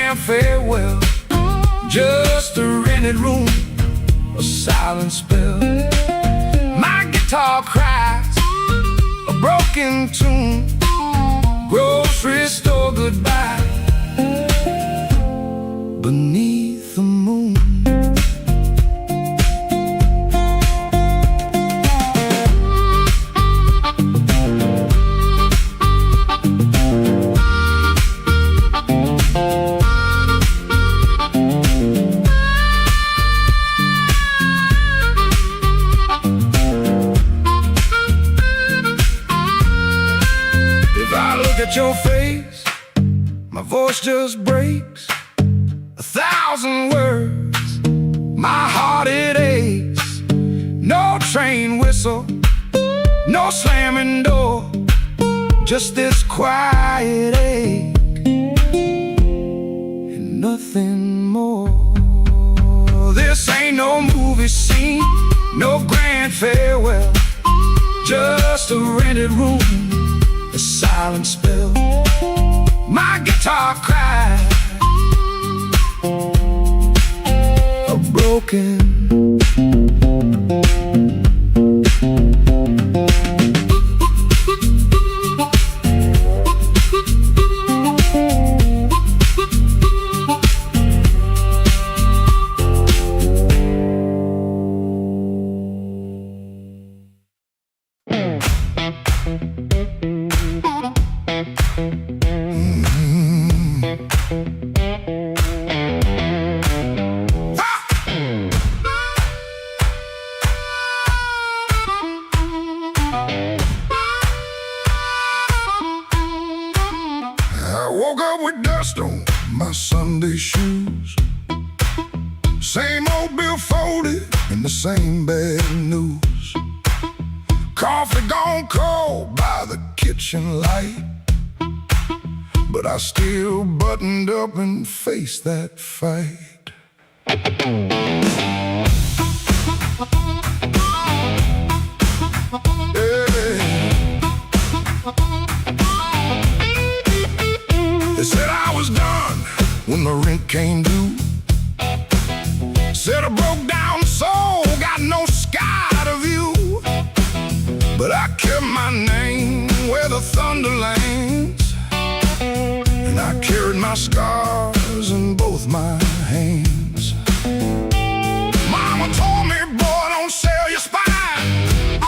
grand farewell, just a rented room, a silent spell. My guitar cries a broken tune, grocery store goodbye beneath the moon. At your face, my voice just breaks 1,000 words, my heart it aches. No train whistle, no slamming door, just this quiet ache and nothing more. This ain't no movie scene, no grand farewell, just a rented room, a silent spell. My guitar cries a broken. Woke up with dust on my Sunday shoes, same old bill folded and the same bad news. Coffee gone cold by the kitchen light, but I still buttoned up and faced that fight. They said I was done when the rent came due. Said I broke down soul, got no sky to view. But I kept my name where the thunder lands, and I carried my scars in both my hands. Mama told me, boy, don't sell your spine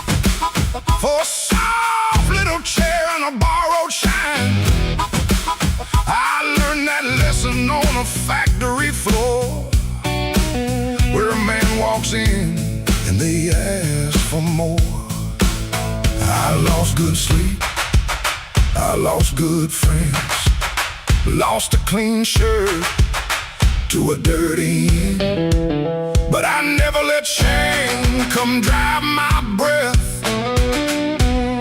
for a soft little chair and a borrowed shine. I learned that lesson on a factory floor, where a man walks in and they ask for more. I lost good sleep, I lost good friends, lost a clean shirt to a dirty end. But I never let shame come drive my breath.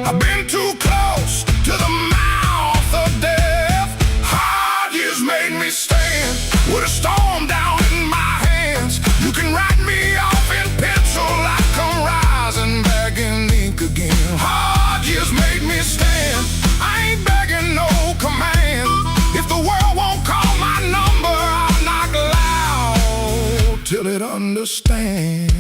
I've been too close to the mouth of death. Hard years made me stand with a storm down in my hands. You can write me off in pencil, I come rising back in ink again. Hard years made me stand, I ain't begging no command. If the world won't call my number, I'll knock loud till it understands.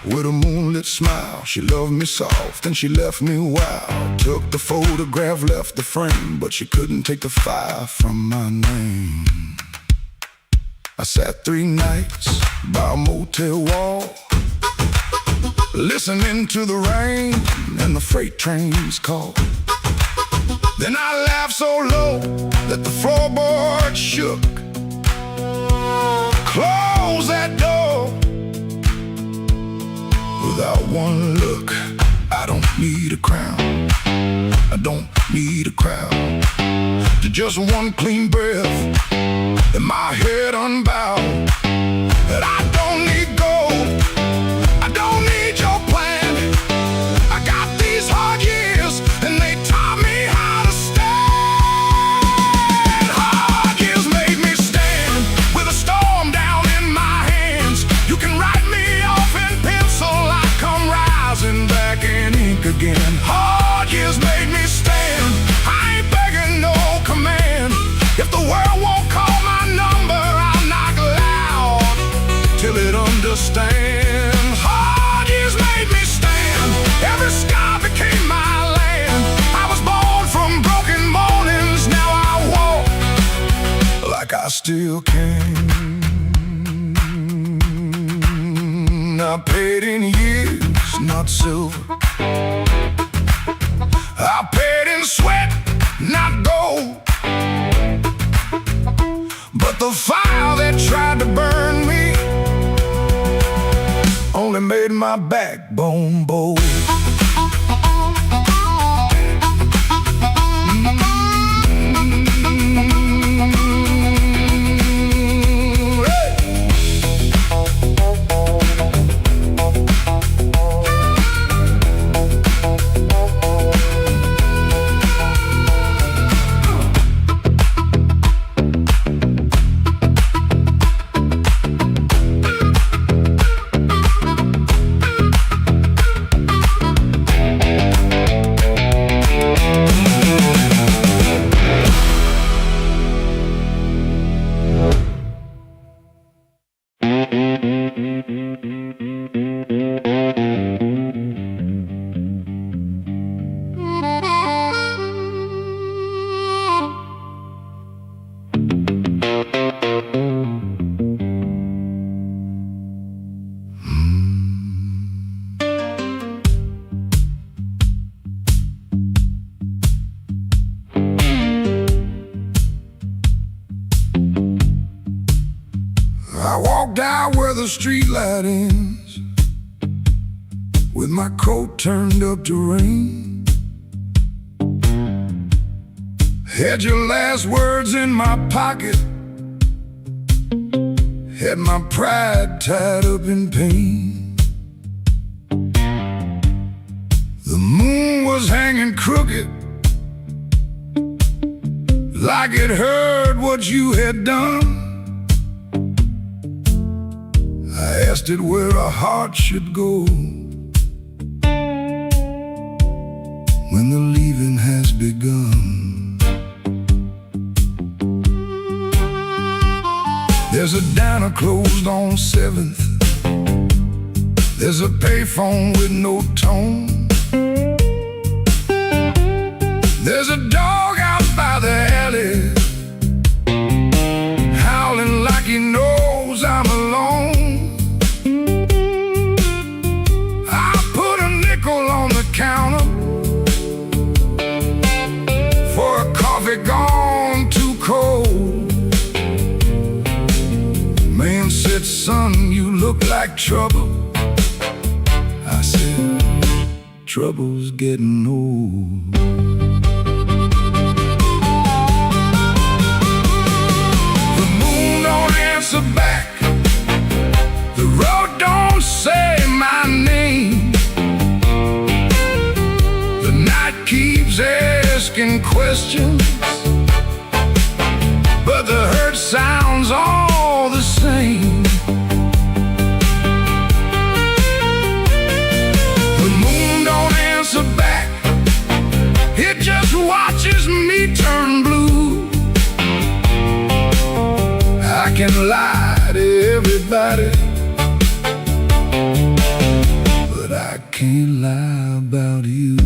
With a moonlit smile, she loved me soft and she left me wild. Took the photograph, left the frame, but she couldn't take the fire from my name. I sat 3 nights by a motel wall, listening to the rain and the freight trains call. Then I laughed so low that the floorboard shook. Close that door. Without one look, I don't need a crown, I don't need a crowd, to just one clean breath and my head unbowed. And I don't need gold, I don't need still can. I paid in years, not silver. I paid in sweat, not gold. But the fire that tried to burn me only made my backbone bold. I walked out where the street light ends, with my coat turned up to rain. Had your last words in my pocket, had my pride tied up in pain. The moon was hanging crooked, like it heard what you had done. I asked it where a heart should go when the leaving has begun. There's a diner closed on 7th. There's a payphone with no tone. There's a dog out by the alley, howling like he knows I'm alone. Counter for a coffee gone too cold. Man said, son, you look like trouble. I said, trouble's getting old. The moon don't answer back, the road don't say my name. Keeps asking questions, but the hurt sounds all the same. The moon don't answer back, it just watches me turn blue. I can lie to everybody, but I can't lie about you.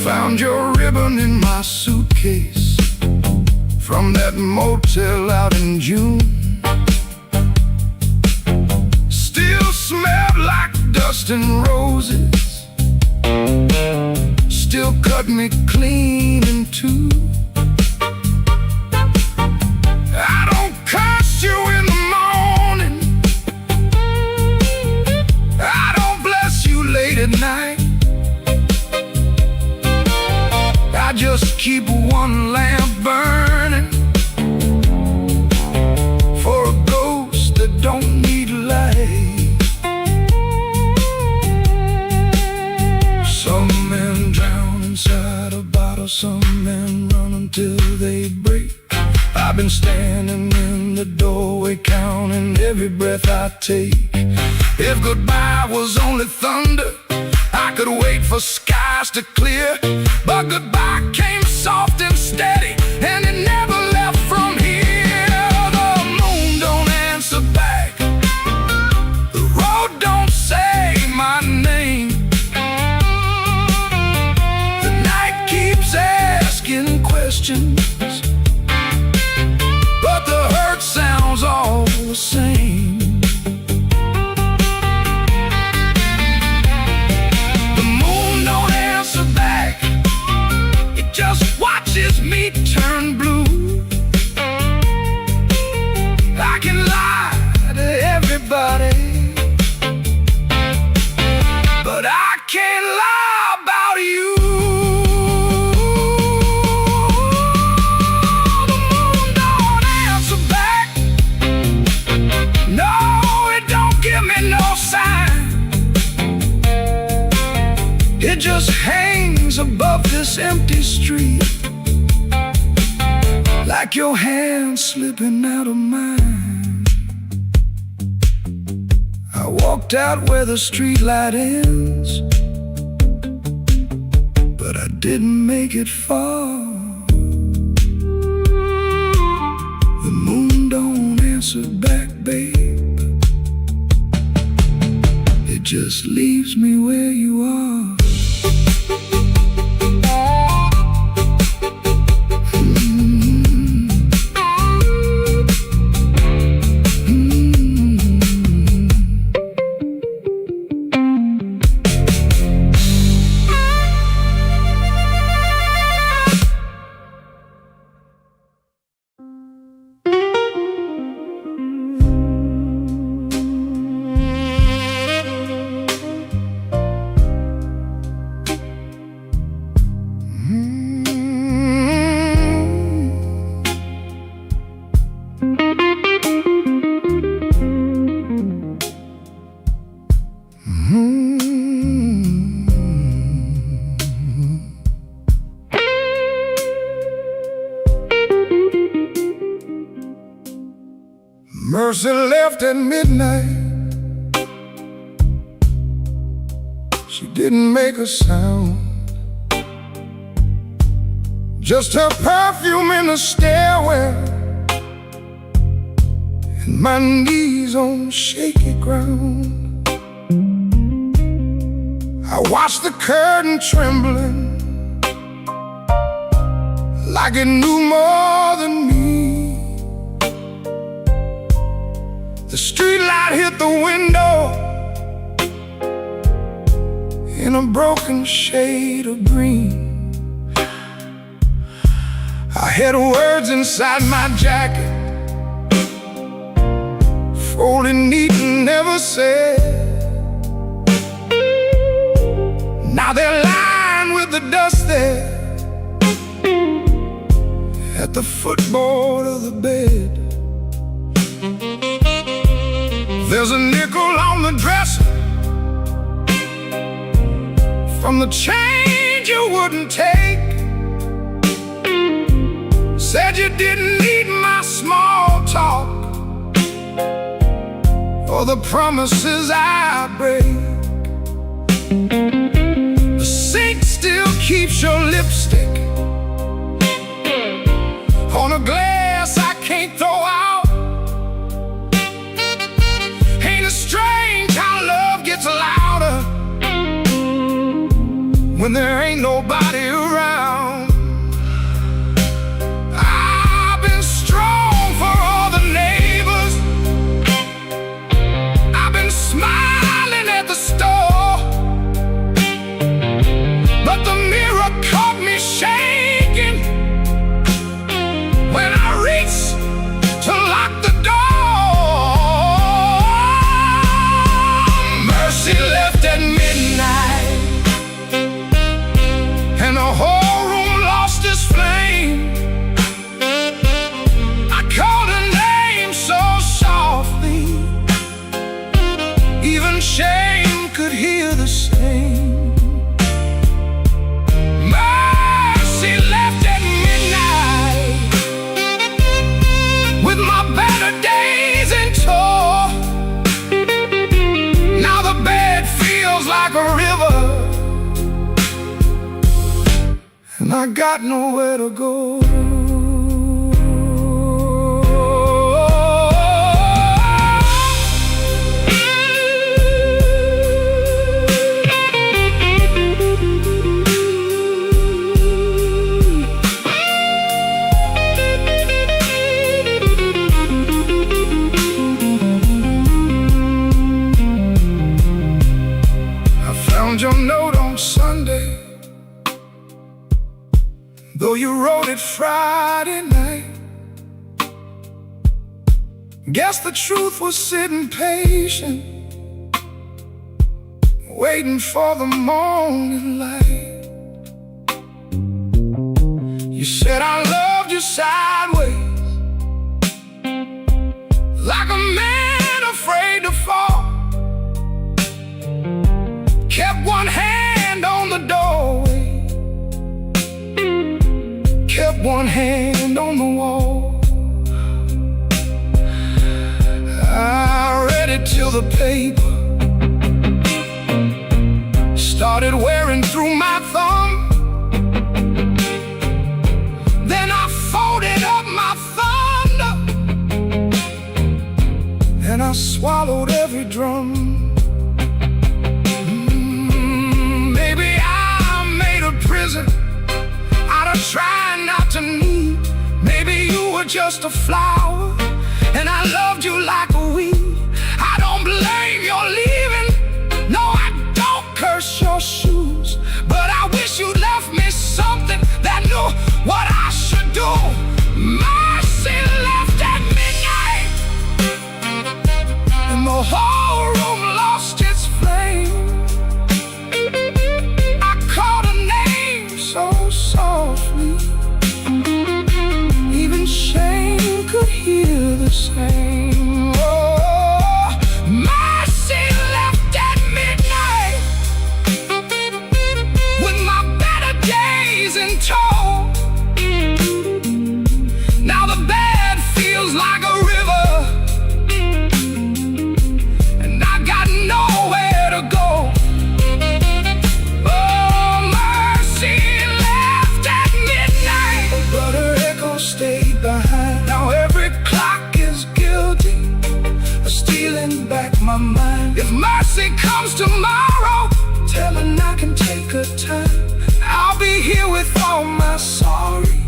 Found your ribbon in my suitcase from that motel out in June. Still smelled like dust and roses, still cut me clean in two. I don't curse you in the morning, I don't bless you late at night. I just keep one lamp burning for a ghost that don't need light. Some men drown inside a bottle, some men run until they break. I've been standing in the doorway counting every breath I take, If goodbye was only thunder, I could wait for skies to clear. But goodbye came soft and steady, and it never left from here. The moon don't answer back, the road don't say my name. The night keeps asking questions, but the hurt sounds all the same. Just watches me turn blue. I can lie to everybody, but I can't lie about you. The moon don't answer back, no, it don't give me no sign. It just hangs above this empty street, like your hand slipping out of mine. I walked out where the street light ends, but I didn't make it far. The moon don't answer back, babe, it just leaves me where you are. Mercy left at midnight. She didn't make a sound, just her perfume in the stairwell, and my knees on shaky ground. I watched the curtain trembling, like it knew more than me. The streetlight hit the window in a broken shade of green. I had words inside my jacket, folded neat and never said. Now they're lying with the dust there at the footboard of the bed. There's a nickel on the dresser from the change you wouldn't take. Said you didn't need my small talk or the promises I break. The sink still keeps your lipstick on a glass I can't throw out. Ain't it strange how love gets louder when there ain't nobody around? I've been strong for all the neighbors, I've been smiling at the store, but the mirror caught me shaking when I reached to lock the door. Mercy left at midnight, and a and I got nowhere to go. Your note on Sunday, though you wrote it Friday night. Guess the truth was sitting patient, waiting for the morning light. You said I loved you sideways, like a man afraid to fall. Kept one hand on the doorway, kept one hand on the wall. I read it till the paper started wearing through my thumb. Then I folded up my thunder, and I swallowed every drum. Prison out of trying not to need. Maybe you were just a flower, and I loved you like a weed. I don't blame your leaving, no, I don't curse your shoes, but I wish you left me something that knew what I should do. Mercy left at midnight, and the whole room lost its flame. So softly, even shame could hear the same. Oh, mercy left at midnight, with my better days in tow. Now the bed feels like a river, and I got nowhere to go. Stayed behind. Now every clock is guilty of stealing back my mind. If mercy comes tomorrow, tell her I can take her time. I'll be here with all my sorry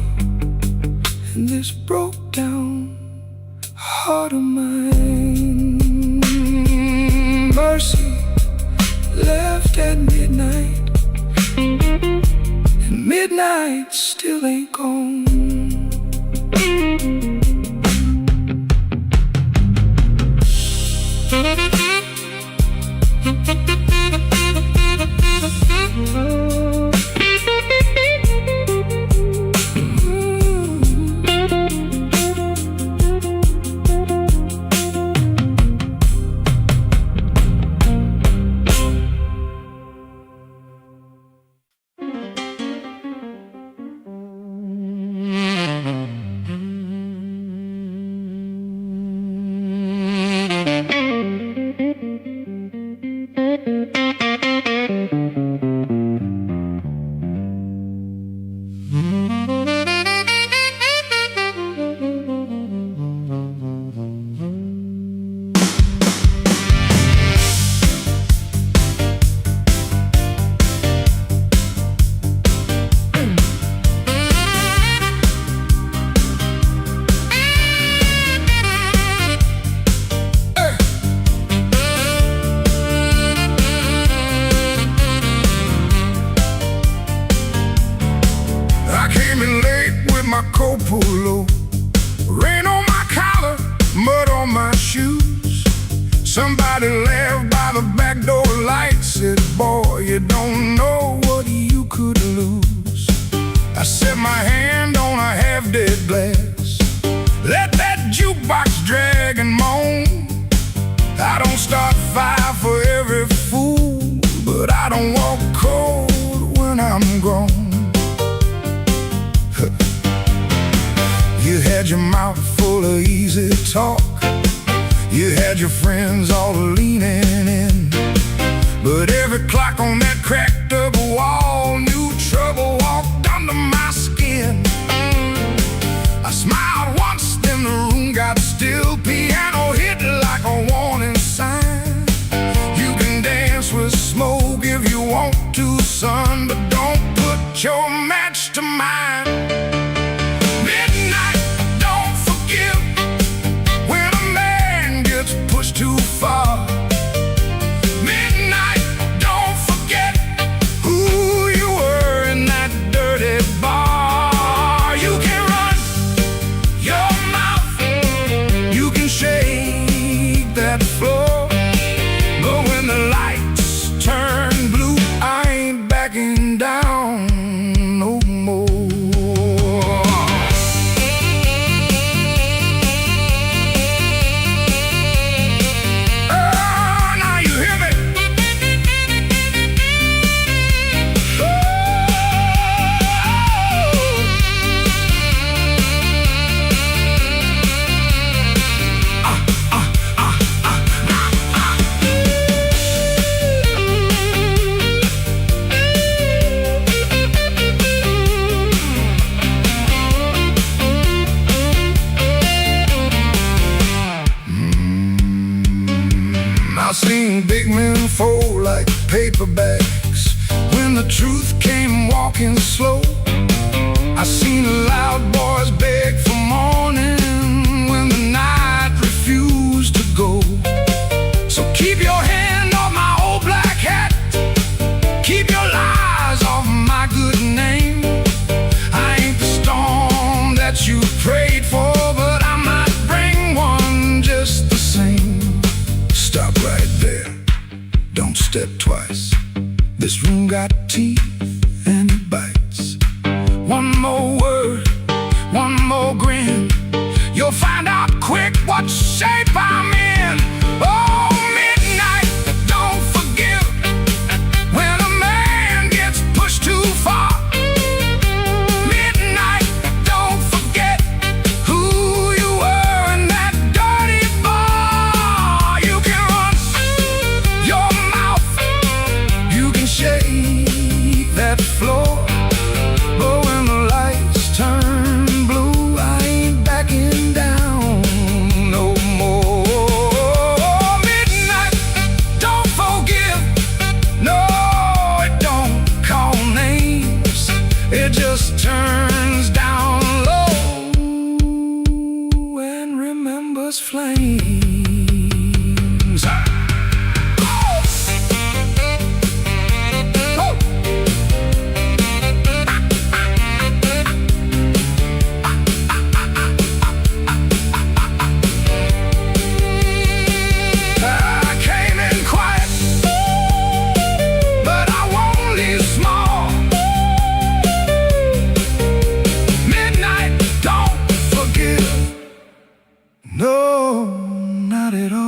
and this broke down heart of mine. Mercy left at midnight, and midnight still ain't gone. Somebody laughed by the back door light, said, boy, you don't know what you could lose. I set my hand on a half-dead glass, let that jukebox drag and moan. I don't start fire for every fool, but I don't walk cold when I'm gone. You had your mouth full of easy talk, you had your friends all leaning in, but every clock on that cracked up wall knew trouble walked under my paperbacks. When the truth came walking slow, I seen loud boys beg for morning when the night refused to go. So keep your hand off my old black hat, keep your lies off my good name. I ain't the storm that you prayed for, but I might bring one just the same. Stop right there, don't step twice. This room got teeth and it bites. One more word, one more grin, you'll find out quick what shape I'm in. Oh, midnight, don't forgive when a man gets pushed too far. Midnight, don't forget who you were in that dirty bar. You can run your mouth, you can shake that floor, but when the lights turn blue, I ain't backing down no more. Midnight, don't forgive, no, it don't call names, it just turns down low and remembers flames. I came in quiet, but I won't leave small. Midnight, don't forgive, no, not at all.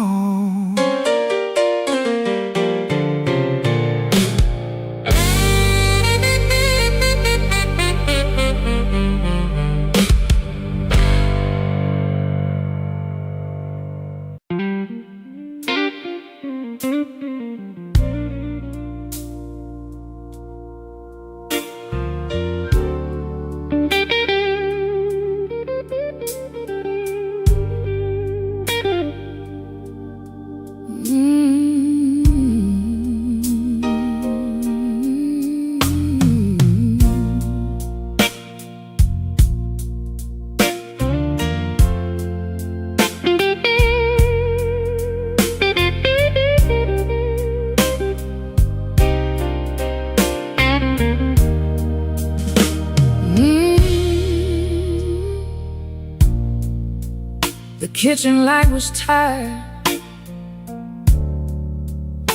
The kitchen light was tired,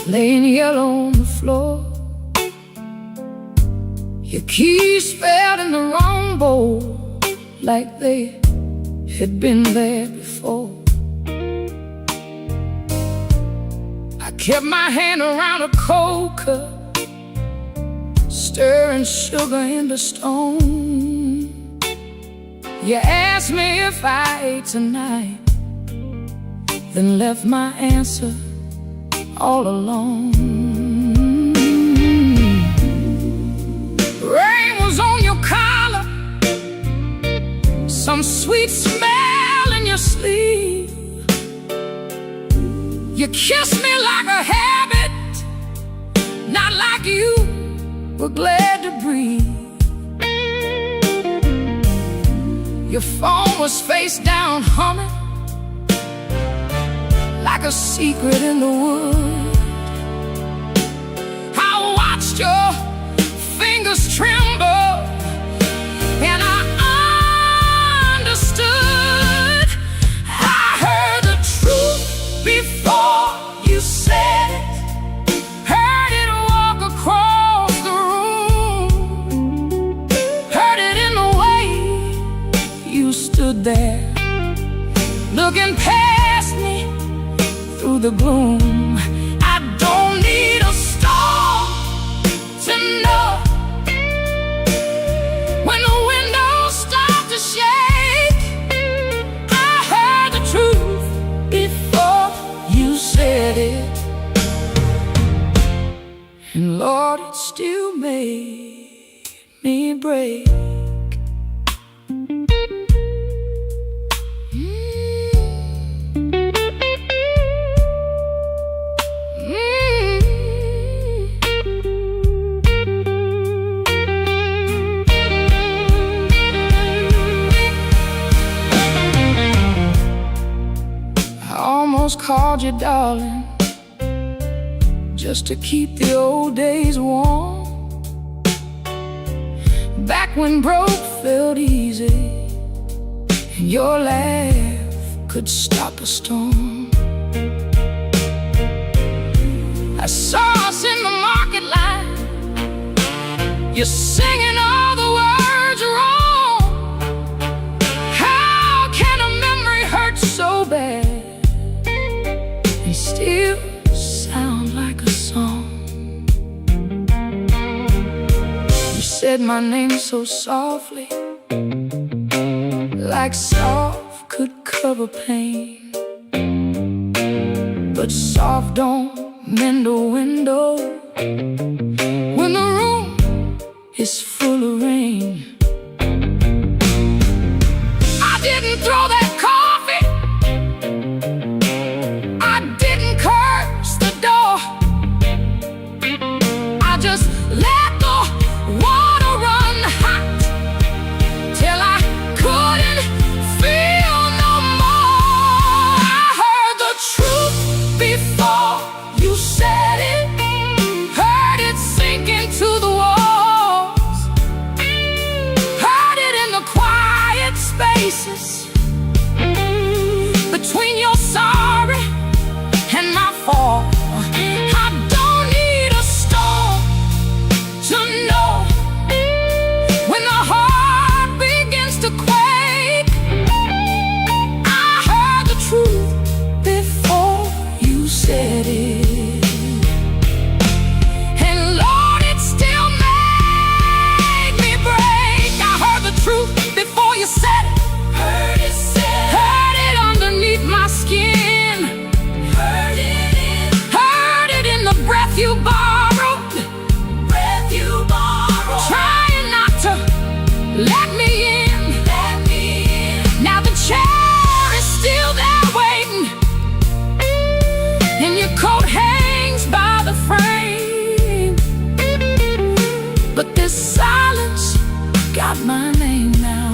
laying yellow on the floor. Your keys spelled in the wrong bowl, like they had been there before. I kept my hand around a cold cup, stirring sugar in the stone. You asked me if I ate tonight, then left my answer all alone. Rain was on your collar, some sweet smell in your sleeve. You kissed me like a habit, not like you were glad to breathe. Your phone was face down humming, like a secret in the wood. I watched your fingers tremble, and I understood. I heard the truth before you said it, heard it walk across the room, heard it in the way you stood there, looking past me through the gloom. I don't need a star to know when the windows start to shake. I heard the truth before you said it, and Lord, it still made me break. nostalgia, darling, just to keep the old days warm. Back when broke felt easy, and your laugh could stop a storm. I saw us in the market line, you're singing all the words wrong. How can a memory hurt so bad and still sound like a song? You said my name so softly, like soft could cover pain, but soft don't mend a window when the room is full of rain. I didn't throw that coffee, I didn't curse the door, I just let the water run hot till I couldn't feel no more. I heard the truth before you said it, heard it sink into the walls, heard it in the quiet spaces between your sorry and my fall. I don't need a storm to know when the heart begins to quake. I heard the truth before you said it, and Lord, it still made me break. I heard the truth before you said it, heard it underneath my skin, heard it in the breath you borrowed, trying not to let me in. Now the chair is still there waiting, and your coat hangs by the frame, but this silence got my name now,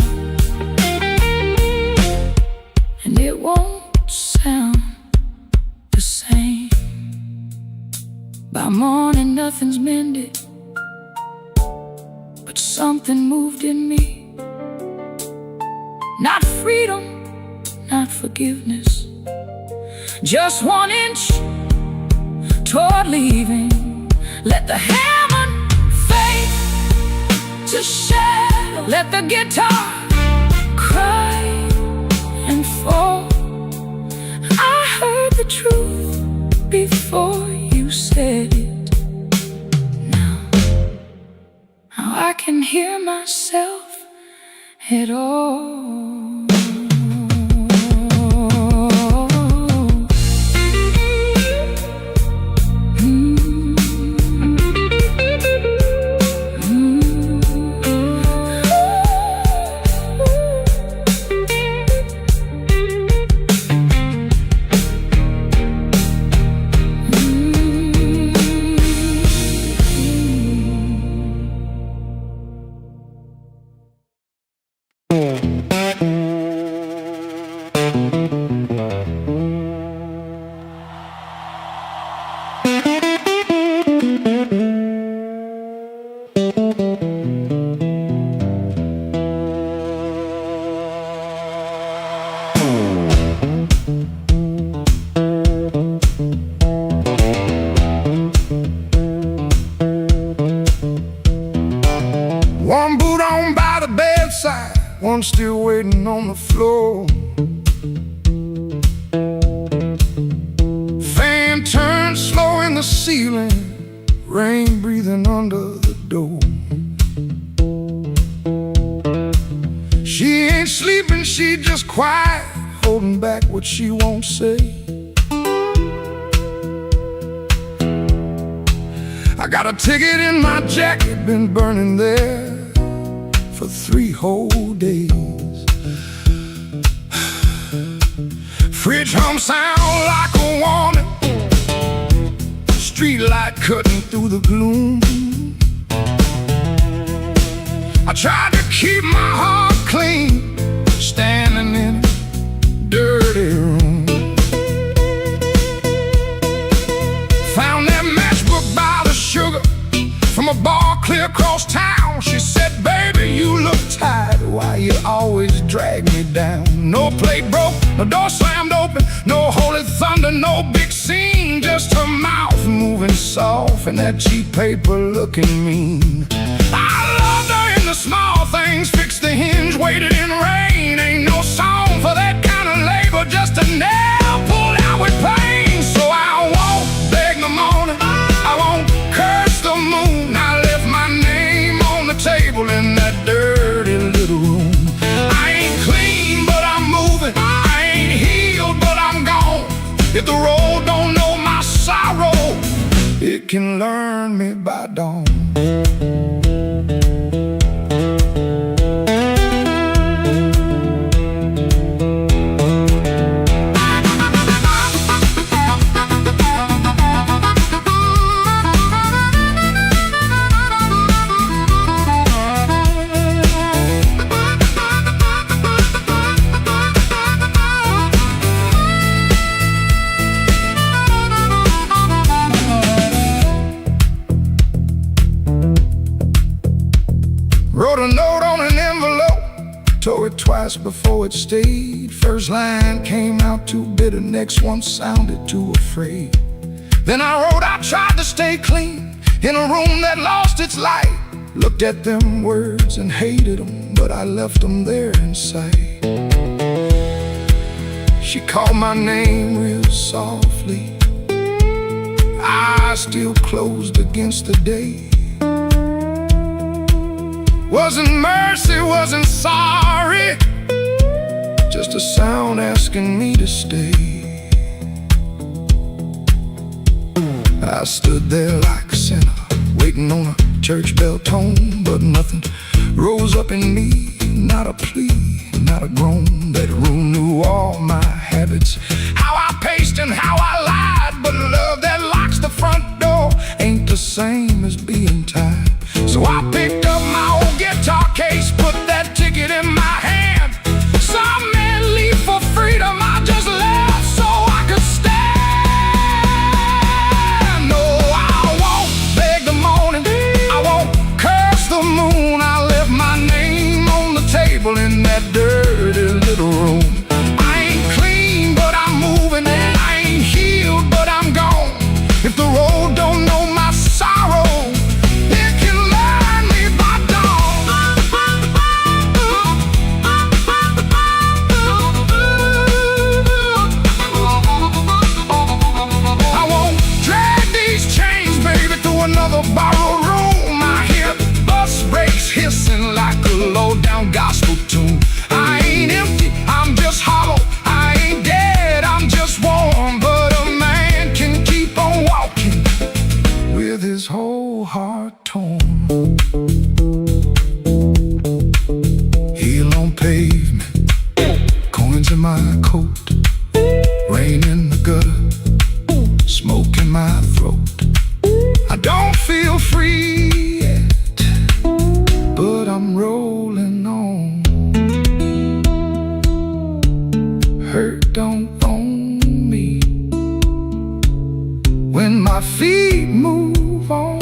and it won't sound the same. By morning nothing's mended, but something moved in me. Not freedom, not forgiveness, just 1 inch toward leaving. Let the hammer fade to shadow, let the guitar cry and fall. I heard the truth before you said it. Now I can hear myself at all. One boot on by the bedside, one still waiting on the floor. Fan turned slow in the ceiling, rain breathing under the door. She ain't sleeping, she just quiet, holding back what she won't say. I got a ticket in my jacket, been burning there for 3 whole days. Fridge hum sound like a warning, street light cutting through the gloom. I tried to keep my heart clean, standing in a dirty room. he'll always drag me down. No plate broke, no door slammed open, no holy thunder, no big scene. Just her mouth moving soft and that cheap paper looking mean. I loved her in the small things, fixed the hinge, waited in rain. Ain't no song for that kind of labor, just a nail pulled out with pain. So I won't beg the morning, I won't curse the moon. I left my name on the table in that dirty little room. I ain't clean, but I'm moving. I ain't healed, but I'm gone. If the road don't know my sorrow, it can learn me by dawn. Wrote a note on an envelope, tore it twice before it stayed. First line came out too bitter, next one sounded too afraid. Then I wrote, I tried to stay clean in a room that lost its light. Looked at them words and hated them, but I left them there in sight. She called my name real softly, eyes still closed against the day. Wasn't mercy, wasn't sorry, just a sound asking me to stay. I stood there like a sinner, waiting on a church bell tone, but nothing rose up in me, not a plea, not a groan. That room knew all my habits, how I paced and how I lied, but love that locks the front door ain't the same as being tied. So I picked up my old guitar case, put that ticket in my hand. Some men leave for freedom, I just left so I could stand. No, I won't beg the morning, I won't curse the moon. I left my name on the table in that dirty little room. I ain't clean, but I'm moving. I ain't healed, but I'm gone. If the road don't know my sorrow, another borrowed room. I hear bus brakes hissing like a low-down gospel tune. I ain't empty, I'm just hollow. I ain't dead, I'm just warm. But a man can keep on walking with his whole heart torn. Heel on pavement, coins in my coat, rain in the gutter, smoke in my throat. I don't feel free yet, but I'm rolling on. Hurt don't own me when my feet move on.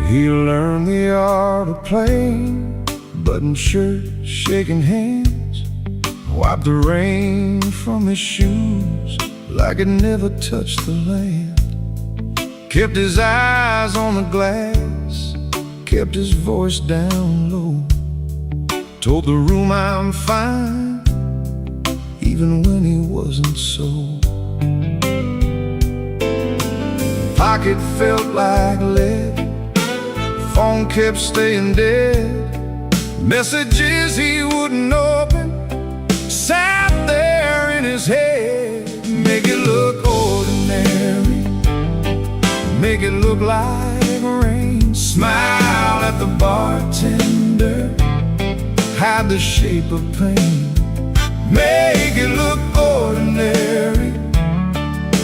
He learned the art of playing, button shirt, shaking hands, wiped the rain from his shoes like it never touched the land. Kept his eyes on the glass, kept his voice down low, told the room I'm fine, even when he wasn't so. Pocket felt like lead, phone kept staying dead. Messages he wouldn't open sat there in his head. Make it look ordinary, make it look like rain. Smile at the bartender, hide the shape of pain. Make it look ordinary,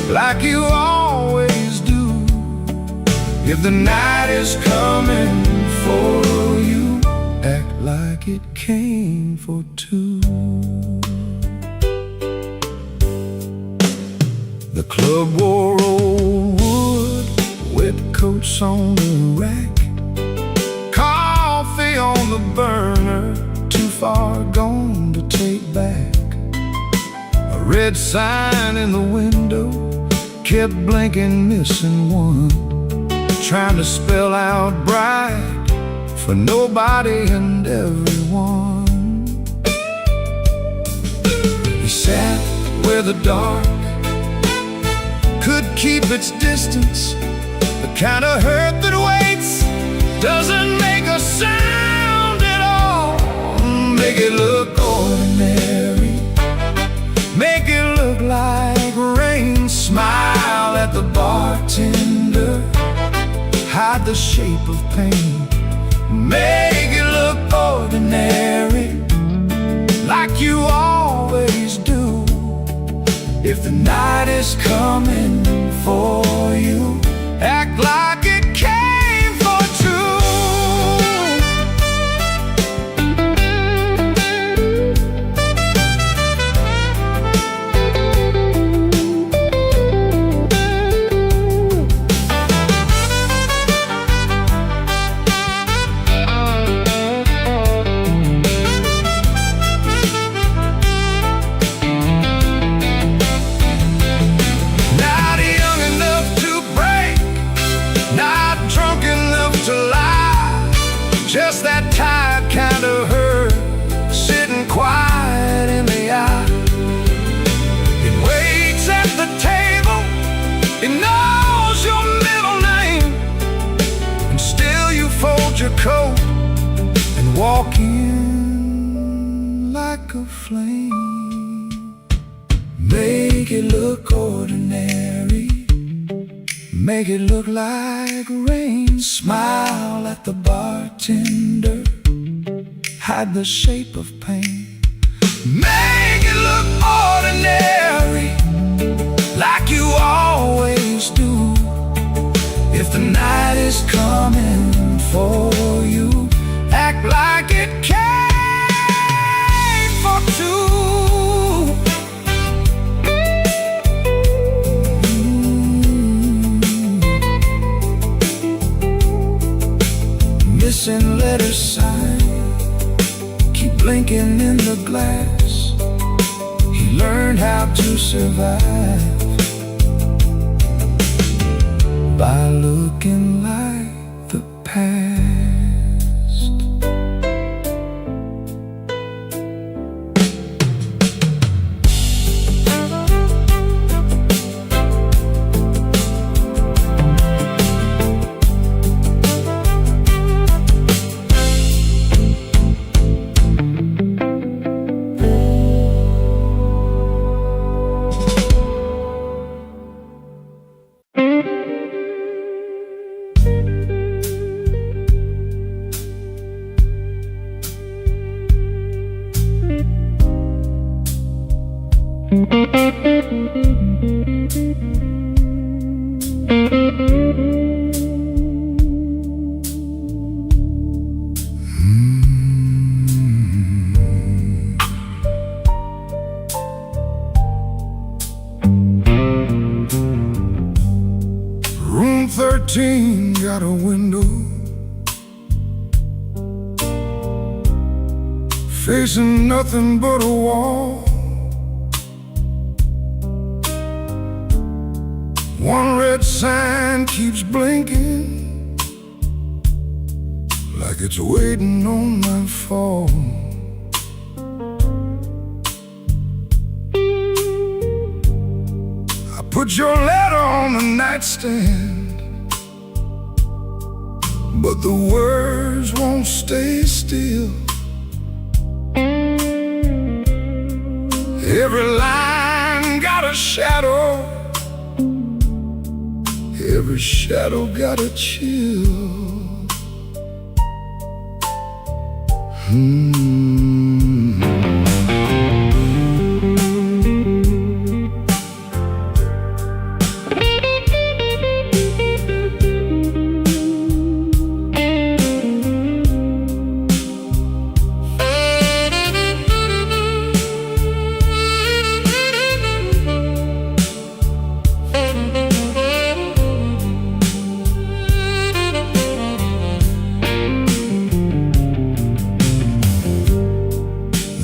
like you always do. If the night is coming for you, act like it came for two. The club wore old wood, wet coats on the rack, coffee on the burner, too far gone to take back. A red sign in the window kept blinking, missing one, trying to spell out bright for nobody and everyone. He sat where the dark could keep its distance, the kind of hurt that waits, doesn't make a sound at all. Make it look ordinary, make it look like rain. Smile at the bartender, hide the shape of pain. Make it look ordinary, like you always do. If the night is coming for you, act like it came for two. Just that tired kind of hurt, sitting quiet in the eye. It waits at the table, it knows your middle name, and still you fold your coat and walk in like a flame. Make it look ordinary, make it look like rain. Smile at the bartender, hide the shape of pain. Make it look ordinary, like you always do. If the night is coming for you, act like it came for two. Missing letter sign, keep blinking in the glass. He learned how to survive by looking like the past. Room 13 got a window facing nothing but a wall. One red sign keeps blinking like it's waiting on my fall. Put your letter on the nightstand, but the words won't stay still. Every line got a shadow, every shadow got a chill.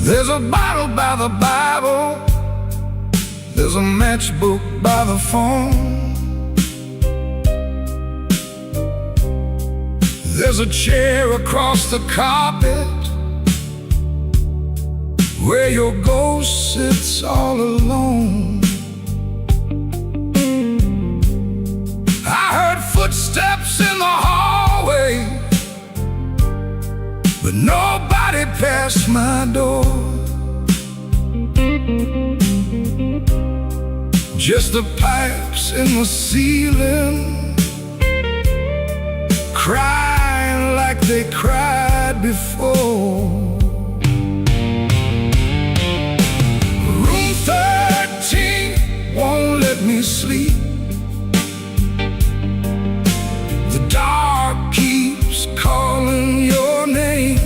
There's a bottle by the Bible, there's a matchbook by the phone, there's a chair across the carpet where your ghost sits all alone. I heard footsteps in the hallway, but nobody passed my door. Just the pipes in the ceiling, crying like they cried before. Room 13 won't let me sleep. The dark keeps calling your name.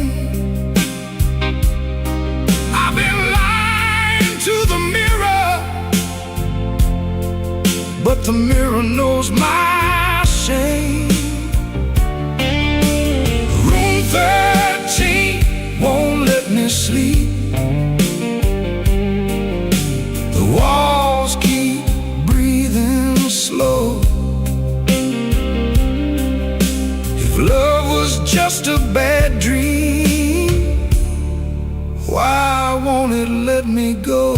I've been lying to the mirror, but the mirror knows my shame. Room 13 won't let me sleep. The walls keep breathing slow. If love was just a bad dream, why won't it let me go?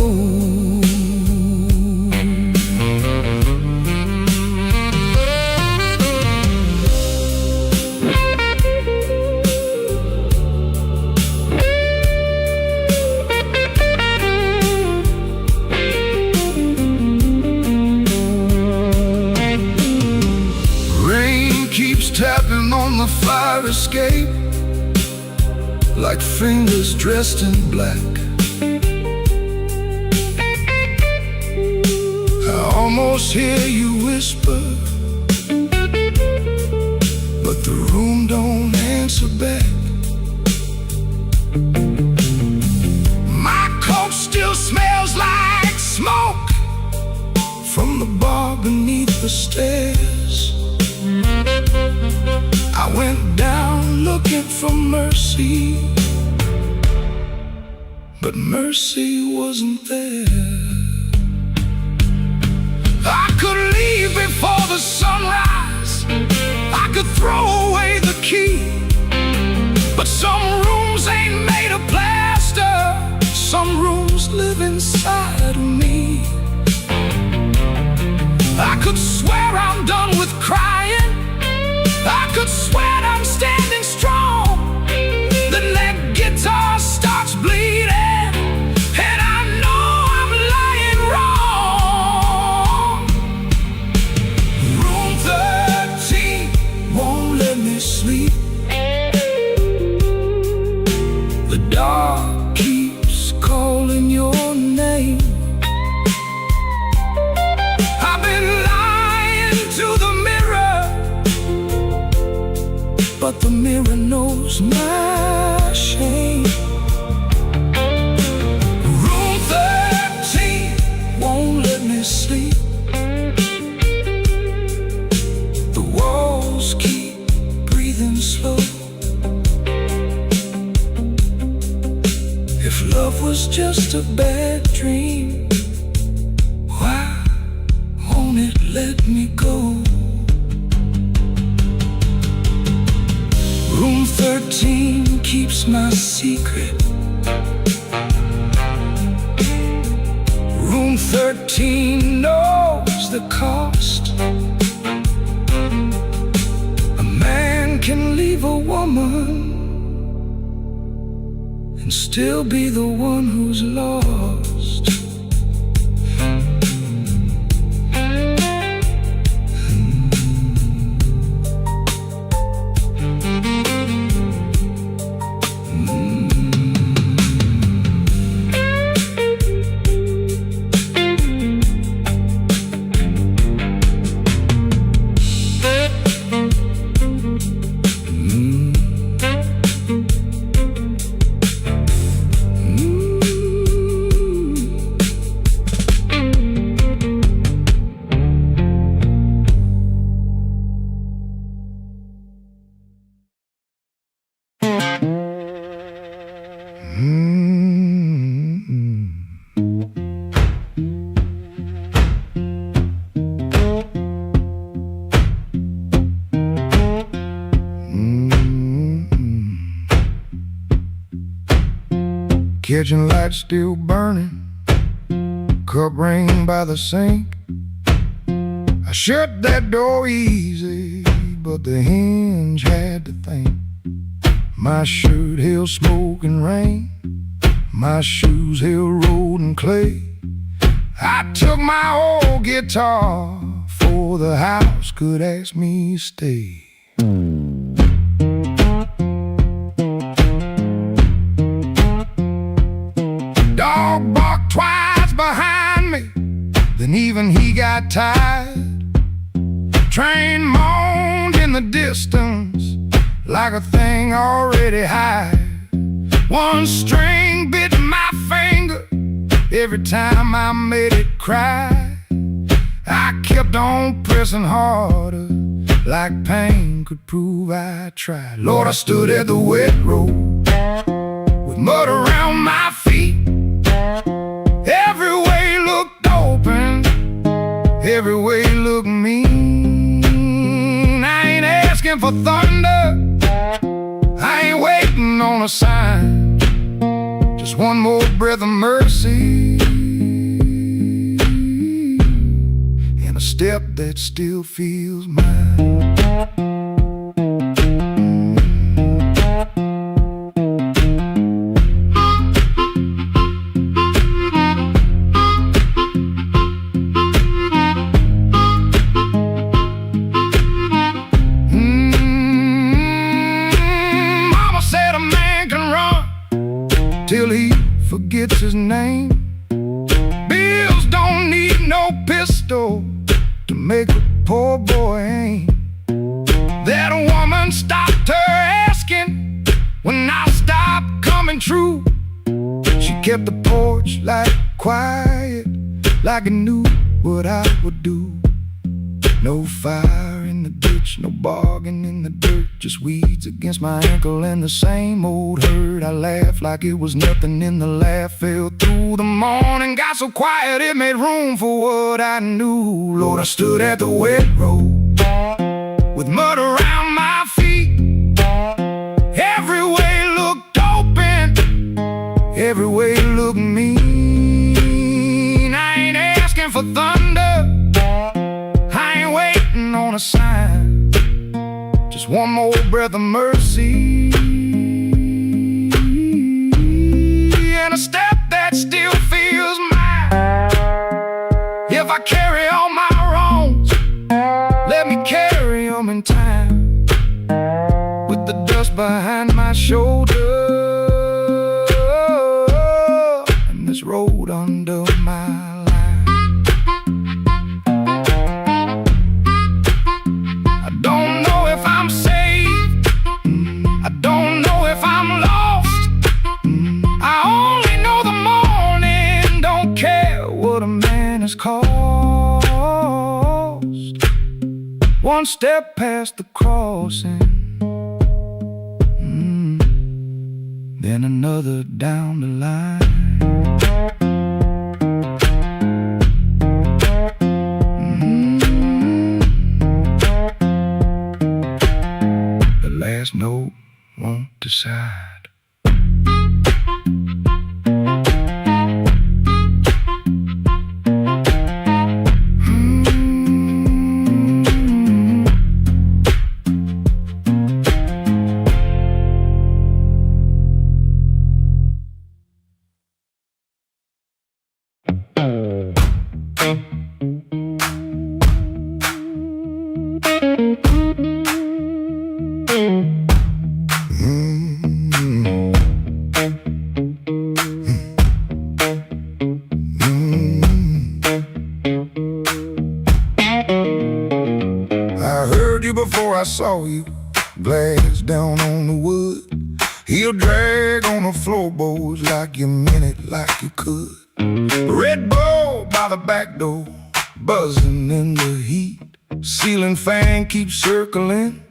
Tapping on the fire escape like fingers dressed in black. I almost hear you whisper, but the room don't answer back. My coat still smells like smoke from the bar beneath the stairs. I went down looking for mercy, but mercy wasn't there. I could leave before the sunrise, I could throw away the key, but some rooms ain't made of plaster, some rooms live inside of me. I could swear I'm done with crying, I could swear I'm standing strong. Then that guitar starts bleeding, and I know I'm lying wrong. Room 13 won't let me sleep. The dark keeps calling your name. I've been lying to the mirror, but the mirror knows my shame. Room 13 won't let me sleep. The walls keep breathing slow. If love was just a bad dream, why won't it let me go? Room 13 keeps my secret. Room 13 knows the cost. A man can leave a woman and still be the one who's lost. Kitchen light still burning, cup ring by the sink. I shut that door easy, but the hinge had to think. My shirt held smoke and rain, my shoes held road and clay. I took my old guitar before the house could ask me to stay. Dog barked twice behind me, then even he got tired. Train moaned in the distance like a thing already hired. One string bit my finger every time I made it cry. I kept on pressing harder, like pain could prove I tried. Lord, I stood at the wet road with mud around my feet. Every way looked open, every way looked mean. I ain't asking for thunder, I ain't waiting on a sign. Just one more breath of mercy and a step that still feels mine. Till he forgets his name. Bills don't need no pistol to make a poor boy aim. That woman stopped her asking when I stopped coming true. She kept the porch light quiet, like it knew what I would do. No fire in the ditch, no bargain in the dirt, just weeds against my ankle and the same old hurt. I laughed like it was nothing, and the laugh fell through the morning. Got so quiet it made room for what I knew. Lord, I stood at the wet road with mud around my feet. Every way looked open, every way looked mean. I ain't asking for thunder, on a sign, just one more breath of mercy and a step that still feels mine. If I carry all my wrongs, let me carry them in time, with the dust behind my shoulder and this road under my cost. One step past the crossing, then another down the line. The last note won't decide. saw you, glass down on the wood. He'll drag on the floorboards like you meant it, like you could. Red Bull by the back door, buzzing in the heat. Ceiling fan keeps circling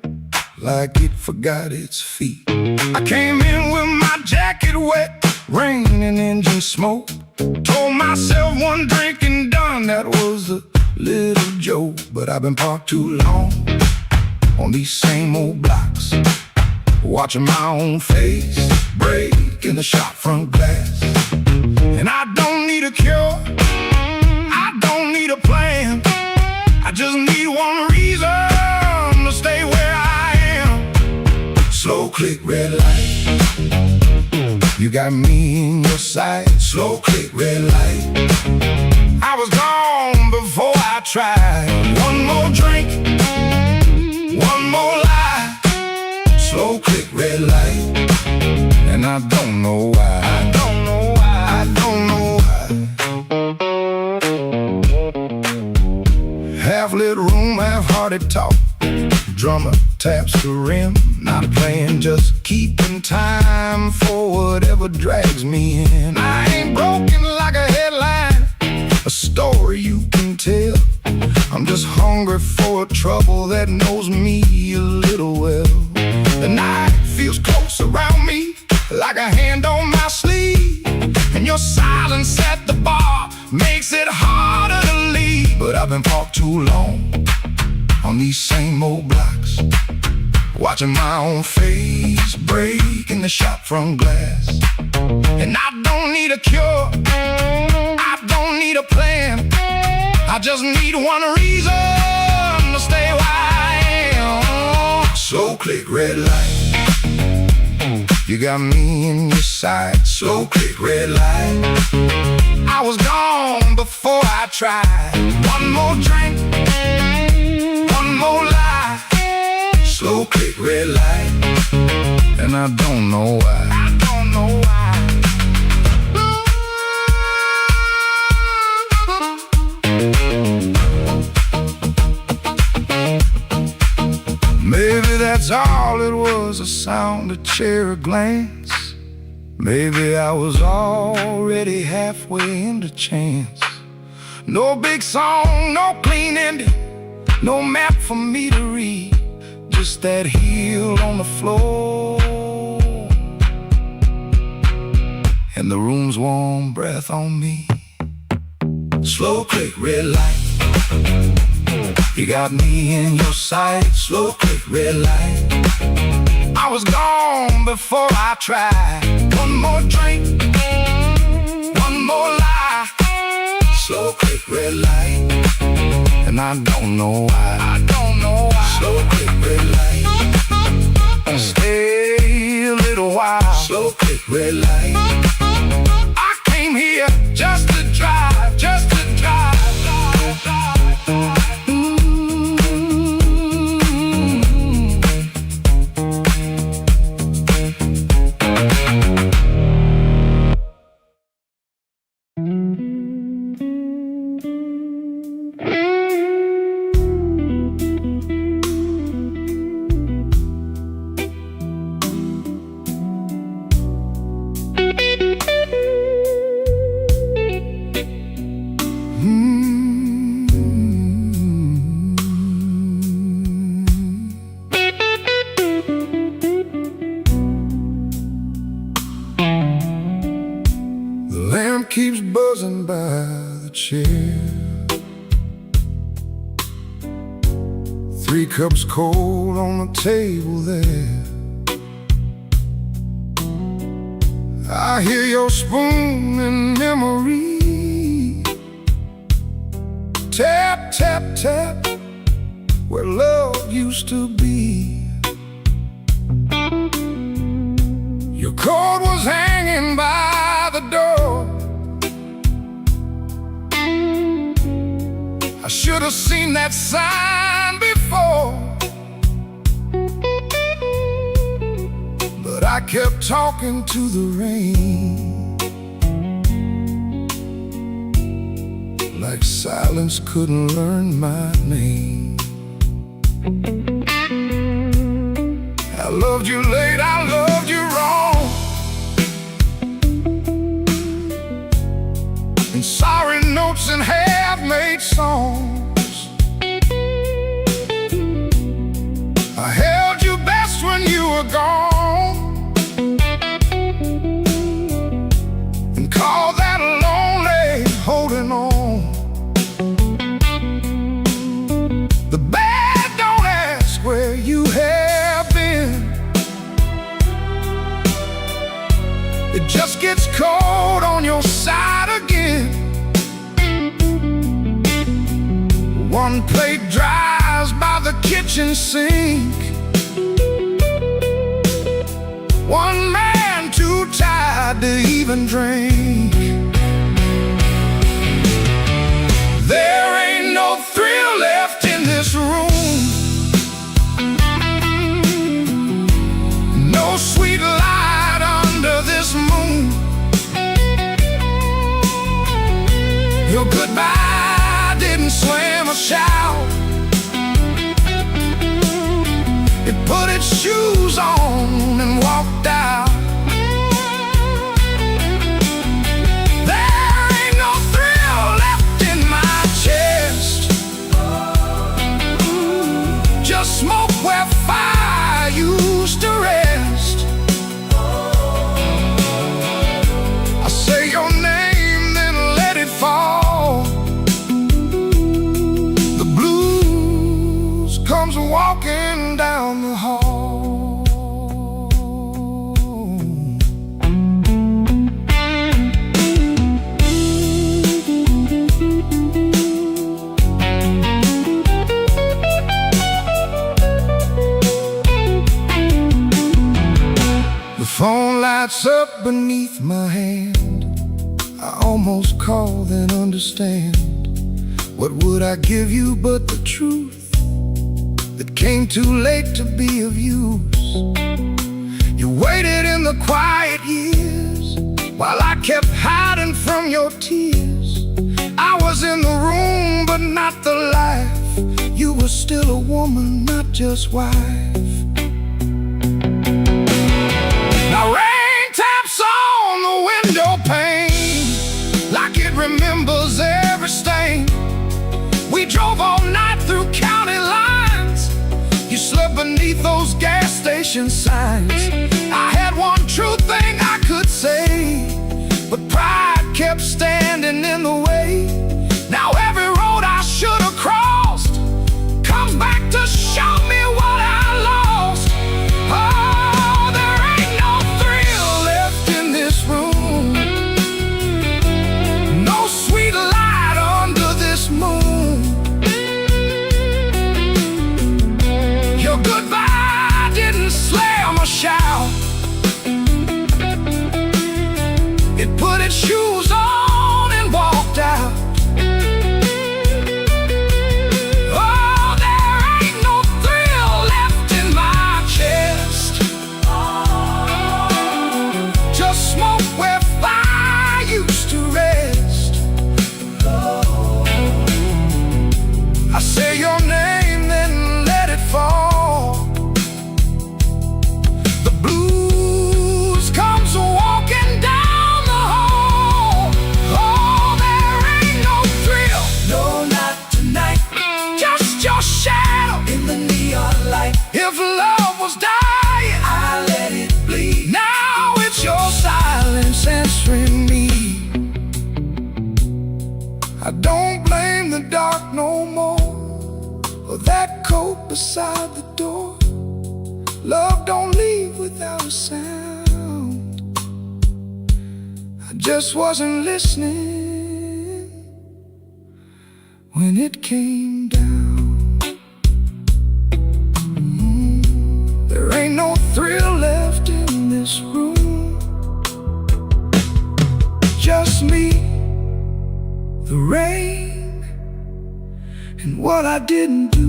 like it forgot its feet. I came in with my jacket wet, rain and engine smoke. Told myself one drink and done, that was a little joke. But I've been parked too long on these same old blocks, watching my own face break in the shop front glass. And I don't need a cure, I don't need a plan, I just need one reason to stay where I am. Slow click, red light, you got me in your sight. Slow click, red light, I was gone before I tried. One more drink, one more lie. Slow click, red light, and I don't know why. I don't know why. I don't know why. Half-lit room, half-hearted talk. Drummer taps the rim, not playing, just keeping time for whatever drags me in. I ain't broken like a headline, a story you can tell. I'm just hungry for a trouble that knows me a little well. The night feels close around me, like a hand on my sleeve. And your silence at the bar makes it harder to leave. But I've been parked too long on these same old blocks, watching my own face break in the shop front glass. And I don't need a cure, I don't need a plan, I just need one reason to stay where I am. Slow click, red light, you got me in your sight. Slow click, red light, I was gone before I tried. One more drink, one more lie. Slow click, red light, and I don't know why. I don't know why. Maybe that's all it was, a sound, a chair, a glance. Maybe I was already halfway into chance. No big song, no clean ending, no map for me to read, just that heel on the floor and the room's warm breath on me. Slow click, red light, you got me in your sight. Slow click, red light, I was gone before I tried. One more drink, one more lie. Slow click, red light, and I don't know why. I don't know why. Slow click, red light, stay a little while. Slow click, red light, I came here just to drive, just to drive. Keeps buzzing by the chair. 3 cups cold on the table there. I hear your spoon in memory. Tap, tap, tap, where love used to be. Your coat was hanging by the door. I should have seen that sign before, but I kept talking to the rain, like silence couldn't learn my name. loved you late, I loved you wrong, and sorry notes and half-made songs. I held you best when you were gone, and called that lonely holding on. The bad don't ask where you have been. It just gets cold on your side again. One plate dries by the kitchen sink. One man too tired to even drink. There ain't no thrill left in this room, no sweet light under this moon. Your goodbye didn't slam or shout. It put its shoes on and walked out. There ain't no thrill left in my chest, just smoke where fire used to rest. I say your name, then let it fall. The blues comes walking down the hall. The phone lights up beneath my hand. I almost call, then understand. What would I give you but the truth that came too late to be of use? You waited in the quiet years while I kept hiding from your tears. I was in the room but not the life. You were still a woman, not just wife. Now rain taps on the window pane like it remembers every stain. We drove all night through county lines. You slept beneath those gas station signs. I had one true thing I could say, but pride kept standing in the way. Now every road I should have crossed comes back to show me what I lost. Oh, there ain't no thrill left in this room, no sweet light under this moon. Your goodbye didn't slam or shout. It put its shoes on and walked out. Oh, there ain't no thrill left in my chest, just smoke where fire used to rest. I say your name, then let it fall. The blues comes walking down the hall. Oh, there ain't no thrill, no, not tonight. Just your shadow in the neon light. If love was dying, I let it bleed. Now it's your silence answering me. I don't blame the dark no more, or that coat beside the door. Love don't leave without a sound. I just wasn't listening when it came down. There ain't no thrill left in this room, just me, the rain, and what I didn't do.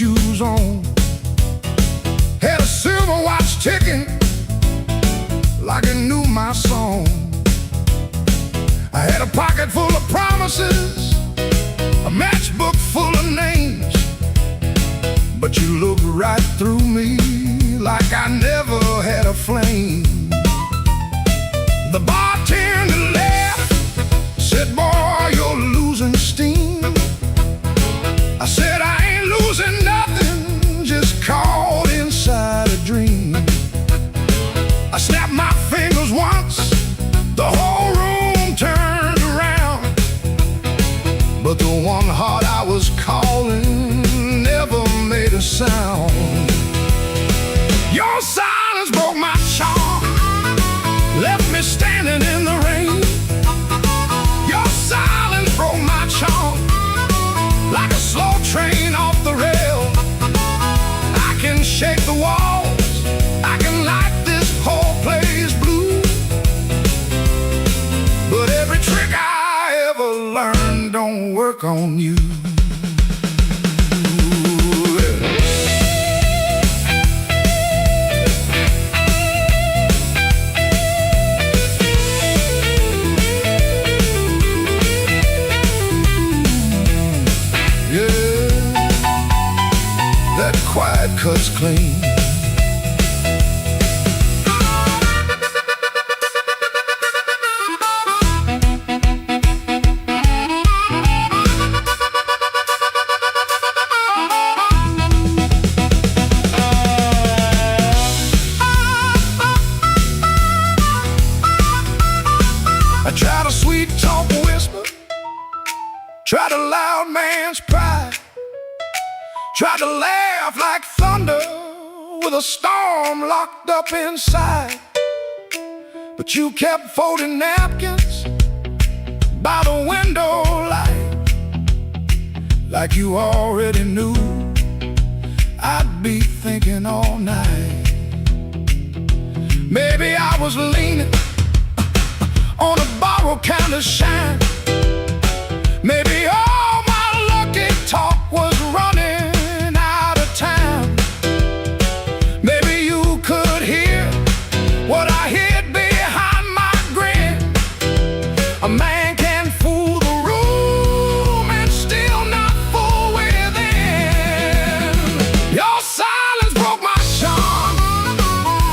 shoes on. Had a silver watch ticking like it knew my song. I had a pocket full of promises, a matchbook full of names, but you looked right through me like I never had a flame. The bartender laughed, said, boy, you're losing steam. I said, I ain't losing nothing, just caught inside a dream. I snapped my fingers once, the whole room turned around, but the one heart I was calling never made a sound. Your silence broke my charm, left me standing in the rain. Your silence broke my charm, like a slow train off the rail. I can shake the walls, I can light this whole place blue, but every trick I ever learned don't work on you. Quiet cuts clean. I tried a sweet talk whisper, tried a loud man's pride, tried to laugh like thunder with a storm locked up inside, but you kept folding napkins by the window light, like you already knew I'd be thinking all night. Maybe I was leaning on a borrowed kind of shine. Maybe all my lucky talk was running out of time. Maybe you could hear what I hid behind my grin. A man can fool the room and still not fool within. Your silence broke my charm,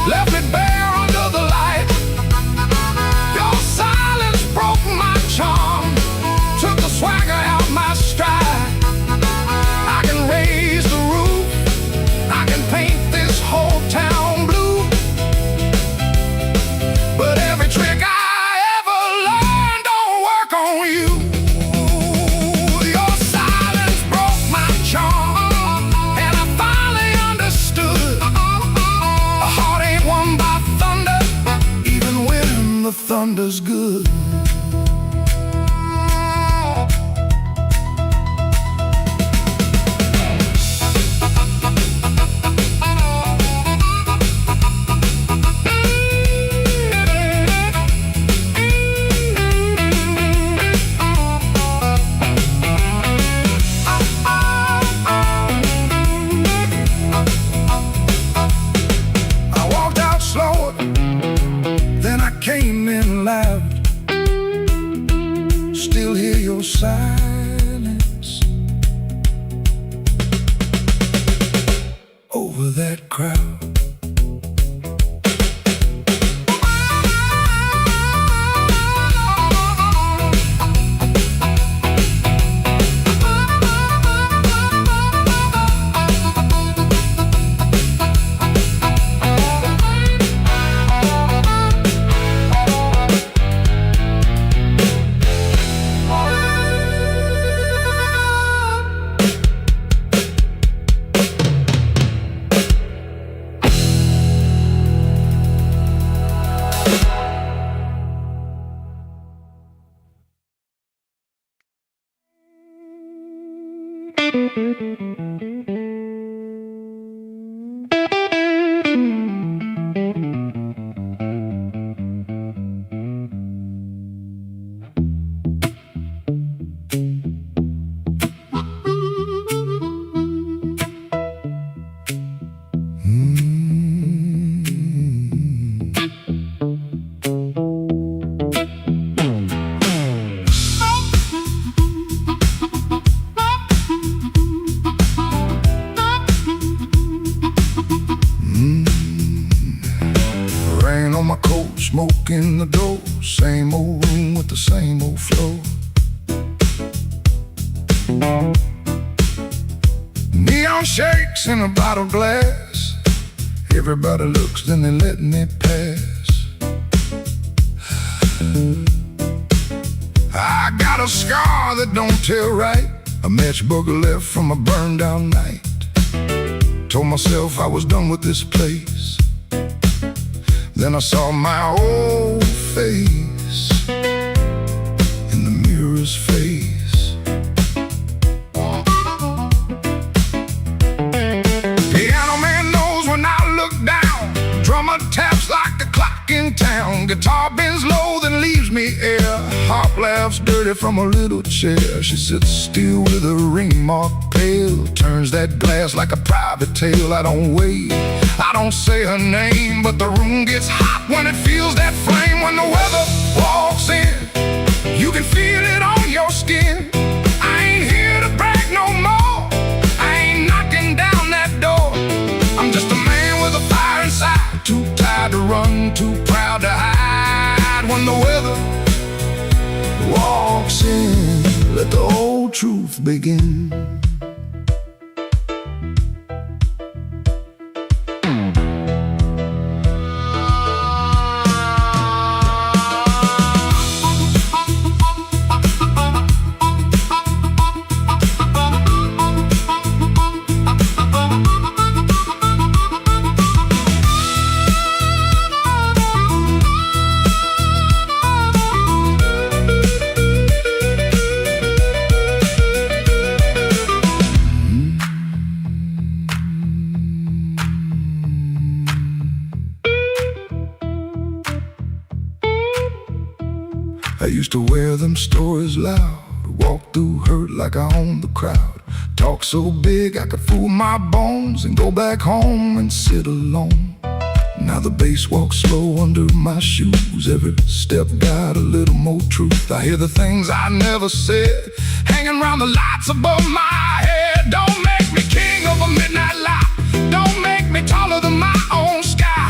left me bare under the light. Your silence broke my charm, took the swagger out my stride. I can raise the roof, I can paint this whole town blue, but every trick I ever learned don't work on you. Your silence broke my charm, and I finally understood a heart ain't won by thunder, even when the thunder's good. I walked out slower, then I came in loud. Still hear your silence over that crowd. walk in the door, same old room with the same old floor. Neon shakes in a bottle glass. Everybody looks, then they let me pass. I got a scar that don't tell right, a match booger left from a burned down night. Told myself I was done with this place. Then I saw my old face in the mirror's face. Piano man knows when I look down. Drummer taps like the clock in town. Guitar bends low, then leaves me air. Harp laughs dirty from a little chair. She sits still with a ring mark pale. Turns that glass like a private tale. I don't wait, I don't say her name, but the room gets hot when it feels that flame. When the weather walks in, you can feel it on your skin. I ain't here to brag no more, I ain't knocking down that door. I'm just a man with a fire inside, too tired to run, too proud to hide. When the weather walks in, let the old truth begin. I used to wear them stories loud, walk through hurt like I owned the crowd. Talk so big I could fool my bones and go back home and sit alone. Now the bass walks slow under my shoes. Every step got a little more truth. I hear the things I never said hanging around the lights above my head. Don't make me king of a midnight lie. Don't make me taller than my own sky.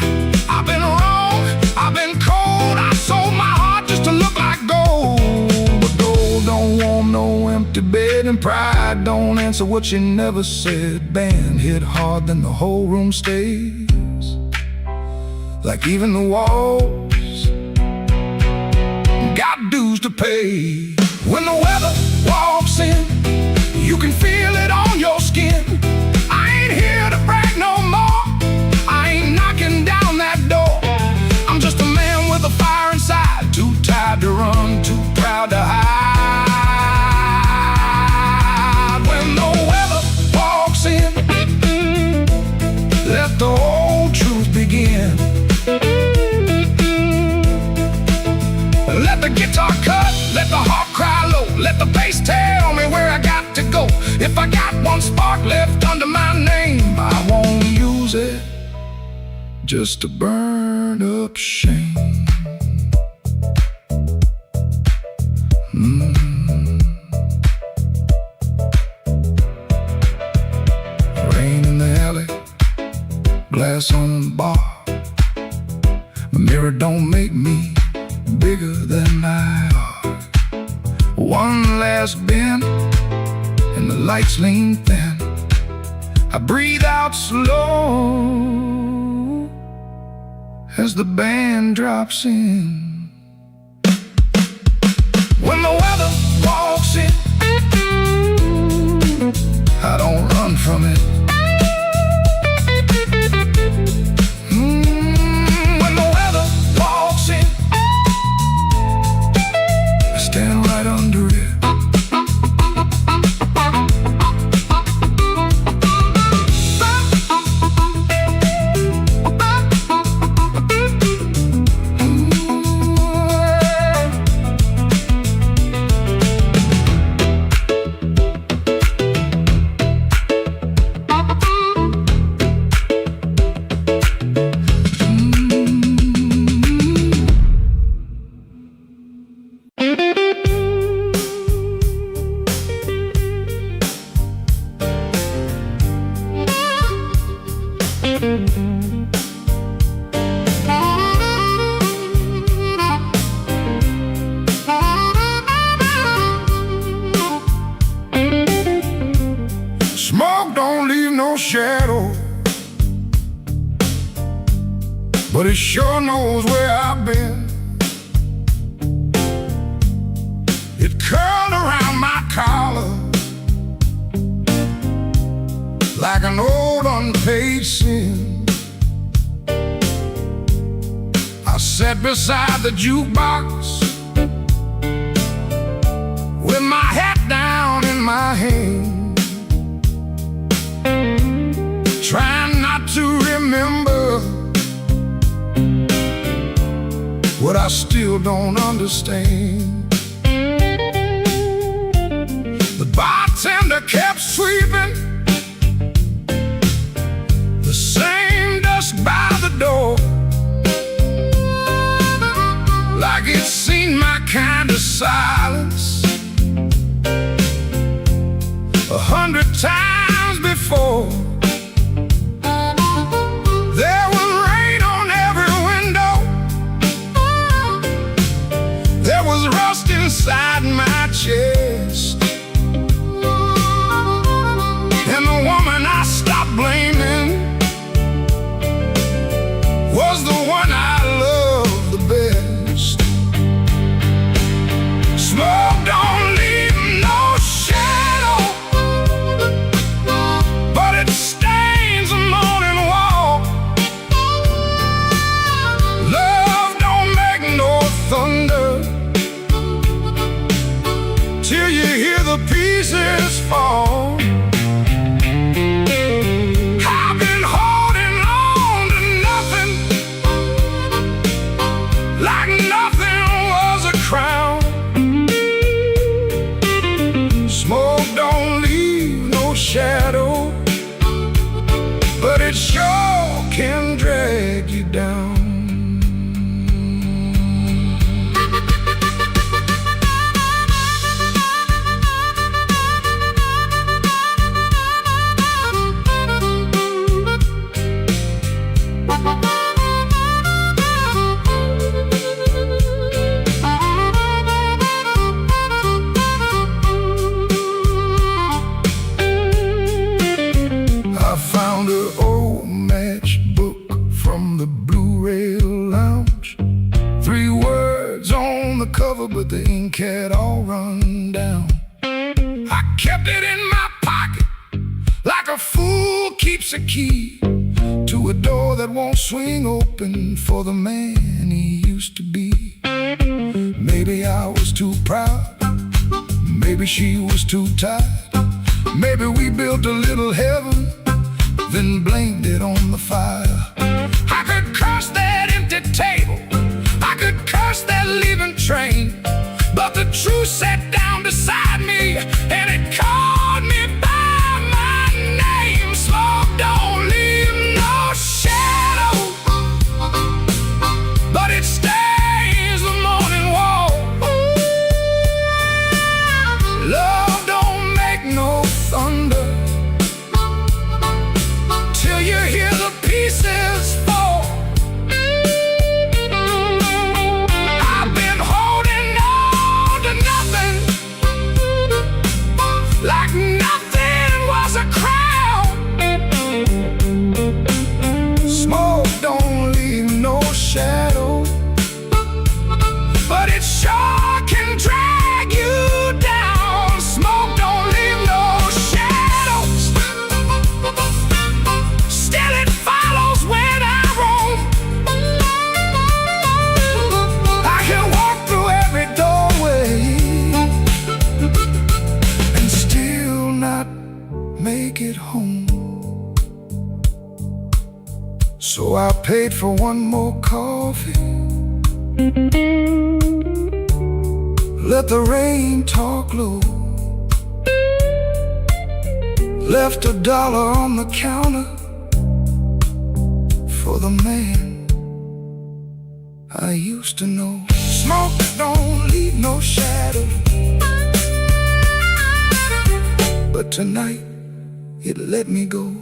I've been wrong, I've been cold. I sold my heart just to look like gold. But gold don't want no empty bed, and pride don't answer what you never said. Band hit hard, then the whole room stays like even the walls got dues to pay. When the weather walks in, you can feel it on your skin. I ain't here to brag no more, I ain't knocking down that door. I'm just a man with a fire inside, too tired to run, too proud to hide. When the weather walks in, let the old truth begin. Let the guitar cut, let the harp cry low. Let the bass tell me where I got to go. If I got one spark left under my name, I won't use it just to burn up shame. Rain in the alley, glass on the bar. My mirror don't make me bigger than I are. One last bend and the lights lean thin. I breathe out slow as the band drops in. When the weather walks in, I don't run from it. When the weather walks in, stand right under it. Smoke don't leave no shadow, but it sure knows where I've been. It curled around my collar like an old unpaid sin. I sat beside the jukebox with my hat down in my hand, trying not to remember what I still don't understand. The bartender kept sweeping the same dust by the door, like it's seen my kind of silence 100 times before. There was rain on every window, there was rust inside my chest, and the woman I stopped blaming was the one I loved the best. Smoke don't leave no shadow, but it stains the morning wall. Love don't make no thunder till you hear the pieces fall. I've been holding on to nothing, like nothing was a crown. Smoke don't leave no shadow, but it sure can drag you down. I found an old matchbook from the Blu-ray lounge. 3 words on the cover, but the ink had all run down. I kept it in my pocket like a fool keeps a key to a door that won't swing open for the man he used to be. Maybe I was too proud, maybe she was too tired, maybe we built a little heaven, then blamed it on the fire. I could curse that empty table, I could curse that leaving train, but the truth sat down beside me and it called me by my name. Smoke don't leave no shadow, but it stains the morning wall. Love don't make no thunder till you hear the pieces fall. I've been holding on to nothing, like nothing was a crown. Smoke don't leave no shadow, but it sure can drag you down. Smoke don't leave no shadows, still it follows when I roam. I can walk through every doorway and still not make it home. So I paid for one more coffee, let the rain talk low, left $1 on the counter for the man I used to know. Smoke don't leave no shadow, but tonight it let me go.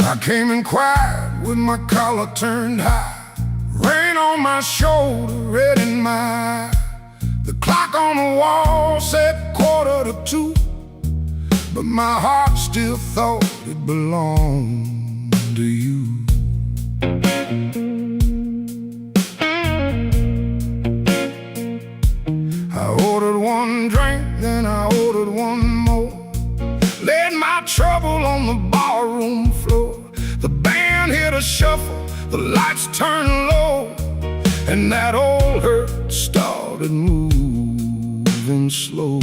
I came in quiet with my collar turned high, rain on my shoulder, red in my eye. The clock on the wall said 1:45, but my heart still thought it belonged to you. I ordered one drink, then I ordered one more, laid my trouble on the barroom floor. The band hit a shuffle, the lights turned low, and that old hurt started moving slow.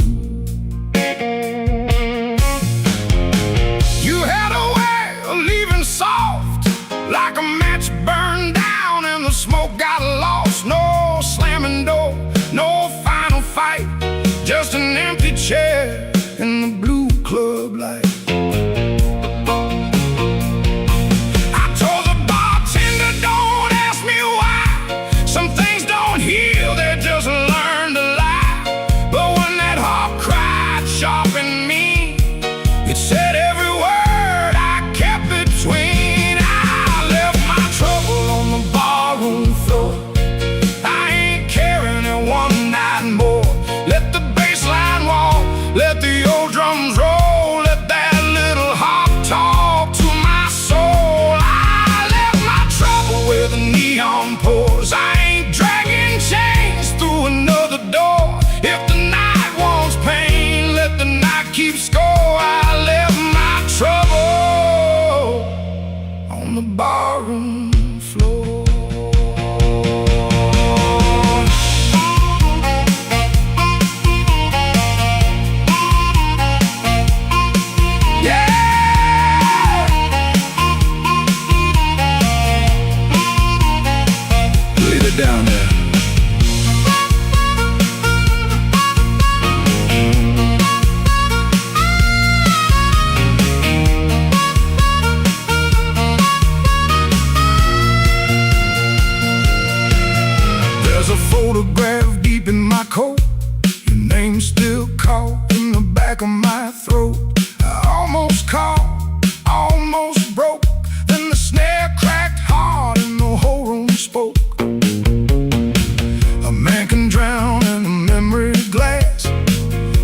You had a way of leaving soft, like a match burned down and the smoke got lost. No slamming door, no final fight, just an empty chair in the blue club light. I told the bartender, don't ask me why. Some things don't heal, they just learn to lie. But when that heart cried sharp in me, it said every word I kept between. I left my trouble on the barroom floor. I ain't carrying it one night more. Let the bass line walk, let the old drums roll, let that little harp talk to my soul. I left my trouble where the neon pours. I ain't dragging chains through another door. If the night wants pain, let the night keep score. I left my trouble on the barroom floor. Leave it down there. There's a photograph deep in my coat, your name still caught in the back of my throat. I almost caught, almost broke, then the snare cracked hard and the whole room spoke. A man can drown in a memory glass,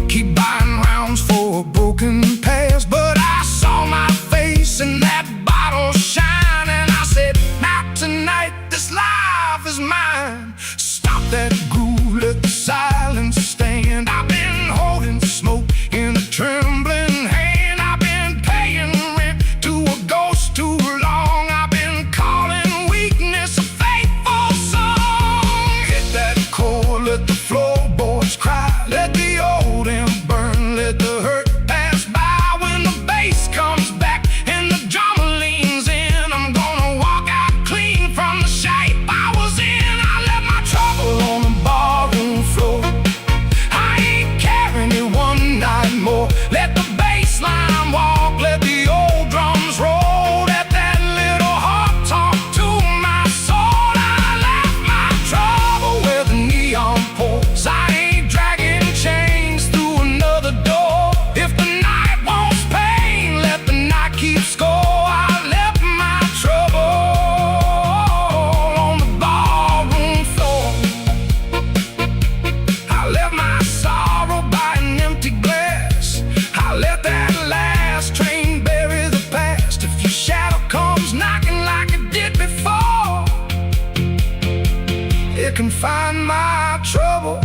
keep buying rounds for a broken past. But I saw my face in that bottle shine, and I said, not tonight, this life is mine. Stop that groove, let the silence stand. I've been holding smoke in a trembling hand. I've been paying rent to a ghost too long. I've been calling weakness a faithful song. Hit that chord, let the floorboards cry, let the old amp burn, let the hurt pass by. When the bass comes back and the drummer leans in, I'm gonna walk out clean from the shape I was in. I left my trouble on the barroom floor. I ain't carrying it one night more. Let the bass line walk, let the old drums roll, let that little heart talk to my soul. I left my trouble where the neon pours. I ain't dragging chains through another door. If the night wants pain, let the night keep score. I left my trouble on the barroom floor. I left my sorrow by an empty glass. I let that last train bury the past. If your shadow comes knocking like it did before, it can find my trouble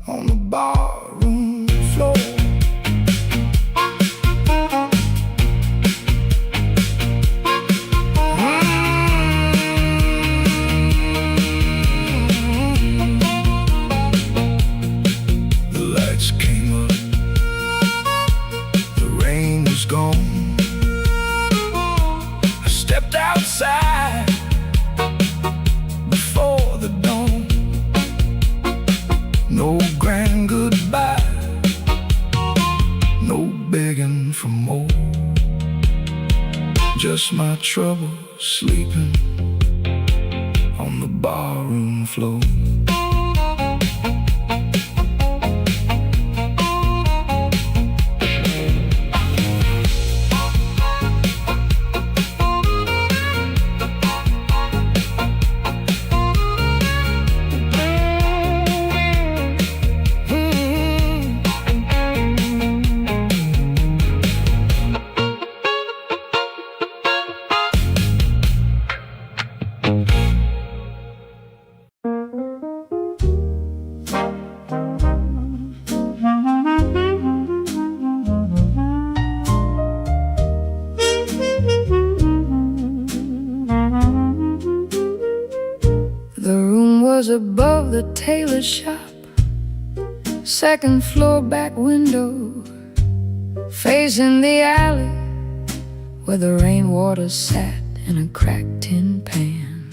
on the barroom floor. The lights came up, the rain was gone. I stepped outside before the dawn. No grand goodbye, no begging for more. Just my trouble sleeping on the barroom floor. was above the tailor shop, second floor back window, facing the alley where the rainwater sat in a cracked tin pan.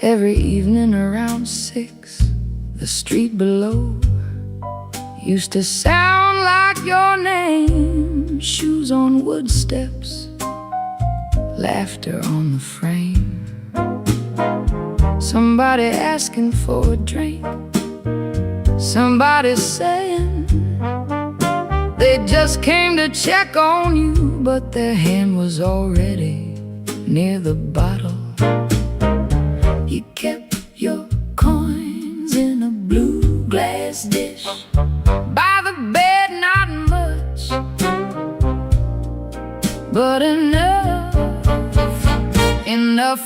Every evening around 6, the street below used to sound like your name. Shoes on wood steps, laughter on the frame, somebody asking for a drink, somebody saying they just came to check on you, but their hand was already near the bottle. You kept your coins in a blue glass dish by the bed, not much, but enough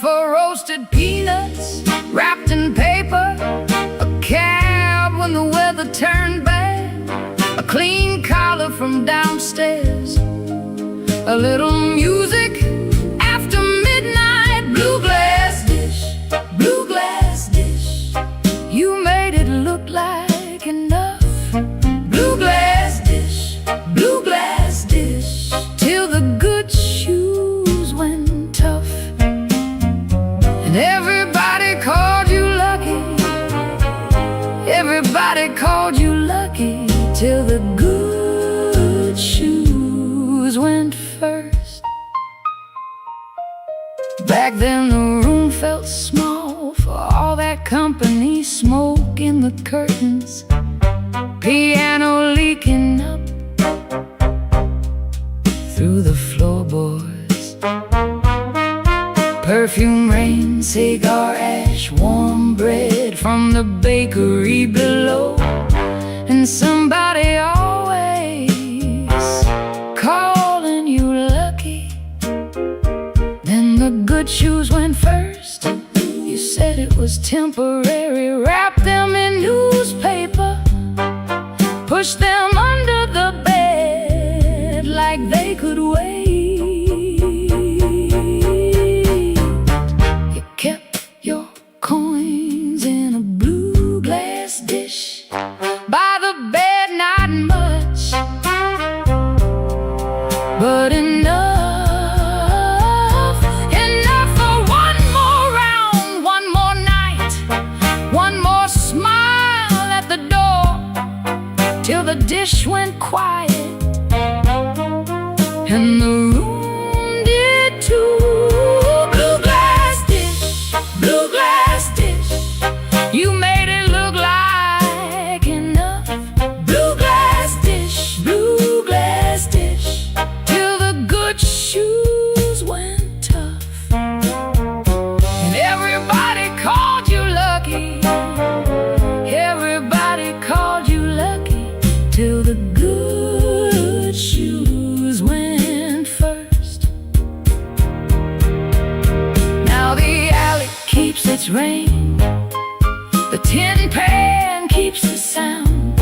for roasted peanuts wrapped in paper, a cab when the weather turned bad, a clean collar from downstairs, a little music after midnight. Blue glass dish, blue glass dish, you made it look like enough. Blue glass dish, blue glass dish, till the good shoes went tough, and everybody called you lucky. Everybody called you lucky, till the good shoes went first. Back then the room felt small for all that company, smoke in the curtains, piano leaking up through the floorboards, perfume rain, cigar ash, warm bread from the bakery below, and somebody always calling you lucky. Then the good shoes went first. You said it was temporary, wrap them in newspaper, push them under the bed like they could wait. You kept your coins in a blue glass dish by the bed, not much, but enough for one more round, one more night, one more smile at the door, till the dish went quiet and the room did too. Blue glass dish, blue glass dish, you made it look like enough. Blue glass dish, blue glass dish, till the good shoes went tough, and everybody called you lucky. Everybody called you lucky, till the good shoes went first. Now the alley keeps its rain, the tin pan keeps the sound,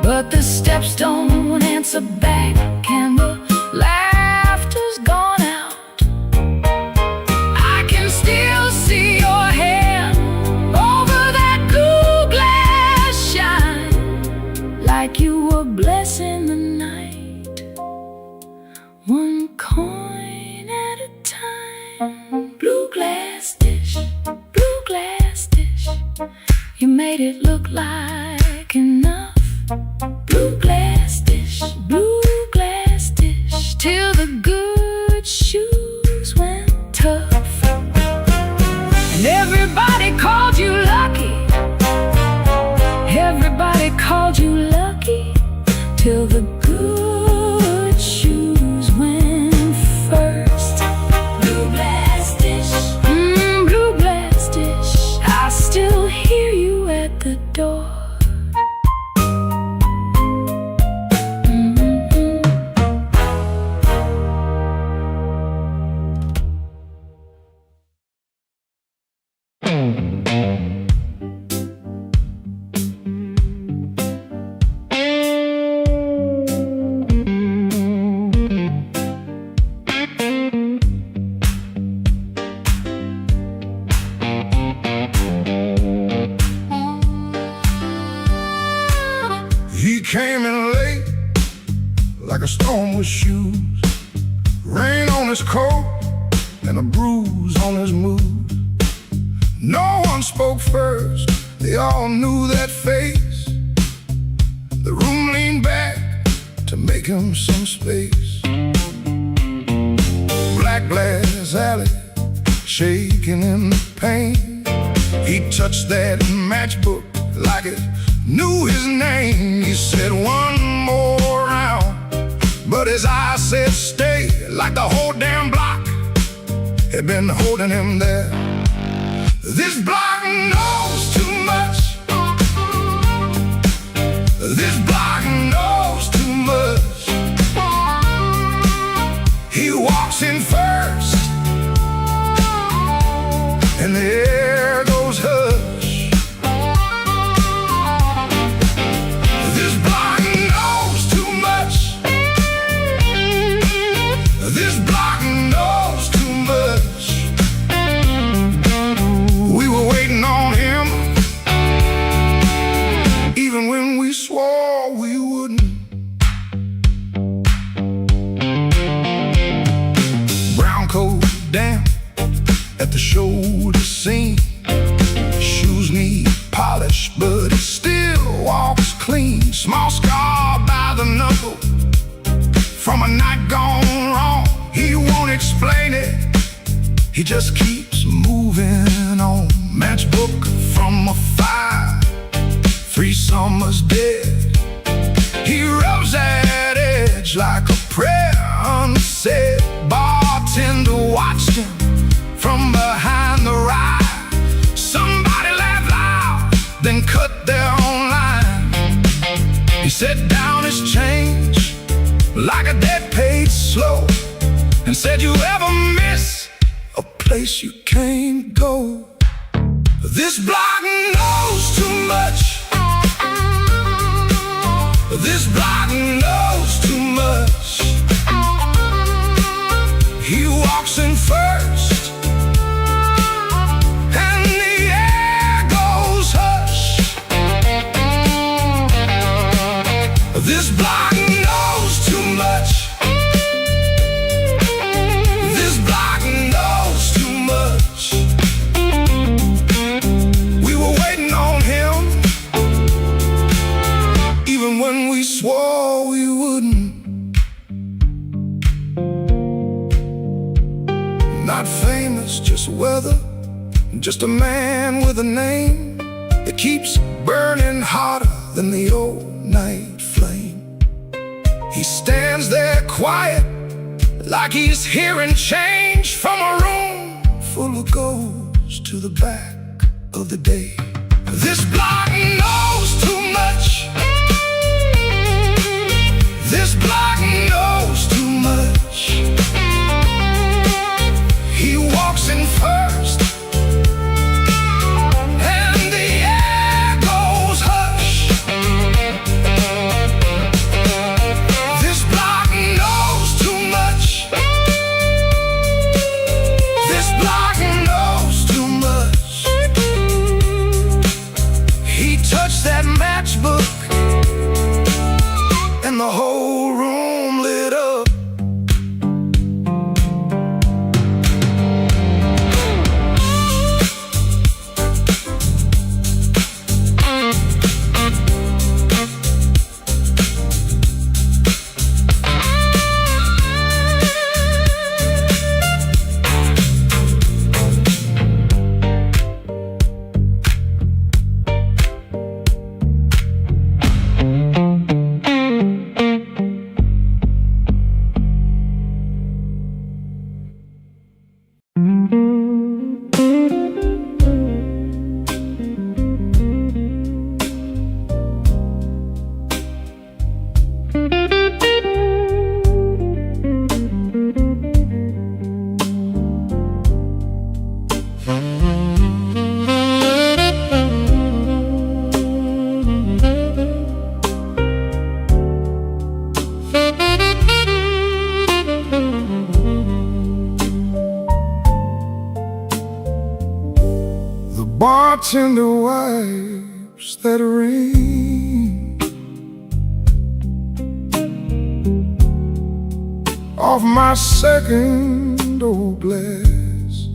but the steps don't answer back, and the laughter's gone out. I can still see your hand over that blue glass shine, like you were blessing the night, one coin at a time. Blue glass dish, blue glass dish, you made it look like enough. Blue glass dish, blue glass dish, till the good shoes went tough, and everybody called you lucky. Everybody called you lucky, till the good shoes went first. Blue glass dish, blue glass dish, I still hear you at the door. his shoes, rain on his coat, and a bruise on his mood. No one spoke first, they all knew that face. The room leaned back to make him some space. Black glass alley, shaking in the pain. He touched that matchbook like it knew his name. He said one more round, but his eyes said stay, like the whole damn block had been holding him there. This block knows too much. This block knows too much. He walks in first, and the air goes hush. This block knows too much. This block knows too much. We were waiting on him, even when we swore we wouldn't. Brown coat damp at the shoulder seam, shoes need polish, but he still walks clean. Small scar by the knuckle from a night gone wrong. He won't explain it, he just keeps moving on. Matchbook from a fire, 3 summers dead. He rubs that edge like a prayer unsaid. Bartender watched him from behind the ride. Somebody laughed loud, then cut their own line. He set down his change like a debt paid slow, and said, you ever miss a place you can't go? This block knows too much. This block knows too much. He walks in first, and the air goes hush. This block knows too much. This block knows too much. We were waiting on him, even when we swore we wouldn't. Not famous, just weather, just a man with a name that keeps burning hotter than the old night flame. He stands there quiet, like he's hearing change from a room full of ghosts to the back of the day. This block knows too much. This block knows too much. He walks in first, and the air goes hush. This block knows too much. This block knows too much. He touched that matchbook, and the whole room lit up. Bartender wipes that rain. off my second old glass.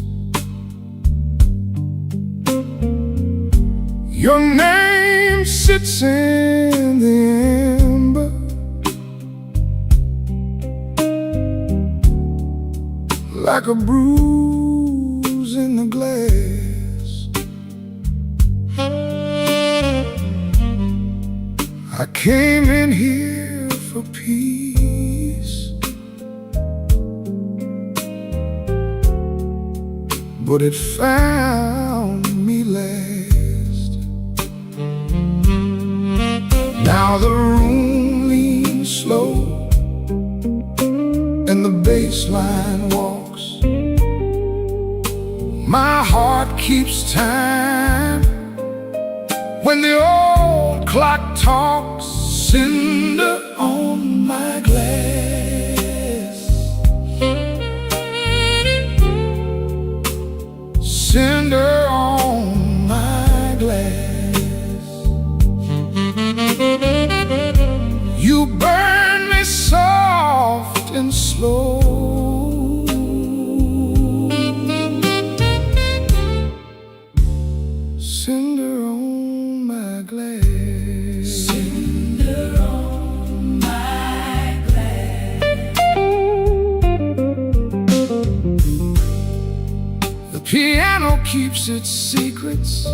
Your name sits in the amber, like a bruise in the glass. I came in here for peace, but it found me last. Now the room leans slow and the bass line walks. My heart keeps time when the old clock talks. Cinder on my glass, cinder on my glass. You burn me soft and slow. Cinder on my glass, cinder on my glass. The piano keeps its secrets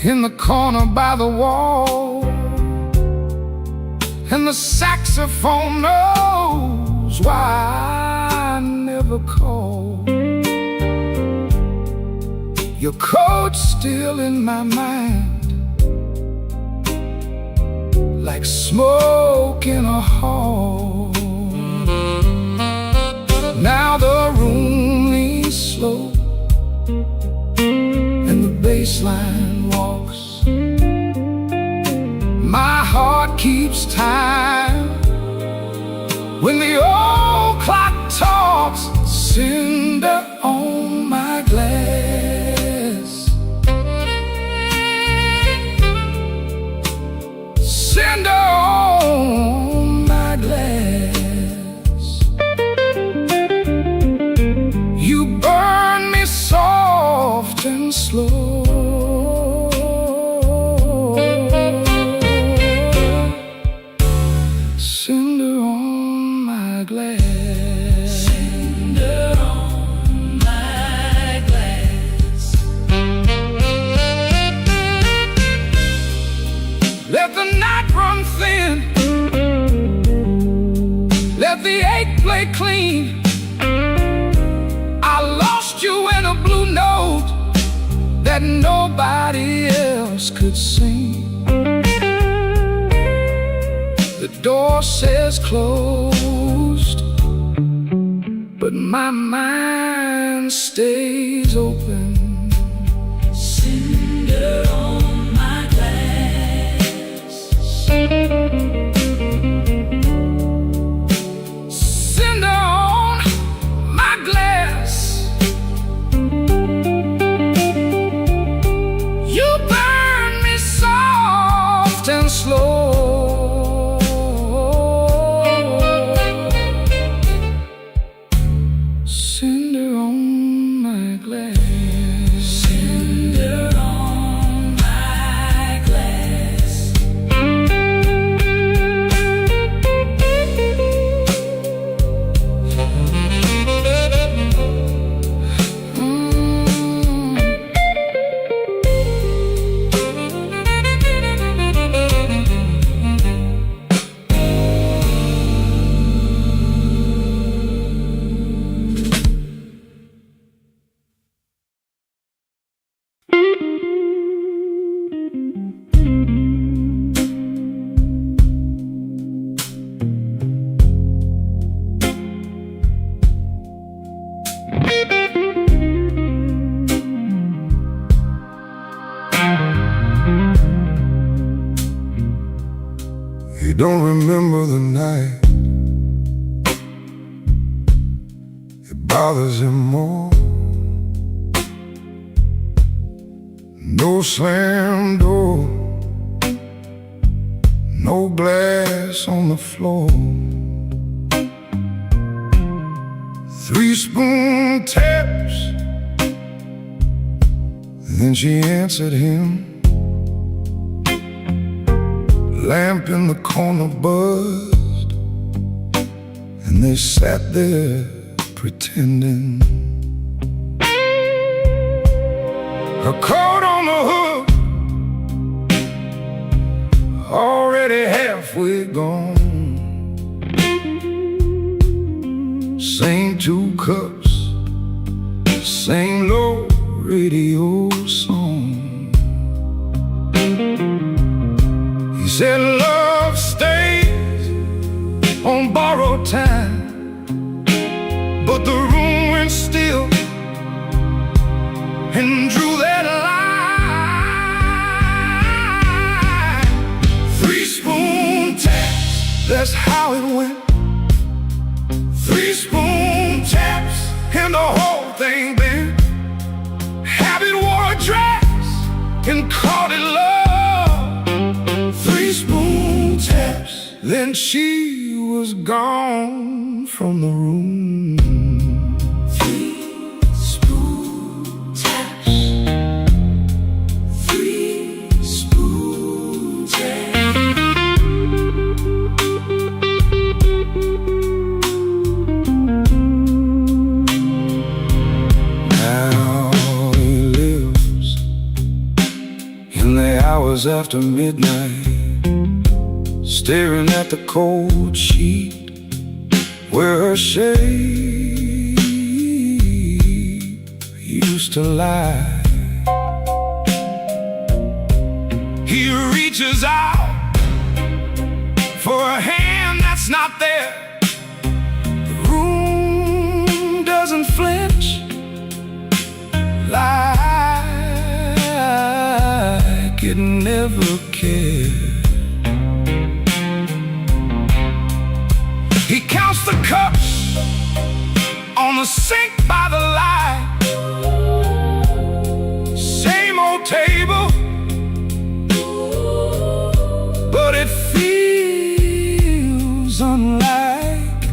in the corner by the wall, and the saxophone knows why I never called. Your coat's still in my mind, like smoke in a hall. Now the room leans slow and the bass line walks. My heart keeps time when the old clock talks. Cinder on my glass, cinder on my glass. You burn me soft and slow. Cinder on my glass, cinder on my glass. Let the night run thin, let the ache play clean. I lost you in a blue note that nobody else could sing. The door says closed, but my mind stays open. Cinder on my glass, cinder on my glass. You burn me soft and slow. Cinder on my glass, cinder on my glass. He don't remember the night, it bothers him more. No slam door, no glass on the floor. 3 spoon taps. Then she answered him. Lamp in the corner buzzed, and they sat there pretending. Her coat on the hook, already halfway gone. Same 2 cups, same low radio song. He said love stays on borrowed time, but the room went still and drew that line. 3 spoon taps, that's how it went. 3 spoon taps and the whole thing bent. Habit wore a dress and called it love. 3 spoon taps, then she was gone from the room. 3 spoon taps. 3 spoon taps. Now he lives in the hours after midnight, staring at the cold sheet where her shape used to lie. He reaches out for a hand that's not there. The room doesn't flinch like it never cared. He counts the cups on the sink by the light. Same old table, but it feels unlike.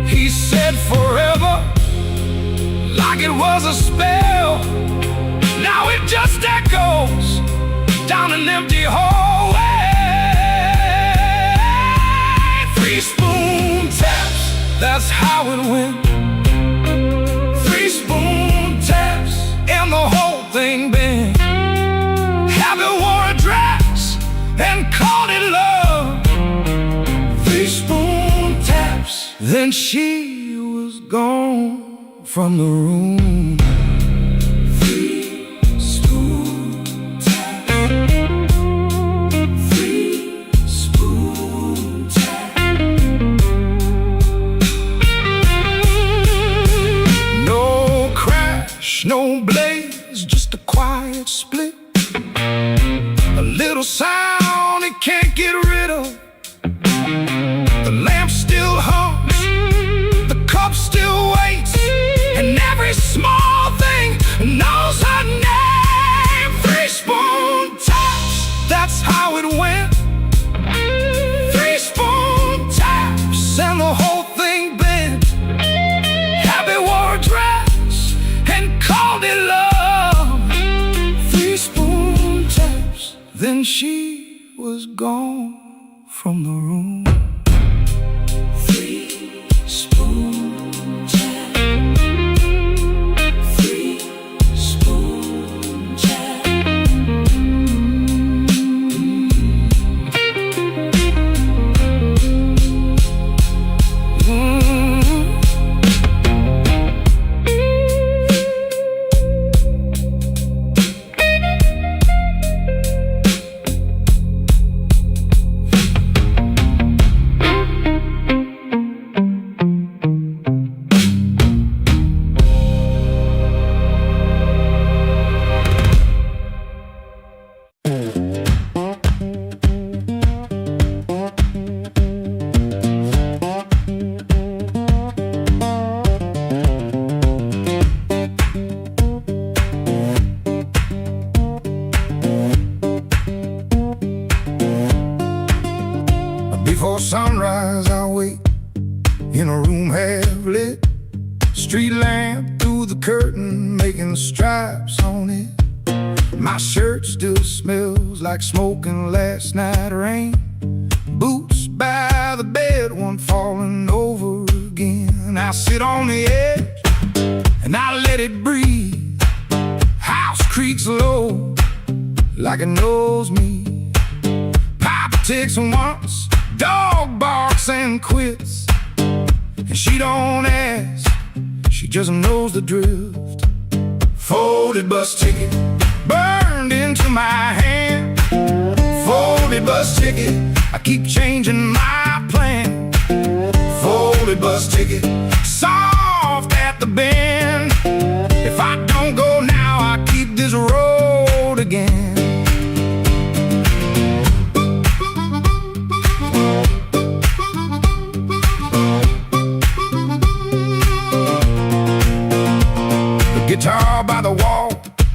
He said forever, like it was a spell. Now it just echoes down an empty hallway. 3 spoon taps, that's how it went. 3 spoon taps and the whole thing bent. Habit wore a dress and called it love. 3 spoon taps, then she was gone from the room. 3 spoon taps. 3 spoon taps. No crash, no blaze, just a quiet split. A little sound it can't get rid of. The lamp still hums, the cup still waits, and every small thing knows her name. 3 spoon taps, that's how it went. 3 spoon taps and the whole thing bent. Habit wore a dress and called it love. 3 spoon taps, then she was gone from the room. 3 spoon taps. 3 spoon taps. Before sunrise I'll wait in a room half lit. Street lamp through the curtain, making stripes on it. My shirt still smells like smoking last night rain. Boots by the bed, one falling over again. I sit on the edge and I let it breathe. House creaks low like it knows me. Papa takes once, dog barks and quits. And she don't ask, she just knows the drift. Folded bus ticket burned into my hand. Folded bus ticket, I keep changing my plan. Folded bus ticket, soft at the bend. If I don't go now, I keep this road again. Guitar by the wall,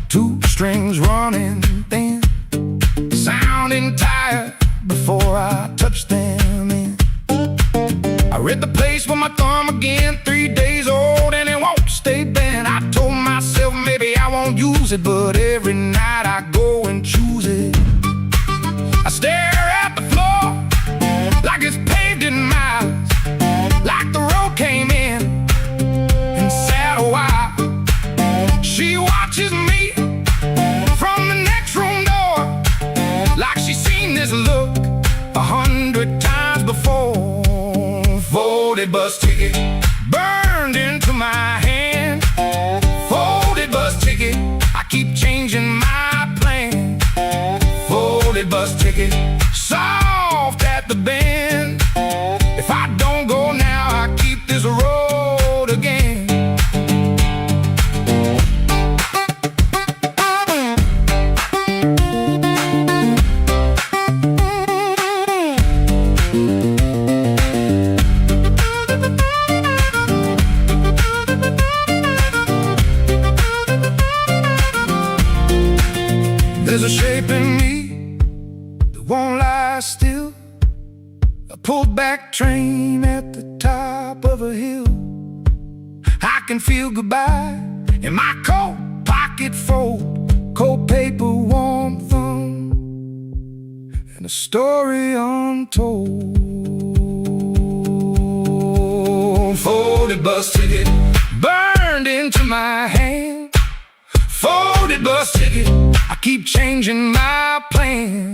two strings running thin, sounding tired before I touch them in. I read the place with my thumb again, 3 days old and it won't stay bent. I told myself maybe I won't use it, but every night I go and choose it. I stare at the floor like it's paved in miles, like the road came in and sat a while. She watches me from the next room door, like she's seen this look 100 times before. Folded bus ticket burned into my hand. Folded bus ticket, I keep changing my plan. Folded bus ticket, soft at the bend. If I don't go now, I keep this road again. There's a shape in me that won't lie still. A pulled back train at the top of a hill. I can feel goodbye in my coat pocket fold, cold paper, warm thumb, and a story untold. Folded bus ticket burned into my hand. Folded bus ticket, I keep changing my plan.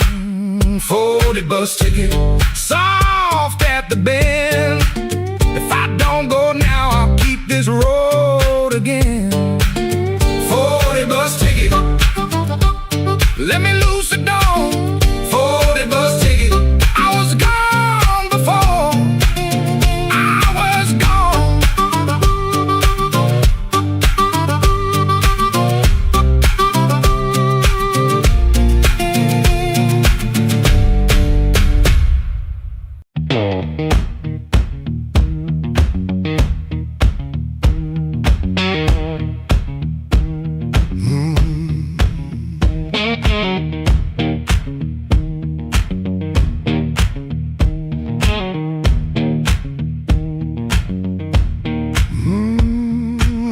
Folded bus ticket, soft at the bend. If I don't go now, I'll keep this road again. Folded bus ticket, let me loose the door. Folded bus ticket, I was gone before. I was gone.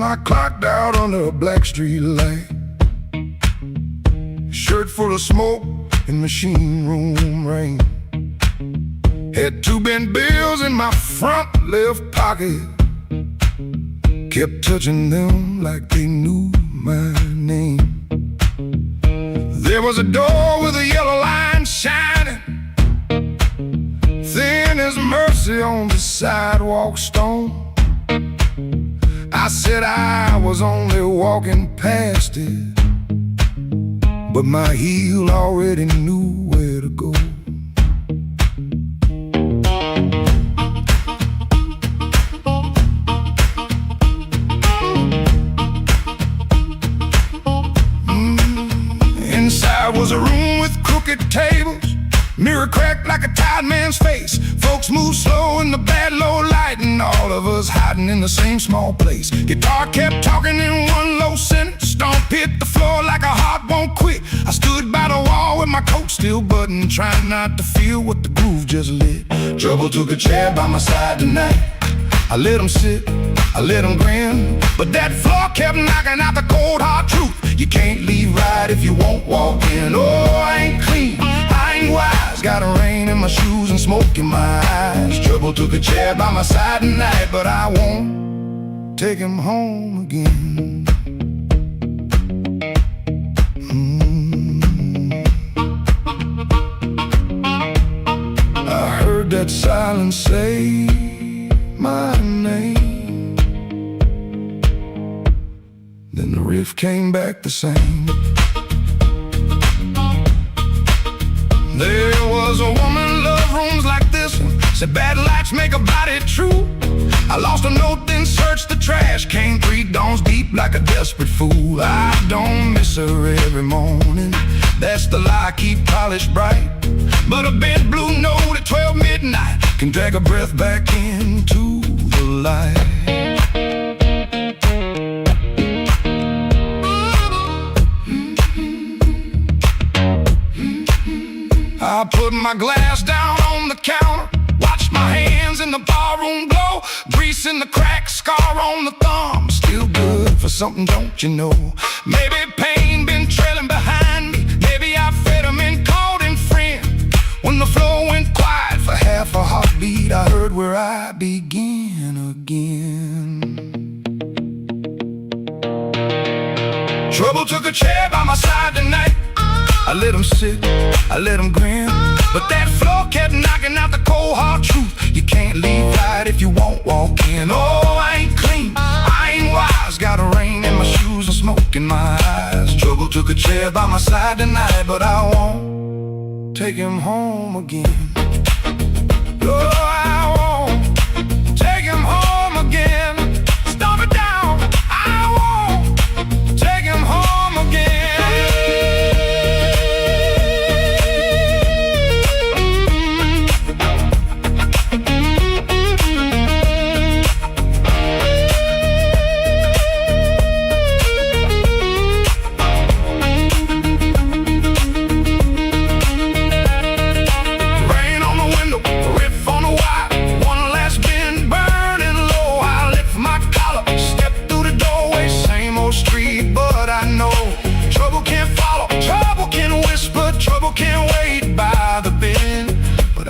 I clocked out under a black street light, shirt full of smoke and machine room rain. Had 2 bent bills in my front left pocket, kept touching them like they knew my name. There was a door with a yellow line shining, thin as mercy on the sidewalk stone. I said I was only walking past it, but my heel already knew where to go. Inside was a room with crooked tables, mirror cracked like a tired man's face. Folks move slow in the bad low light, and all of us hiding in the same small place. Guitar kept talking in one low sentence, stomp hit the floor like a heart won't quit. I stood by the wall with my coat still buttoned, trying not to feel what the groove just lit. Trouble took a chair by my side tonight, I let 'em sit, I let 'em grin, but that floor kept knocking out the cold hard truth. You can't leave right if you won't walk in. Oh, I ain't clean, I ain't wise, got a rain in my shoes and smoke in my eyes. Trouble took a chair by my side tonight, but I won't take him home again. I heard that silence say my name, then the riff came back the same. There was a woman loved rooms like this one, said bad lights make a body true. I lost a note, then searched the trash, came 3 dawns deep like a desperate fool. I don't miss her every morning, that's the lie I keep polished bright. But a bent blue note at 12 midnight can drag a breath back into the light. I put my glass down on the counter, watched my hands in the barroom glow, grease in the crack, scar on the thumb, still good for something, don't you know? Maybe pain been trailing behind me, maybe I fed 'em and called him friend. When the floor went quiet for half a heartbeat, I heard where I begin again. Trouble took a chair by my side tonight, I let 'em sit, I let 'em grin, but that floor kept knocking out the cold hard truth. You can't leave right if you won't walk in. Oh, I ain't clean, I ain't wise, got a rain in my shoes and smoke in my eyes. Trouble took a chair by my side tonight, but I won't take him home again. Oh, I won't take him home again. Stomp it down, I won't take him home again.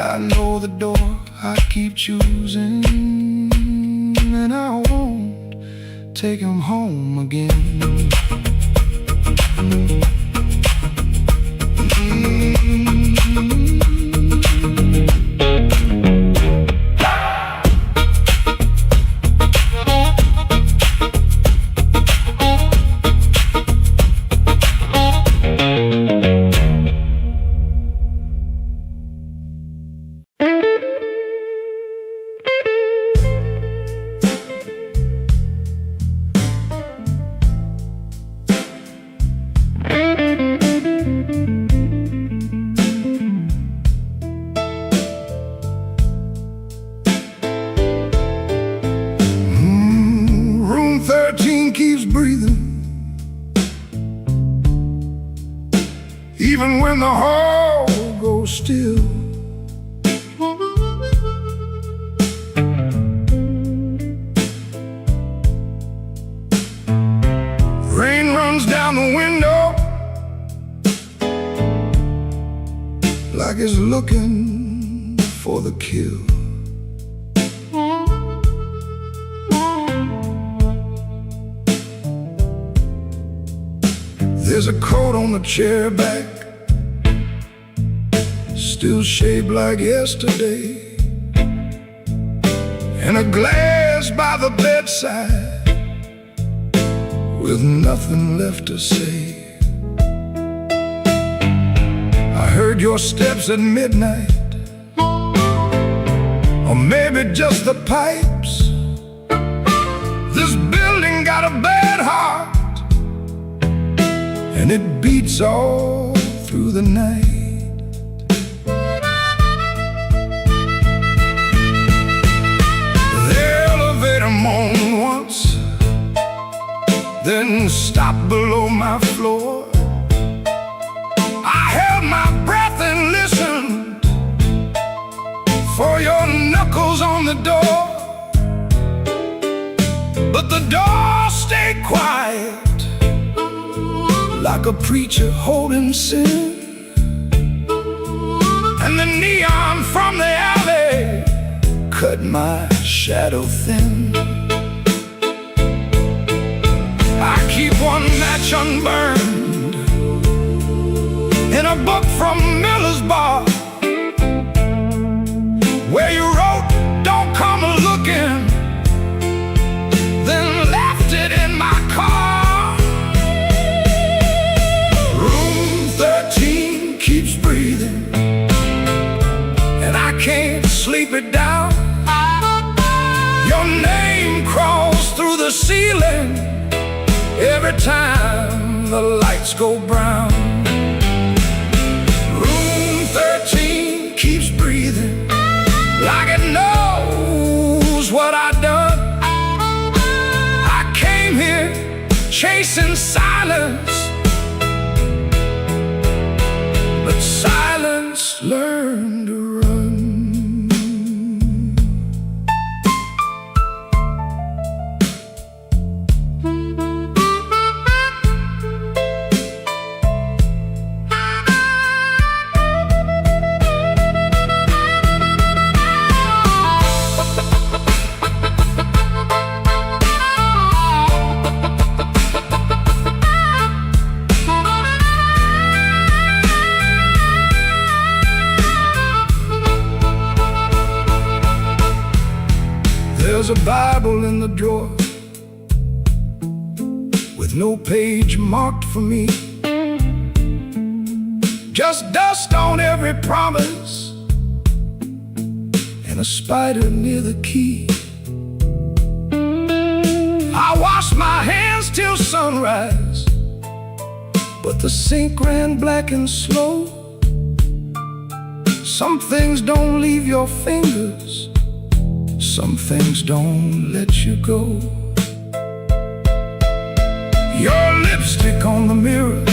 I know the door I keep choosing, and I won't take him home again. Keeps breathing, even when the hall goes still. Rain runs down the window like it's looking for the kill. There's a coat on the chair back, still shaped like yesterday, and a glass by the bedside with nothing left to say. I heard your steps at midnight, or maybe just the pipes. This building got a bad heart, and it beats all through the night. The elevator moaned once, then stopped below my floor. I held my breath and listened for your knuckles on the door. the door stayed quiet, like a preacher holding sin. And the neon from the alley cut my shadow thin. I keep one match unburned in a book from Miller's Bar, where you wrote, "Don't come looking," then left it in my car. Room 13 keeps breathing, and I can't sleep it down. Your name crawls through the ceiling every time the lights go brown. Room 13 keeps breathing, like it knows what I've done. I came here chasing silence, but silence learned to run. There's a Bible in the drawer with no page marked for me, just dust on every promise and a spider near the key. I washed my hands till sunrise, but the sink ran black and slow. Some things don't leave your fingers, some things don't let you go. Your lipstick on the mirror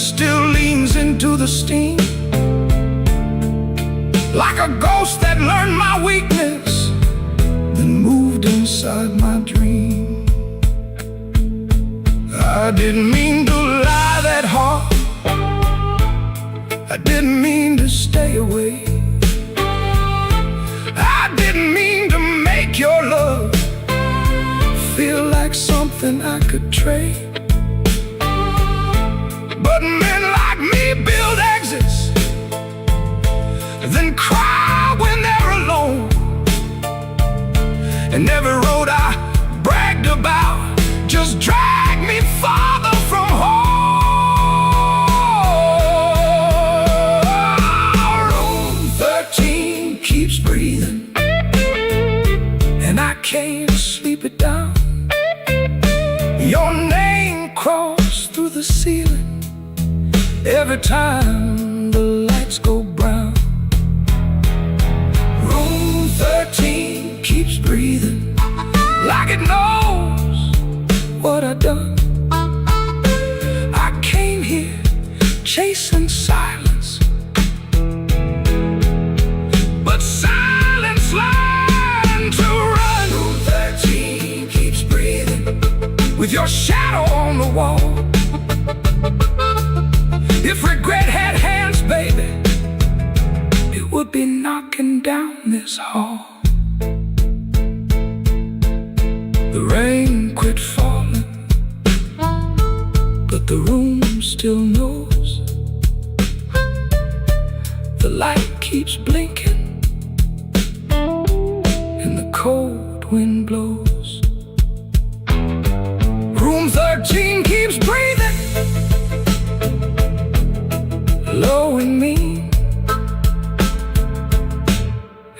still leans into the steam, like a ghost that learned my weakness, then moved inside my dream. I didn't mean to lie that hard, I didn't mean to stay away, I didn't mean to make your love feel like something I could trade. But men like me build exits, then cry when they're alone. And every road I bragged about just dragged me farther from home. Room 13 keeps breathing, and I can't sleep it down. Your name crawls through the ceiling every time the lights go brown. Room 13 keeps breathing, like it knows what I've done. I came here chasing silence, but silence learned to run. Room 13 keeps breathing, with your shadow on the wall. If regret had hands, baby, it would be knocking down this hall. The rain quit falling, but the room still knows. The light keeps blinking, and the cold wind blows. Room 13 keeps breathing, low and mean,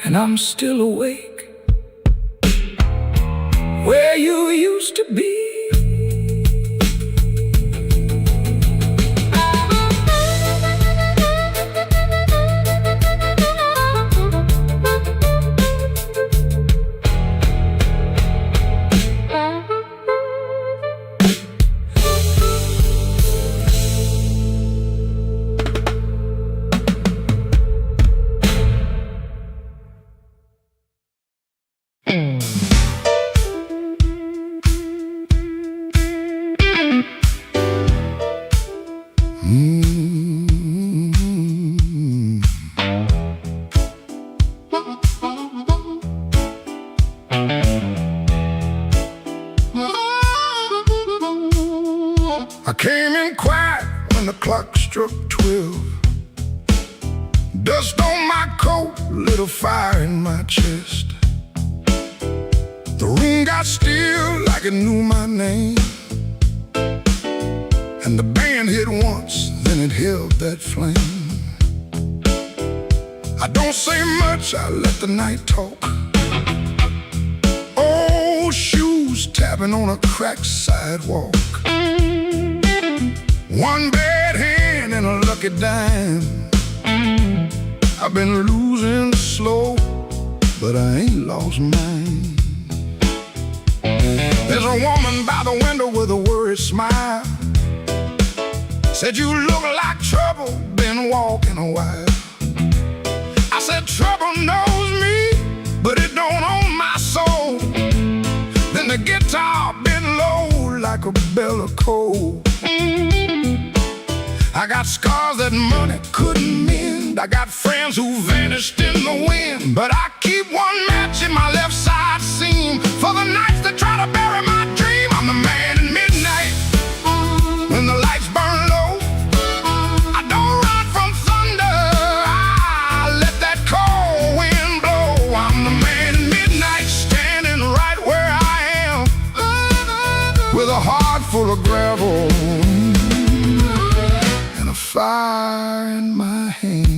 and I'm still awake where you used to be. came in quiet when the clock struck 12. Dust on my coat, lit a fire in my chest. The room got still like it knew my name. And the band hit once, then it held that flame. I don't say much, I let the night talk. Old shoes tapping on a cracked sidewalk. One bad hand and a lucky dime. I've been losing slow, but I ain't lost mine. There's a woman by the window with a worried smile. Said, you look like trouble, been walking a while. I said, trouble knows me, but it don't own my soul. Then the guitar bent low like a bell of coal. I got scars that money couldn't mend. I got friends who vanished in the wind. But I keep one match in my left side seam for the nights that try to bury my dream. I'm the man in midnight when the lights burn low. I don't run from thunder, I let that cold wind blow. I'm the man in midnight, standing right where I am, with a heart full of gravel and a fire in my hands.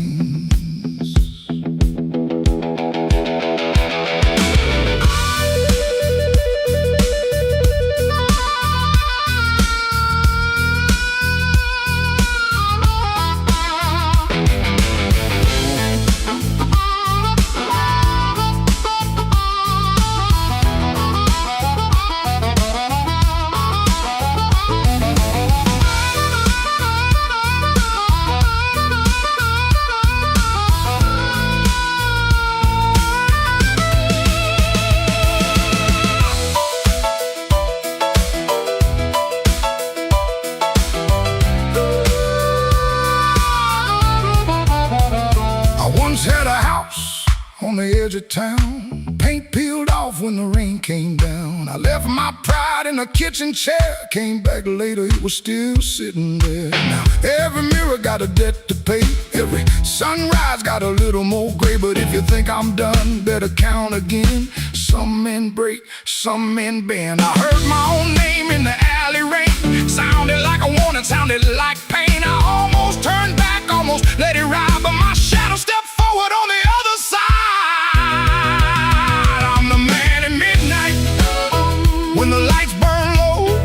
Had a house on the edge of town, paint peeled off when the rain came down. I left my pride in a kitchen chair, came back later, it was still sitting there. Now every mirror got a debt to pay, every sunrise got a little more gray. But if you think I'm done, better count again. Some men break, some men bend. I heard my own name in the alley rain, sounded like a warning, sounded like pain. I almost turned back, almost let it ride, but my shadow stepped forward on the other side. I'm the man in midnight when the lights burn low.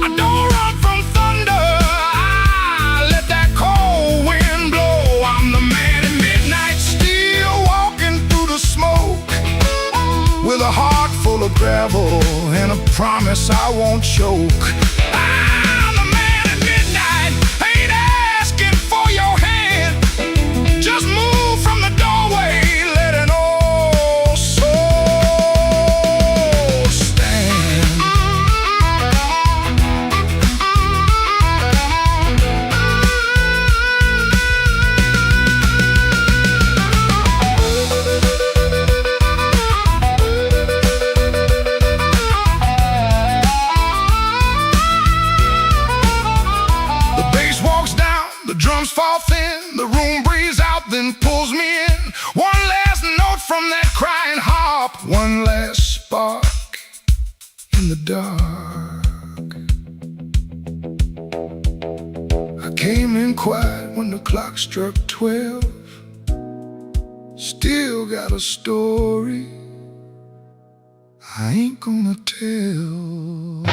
I don't run from thunder, I let that cold wind blow. I'm the man in midnight, still walking through the smoke, with a heart full of gravel and a promise I won't choke. I'm the man in midnight, ain't asking for your hand, just move from the doorway, let an old soul stand. The bass walks down, the drums fall thin, the room breathes out, then pulls me in. One last note from that crying harp, one last spark in the dark. I came in quiet when the clock struck 12. Still got a story I ain't gonna tell.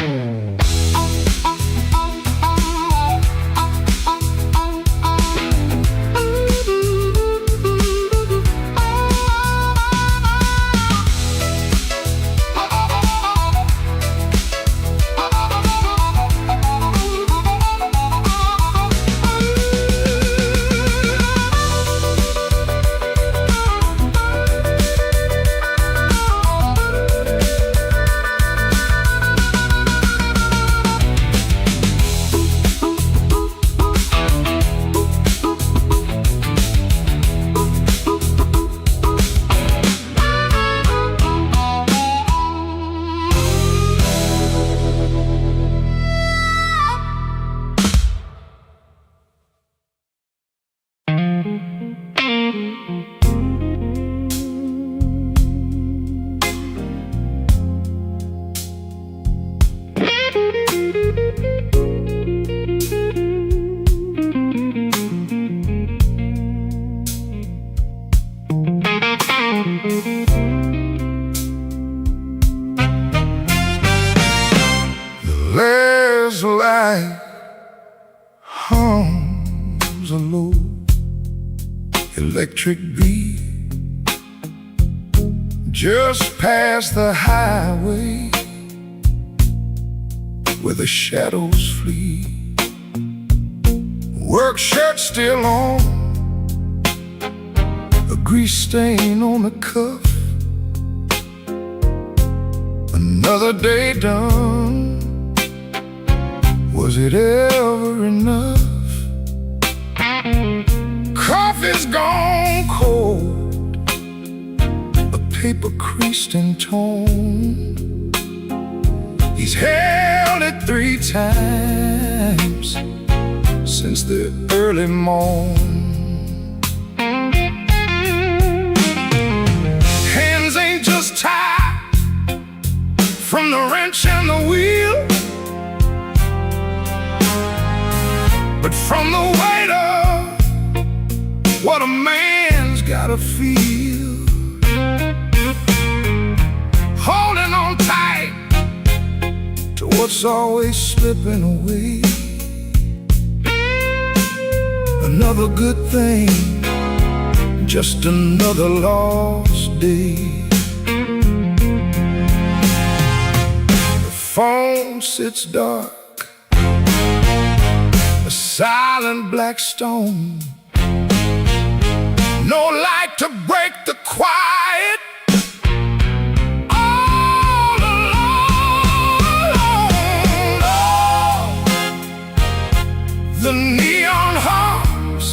There's a light hums a low electric beat just past the highway where the shadows flee. Work shirt still on, a grease stain on the cuff. Another day done. Was it ever enough? Coffee's gone cold, a paper creased and torn. He's held it 3 times since the early morn. Hands ain't just tied from the wrench and the wheel, but from the weight of what a man's gotta feel. Holding on tight to what's always slipping away. Another good thing, just another lost day. The phone sits dark, a silent black stone. No light to break the quiet. All alone, oh, the neon hums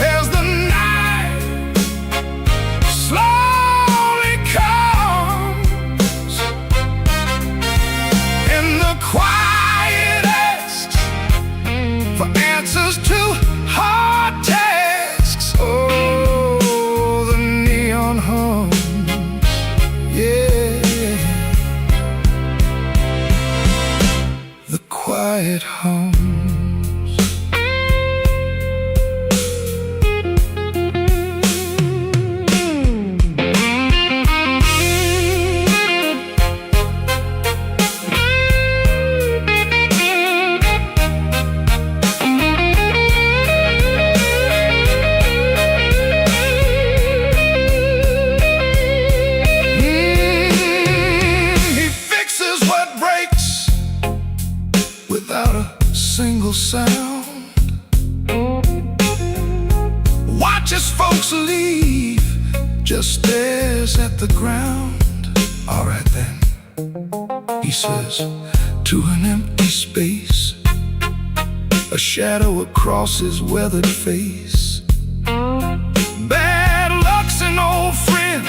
as the night slowly comes, and the quiet for answers to hard tasks. Oh, the neon hums, yeah, the quiet hums. Without a single sound, watches folks leave, just stares at the ground. All right then, he says, to an empty space, a shadow across his weathered face. Bad luck's an old friend,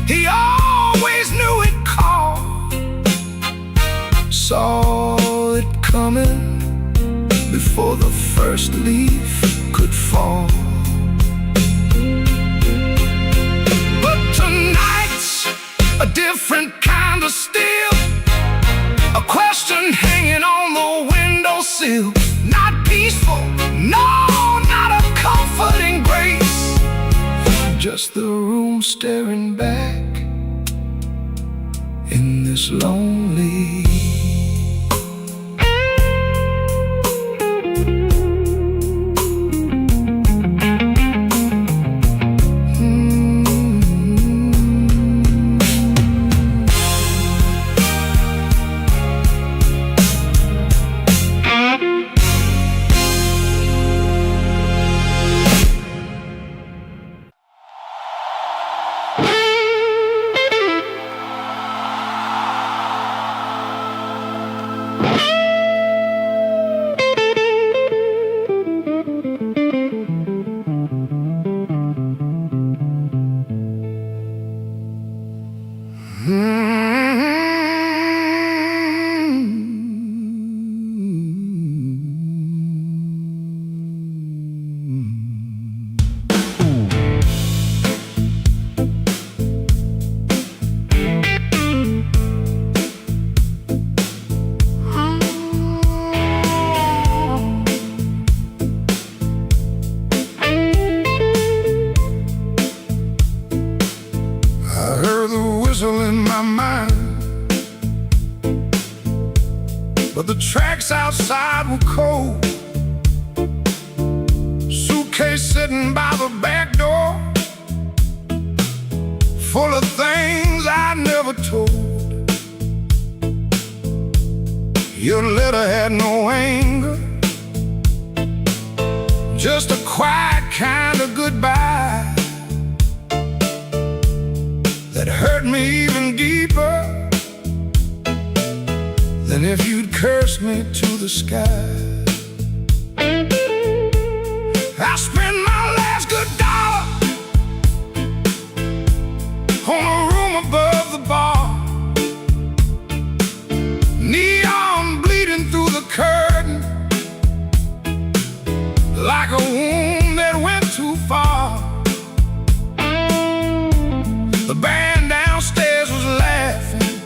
he always knew it called. Saw it coming before the first leaf could fall. But tonight's a different kind of steel, a question hanging on the windowsill. Not peaceful, no, not a comforting grace, just the room staring back in this lonely. tracks outside were cold. Suitcase sitting by the back door, full of things I never told. Your letter had no anger, just a quiet kind of goodbye that hurt me even deeper than if you'd cursed me to the sky. I spent my last good dollar on a room above the bar, neon bleeding through the curtain like a wound that went too far. The band downstairs was laughing,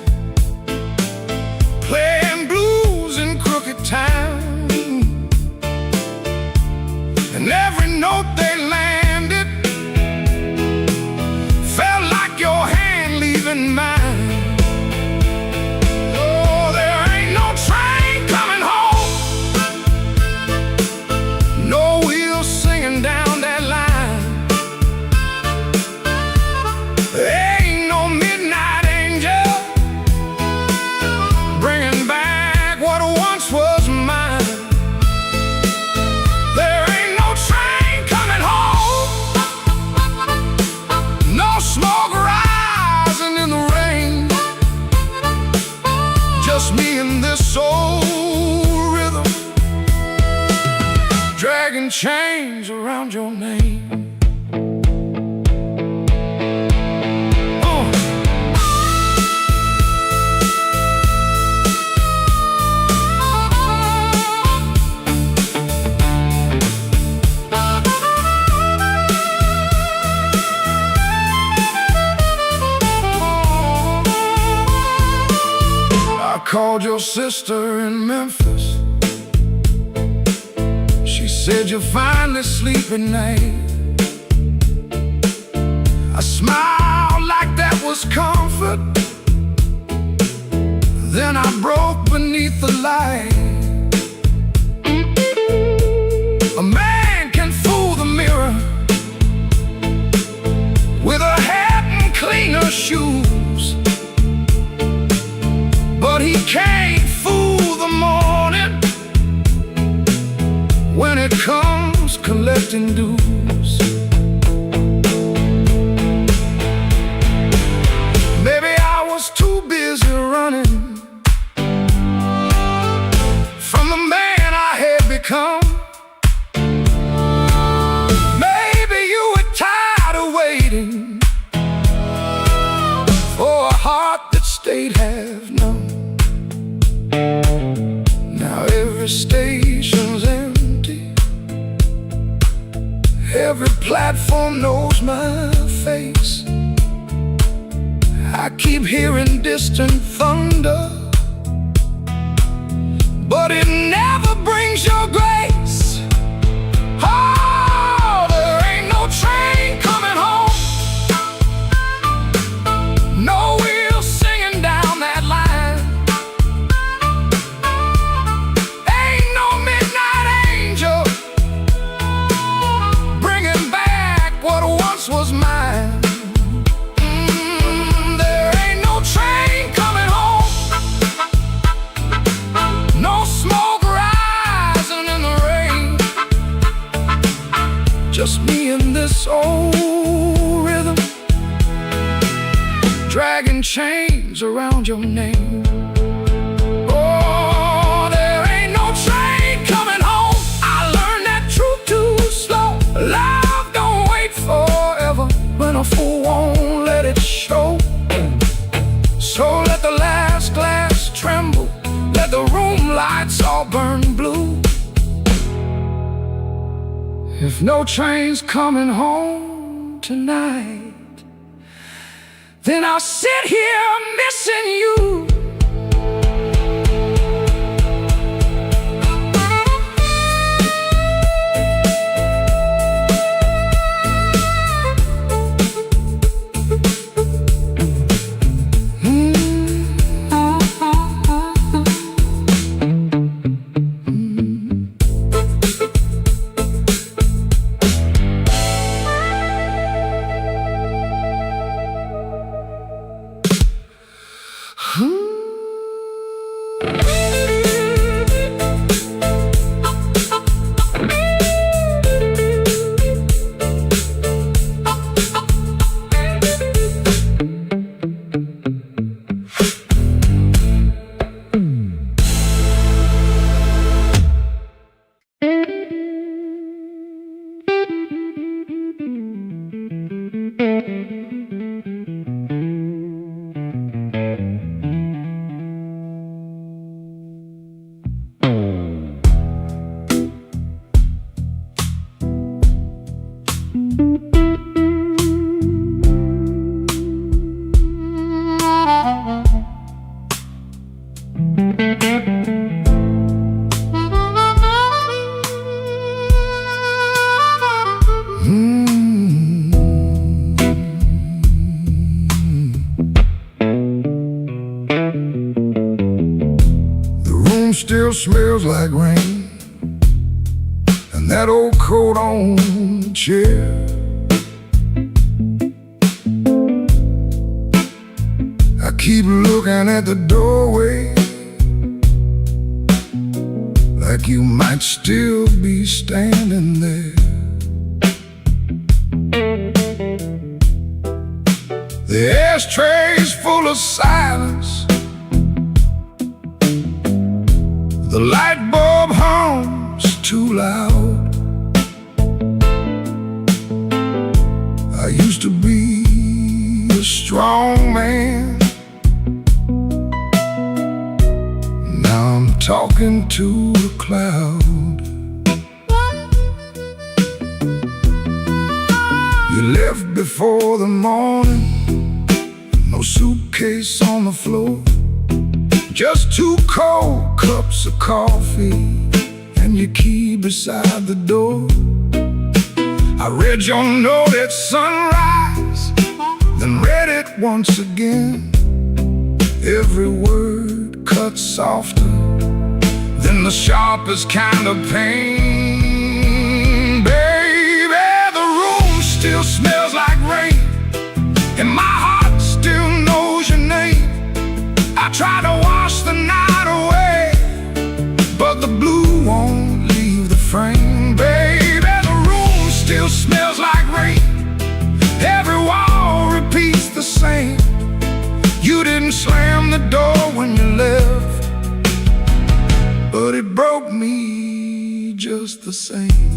playing blues in crooked time, and every note they landed felt like your hand leaving mine. Oh, there ain't no train coming home, no wheels singing down that line. There ain't no midnight angel bringing back what once was mine. There ain't no train coming home, no smoke rising in the rain, just me and this soul rhythm, dragging chains around your name. I called your sister in Memphis. She said you're finally sleeping night. I smiled like that was comfort. Then I broke beneath the light. A man can fool the mirror with a hat and cleaner shoes, but he can't fool the morning when it comes collecting dues. Maybe I was too busy running from the man I had become. Maybe you were tired of waiting for a heart that stayed half numb. Now every station's empty, every platform knows my face. I keep hearing distant thunder, but it never brings your grace. Oh, there ain't no train coming home, no wheels singing down that line. Ain't no midnight angel bringing back what once was mine. There ain't no train coming home, no smoke rising in the rain, just me and this old rhythm, dragging chains around your name. Oh, there ain't no train coming home. I learned that truth too slow. Love don't wait forever when a fool won't let it show. So let the last glass tremble, let the room lights all burn blue. If no train's coming home tonight, then I'll sit here missing you. Still smells like rain, and that old coat on the chair. I keep looking at the doorway, like you might still be standing there. The ashtray's full of silence, the light bulb hums too loud. I used to be a strong man, now I'm talking to a cloud. You left before the morning, no suitcase on the floor, just 2 cold cups of coffee and your key beside the door. I read your note at sunrise, then read it once again. Every word cut softer than the sharpest kind of pain. Baby, the room still smells like rain, and my heart still knows your name. I try to wash the night away, but the blue won't leave the frame. Baby, the room still smells like rain, every wall repeats the same. You didn't slam the door when you left, but it broke me just the same.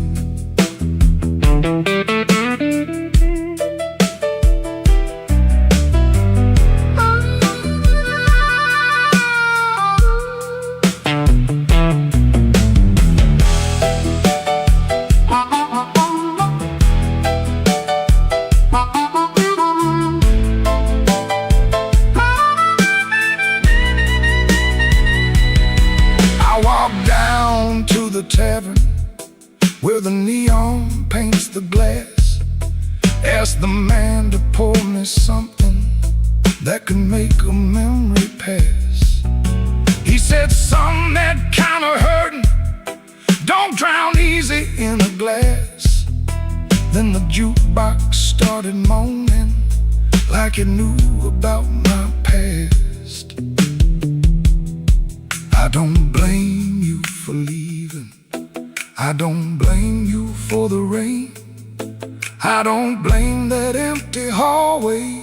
The tavern where the neon paints the glass, asked the man to pour me something that could make a memory pass. He said, son, that kind of hurting don't drown easy in a glass. Then the jukebox started moaning like it knew about my past. I don't blame you for leaving, I don't blame you for the rain, I don't blame that empty hallway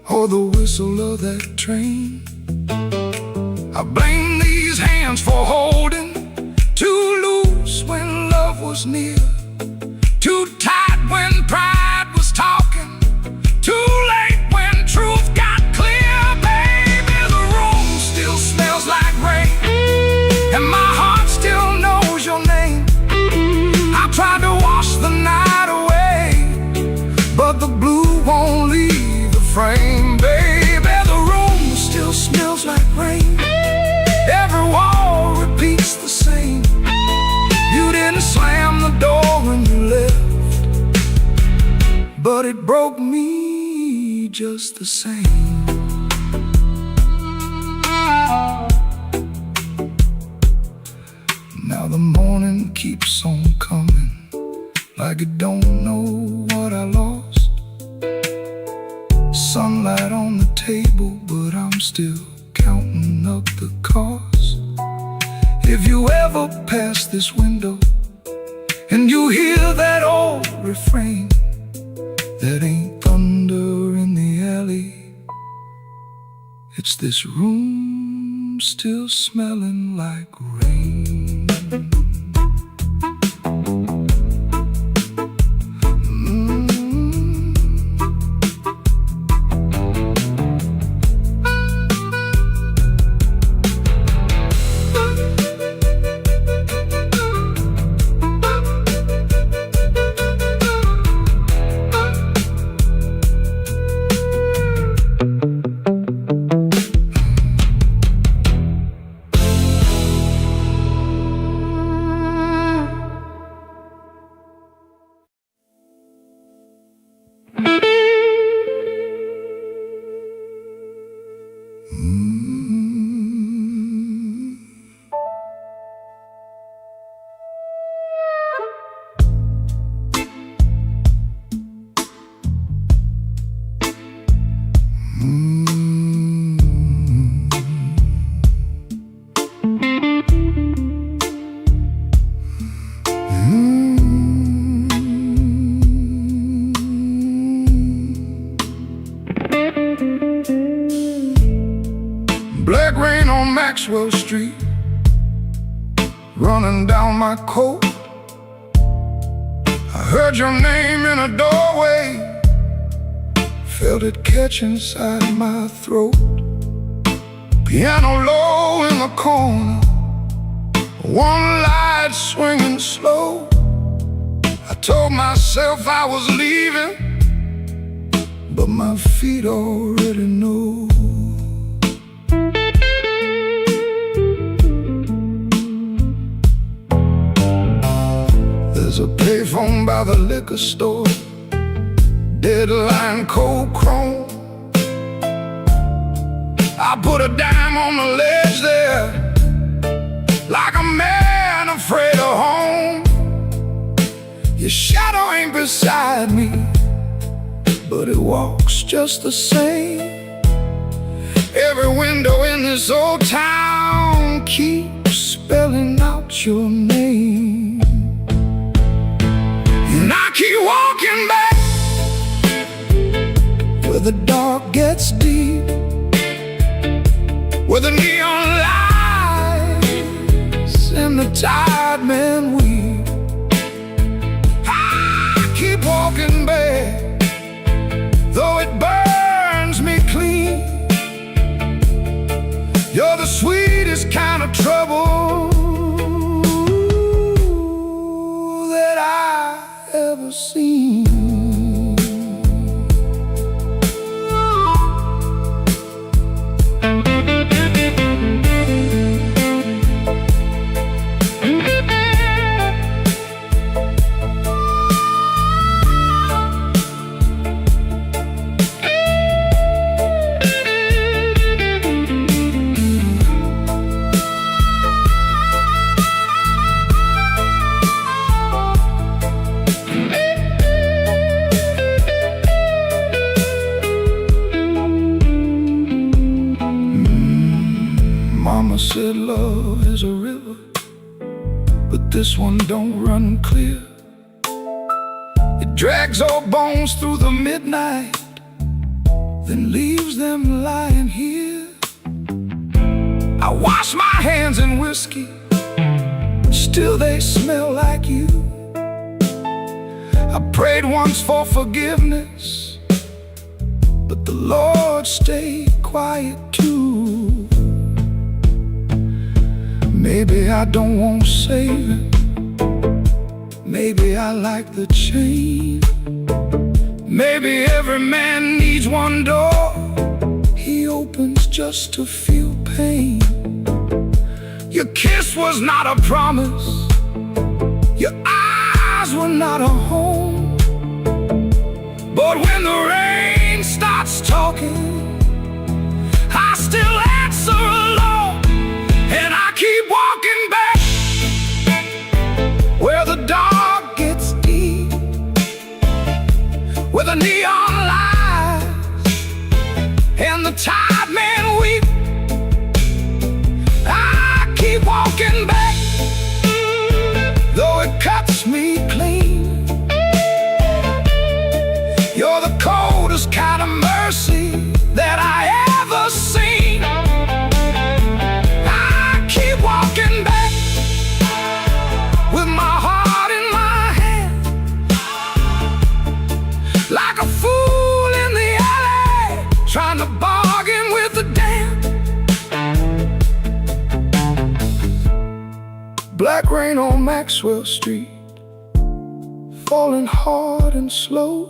or the whistle of that train. I blame these hands for holding too loose when love was near, too tight when pride was talking, too late when truth got clear. Baby, the room still smells like rain, and my heart still knows your name. I tried to wash the night away, but the blue won't leave the frame. Baby, the room still smells like rain, every wall repeats the same. You didn't slam the door when you left, but it broke me just the same. Now the morning keeps on coming, like it don't know what I lost. Sunlight on the table, but I'm still counting up the cost. If you ever pass this window and you hear that old refrain, that ain't thunder in the alley, it's this room still smelling like rain. Maxwell Street, running down my coat. I heard your name in a doorway, felt it catch inside my throat. Piano low in the corner, one light swinging slow. I told myself I was leaving, but my feet already know. There's a payphone by the liquor store, deadline cold chrome. I put a dime on the ledge there, like a man afraid of home. Your shadow ain't beside me, but it walks just the same. Every window in this old town keeps spelling out your name. And I keep walking back where the dark gets deep, where the neon lights and the tired men weep. I keep walking back, though it burns me clean. You're the sweetest kind of trouble that I ever seen. Mama said love is a river, but this one don't run clear. It drags old bones through the midnight, then leaves them lying here. I wash my hands in whiskey, still they smell like you. I prayed once for forgiveness, but the Lord stayed quiet too. Maybe I don't want saving, maybe I like the chain. Maybe every man needs one door he opens just to feel pain. Your kiss was not a promise, your eyes were not a home. But when the rain starts talking, I still answer alone. And I keep walking back where the dark gets deep, where the neon lights and the tired men weep. I keep walking back, though it cuts me clean. You're the coldest kind of mercy that I ever seen. I keep walking back with my heart in my hand, like a fool in the alley, trying to bargain with the damned. Black rain on Maxwell Street, falling hard and slow.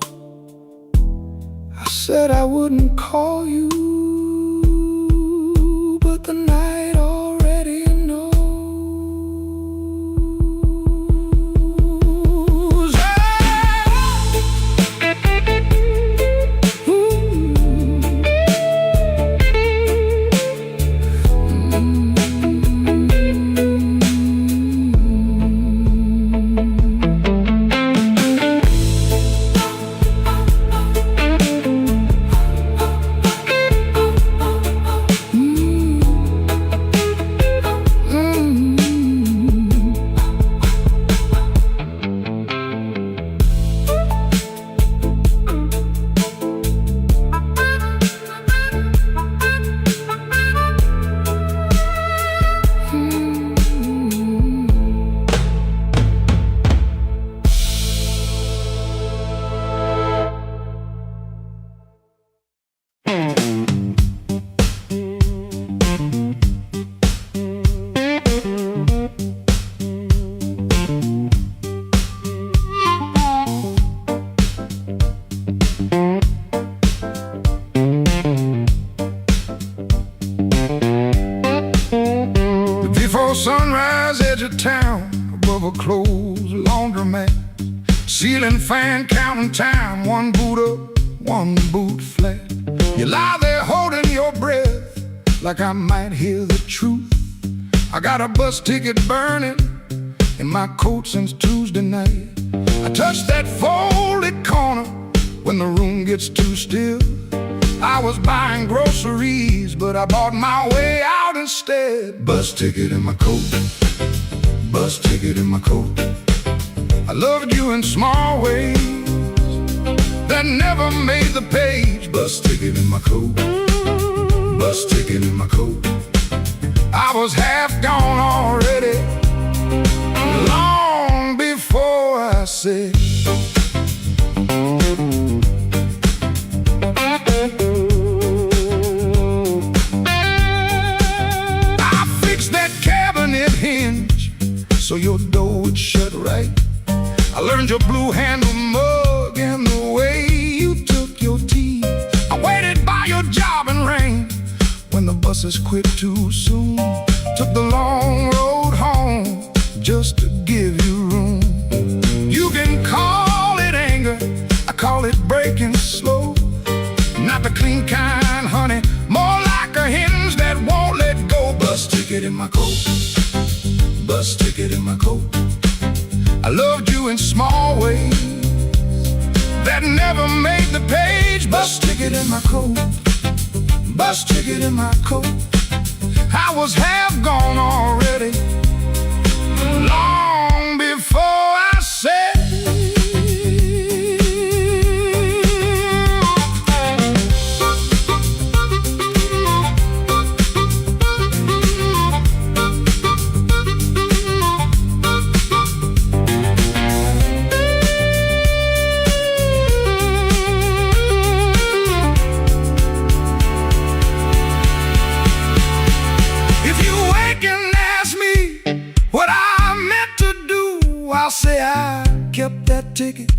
I said I wouldn't call you, but the night already knows. Before sunrise, edge of town, above a closed laundromat, ceiling fan counting time, one boot up, one boot flat. You lie there holding your breath, like I might hear the truth. I got a bus ticket burning in my coat since Tuesday night. I touch that folded corner when the room gets too still. I was buying groceries, but I bought my way out instead. Bus ticket in my coat, bus ticket in my coat. I loved you in small ways that never made the page. Bus ticket in my coat, bus ticket in my coat. I was half gone already, long before I said. So your door would shut right. I learned your blue handle mug and the way you took your tea. I waited by your job in rain when the buses quit too soon. Took the long road home just to give you room. You can call it anger, I call it breaking slow. Not the clean kind, honey, more like a hinge that won't let go. Bus ticket in my coat, bus ticket in my coat. I loved you in small ways that never made the page. Bus ticket in my coat, bus ticket in my coat. I was half gone already, long before I said. I'll say I kept that ticket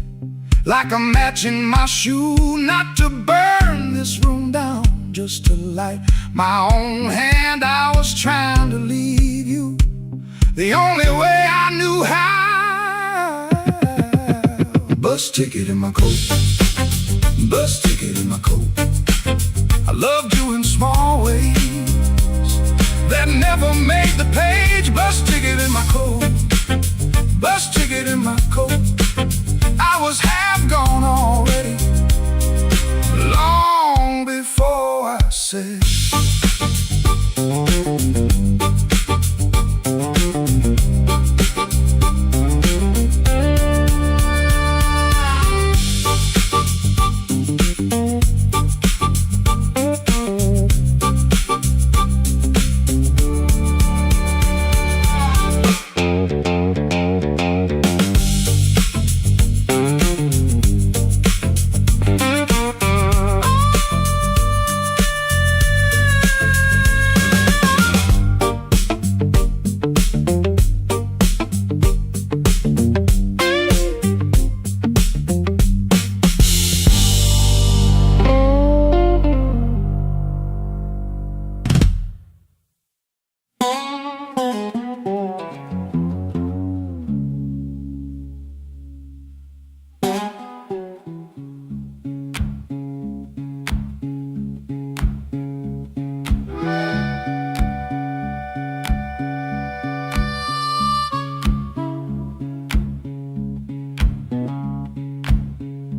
like a match in my shoe, not to burn this room down, just to light my own hand. I was trying to leave you the only way I knew how. Bus ticket in my coat, bus ticket in my coat. I loved you in small ways that never made the page. Bus ticket in my coat, bus ticket in my coat. I was half gone already, long before I said.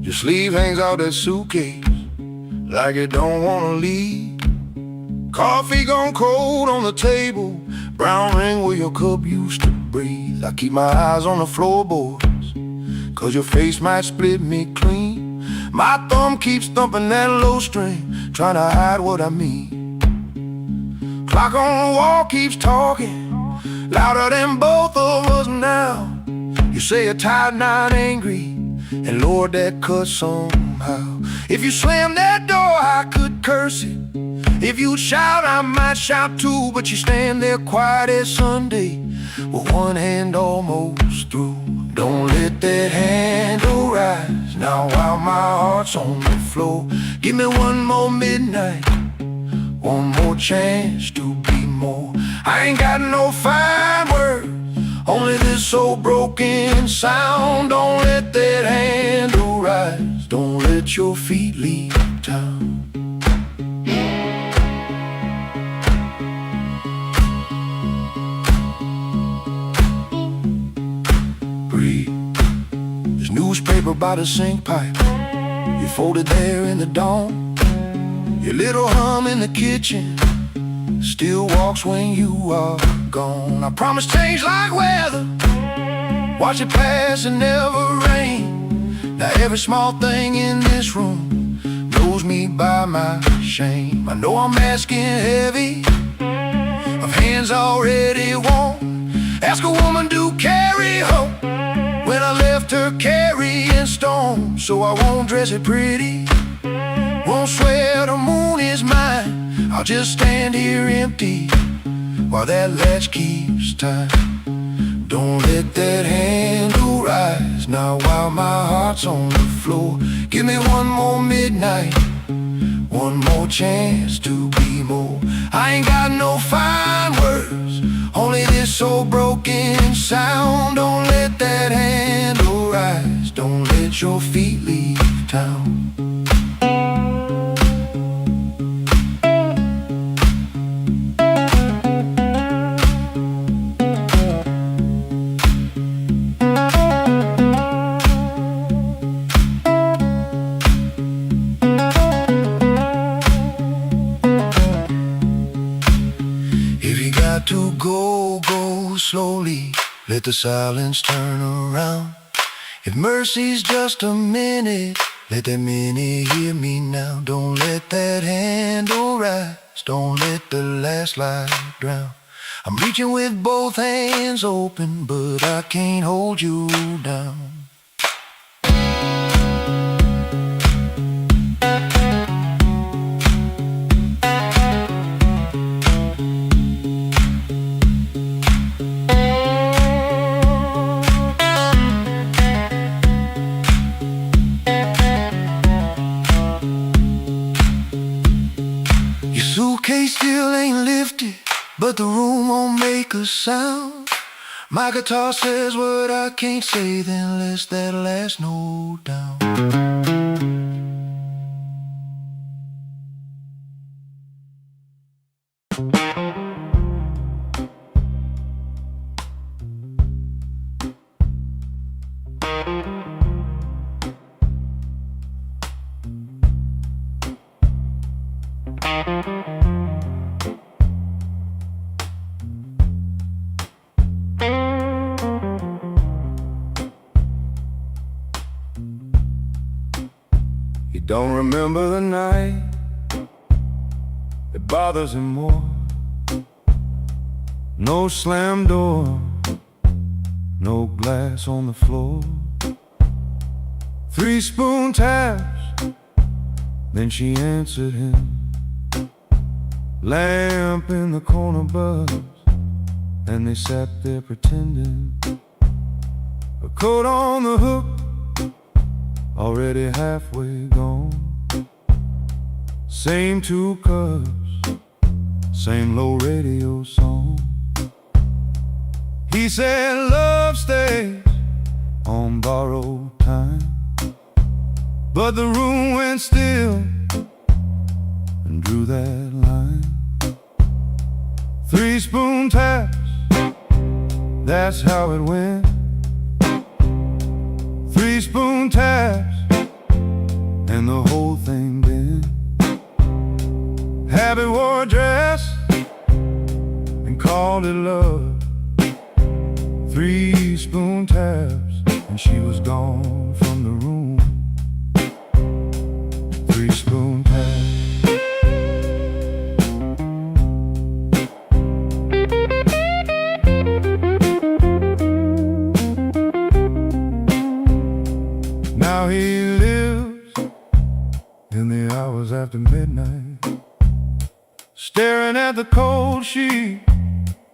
Your sleeve hangs out that suitcase like it don't wanna leave. Coffee gone cold on the table, brown ring where your cup used to breathe. I keep my eyes on the floorboards, cause your face might split me clean. My thumb keeps thumping that low string, trying to hide what I mean. Clock on the wall keeps talking, louder than both of us now. You say you're tired, not angry, and Lord, that cuts somehow. If you slam that door, I could curse it. If you'd shout, I might shout too. But you stand there quiet as Sunday, with one hand almost through. Don't let that handle rise now while my heart's on the floor. Give me one more midnight, one more chance to be more. I ain't got no fine words, only this old broken sound. Don't let that handle rise, don't let your feet leave town. Breathe. There's newspaper by the sink pipe, you folded there in the dawn. Your little hum in the kitchen still walks when you are gone. I promise change like weather, watch it pass and never rain. Now every small thing in this room knows me by my shame. I know I'm asking heavy of hands already warm. Ask a woman to carry hope when I left her carrying storm. So I won't dress it pretty, won't swear the moon is mine. I'll just stand here empty while that latch keeps time. Don't let that handle rise now while my heart's on the floor. Give me one more midnight, one more chance to be more. I ain't got no fine words, only this old broken sound. Don't let that handle rise, don't let your feet leave town. To go slowly, let the silence turn around. If mercy's just a minute, let that minute hear me now. Don't let that handle rise, don't let the last light drown. I'm reaching with both hands open, but I can't hold you down. Suitcase still ain't lifted, but the room won't make a sound. My guitar says what I can't say, then let's that last note down. You don't remember the night, it bothers him more. No slam door, no glass on the floor. 3 spoon taps, then she answered him. Lamp in the corner buzzed, and they sat there pretending. A coat on the hook, already halfway gone. Same 2 cups, same low radio song. He said love stays on borrowed time, but the room went still and drew that line. 3 spoon taps, that's how it went. 3 spoon taps, and the whole thing bent. Habit wore a dress and called it love. 3 spoon taps, and she was gone from the room. 3 spoon taps. Now he lives in the hours after midnight, staring at the cold sheet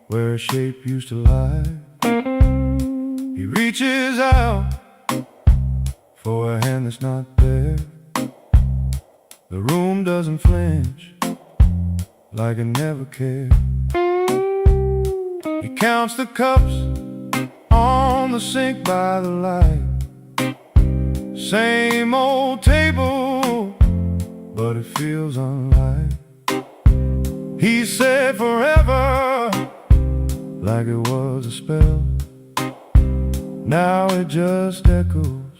where a shape used to lie. He reaches out for a hand that's not there. The room doesn't flinch, like it never cared. He counts the cups on the sink by the light. Same old table, but it feels unlike. He said forever, like it was a spell. Now it just echoes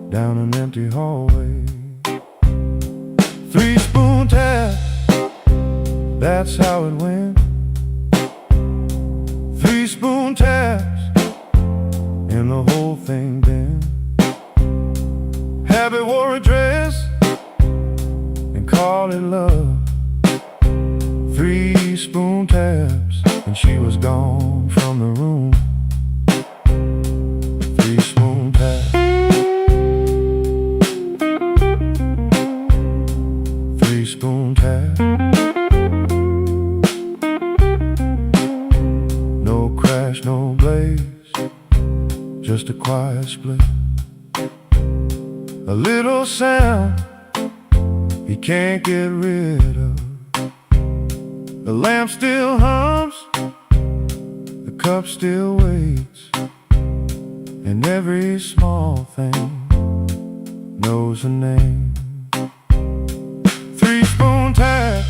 down an empty hallway. 3-spoon tap, that's how it went. 3-spoon taps, and the whole thing bent. Habit wore a dress and called it love. 3-spoon taps, and she was gone from the room. 3-spoon taps. 3-spoon taps. No crash, no blaze, just a quiet split. A little sound he can't get rid of. The lamp still hums, the cup still waits, and every small thing knows a name. 3-spoon tap,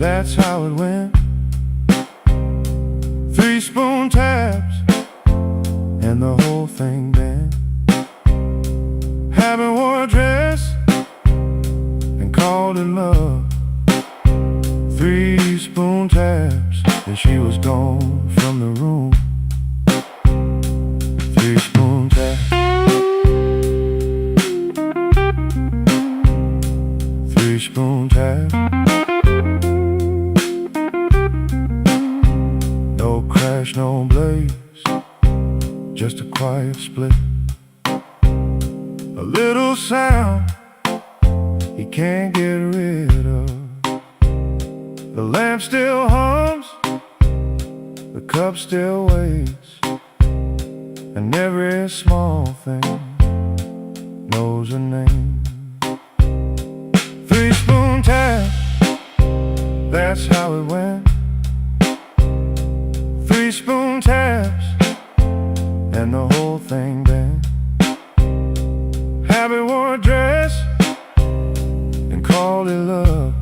that's how it went. 3-spoon taps, and the whole thing bent. Habit wore a dress and called it love. 3-spoon taps, and she was gone from the room. 3-spoon taps. 3-spoon taps. No crash, no blaze, just a quiet split. A little sound he can't get rid of. The lamp still hums, the cup still waits, and every small thing knows a name. 3-spoon tap, that's how it went. 3-spoon taps, and the whole thing bent. Habit wore a dress and called it love.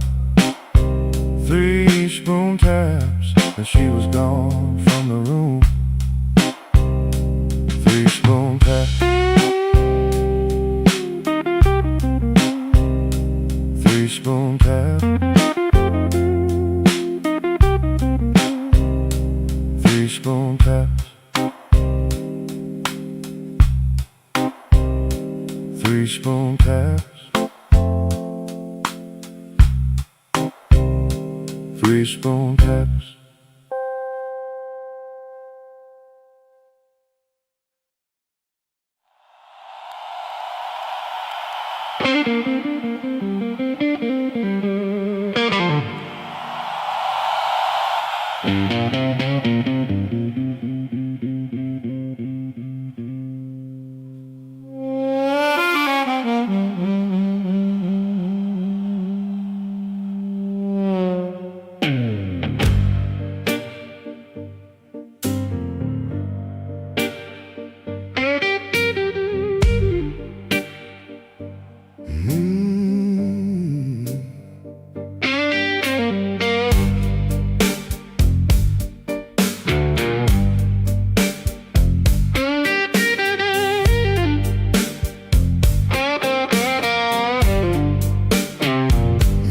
3-spoon taps, and she was gone from the room. 3-spoon taps. 3-spoon taps. 3-spoon taps. 3-spoon taps. 3-spoon taps.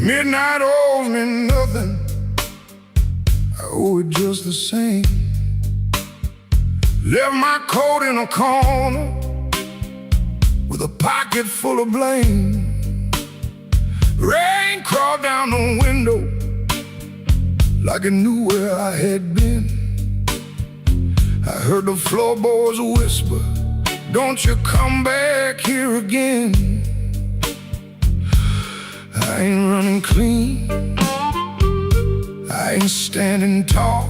Midnight owes me nothing, I owe it just the same. Left my coat in a corner with a pocket full of blame. Rain crawled down the window like it knew where I had been. I heard the floorboards whisper, "Don't you come back here again." I ain't running clean, I ain't standing tall,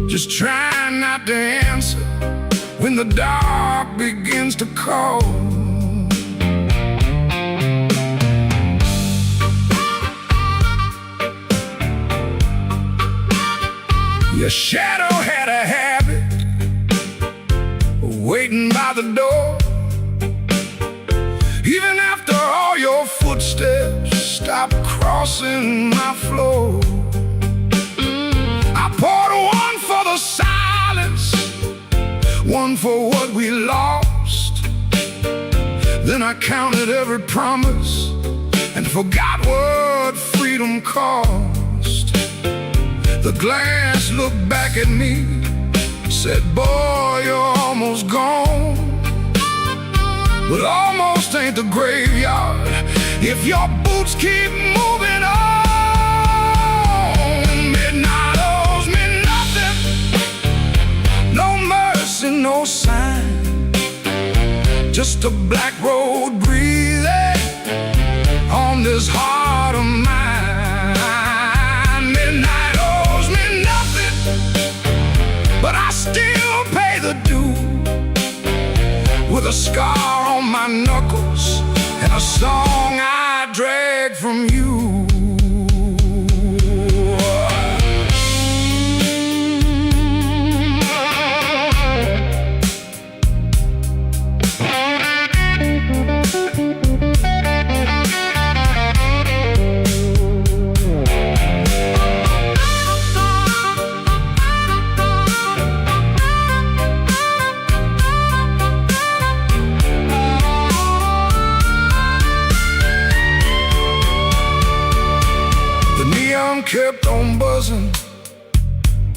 just trying not to answer when the dark begins to call. Your shadow had a habit of waiting by the door, even after all your footsteps stopped crossing my floor. I poured one for the silence, one for what we lost. Then I counted every promise and forgot what freedom cost. The glass looked back at me, said, boy, you're almost gone. But almost ain't the graveyard if your boots keep moving on. Midnight owes me nothing, no mercy, no sign, just a black road breathing on this heart of mine. Midnight owes me nothing, but I still pay the due, with a scar on my knuckles and a song I drag from you. Kept on buzzing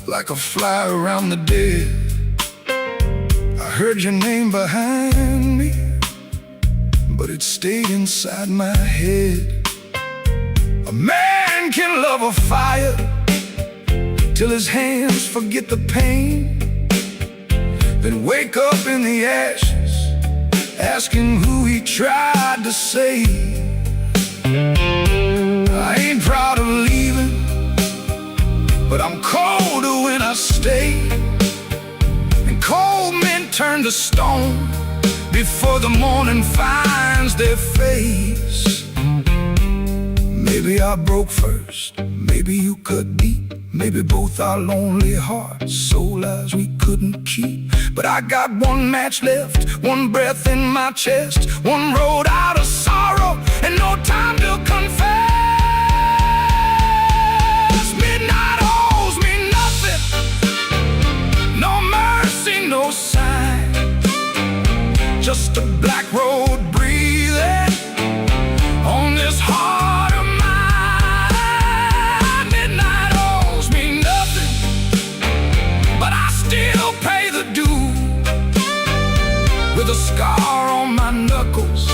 like a fly around the dead. I heard your name behind me, but it stayed inside my head. A man can love a fire till his hands forget the pain, then wake up in the ashes asking who he tried to save. I ain't proud of leaving, but I'm colder when I stay. And cold men turn to stone before the morning finds their face. Maybe I broke first, maybe you cut deep, maybe both our lonely hearts, soul lives we couldn't keep. But I got one match left, one breath in my chest, one road out of sorrow, and no time to confess. Midnight owes me nothing, no mercy, no sign, just a black road breathing on this heart of mine. Midnight owes me nothing, but I still pay the due, with a scar on my knuckles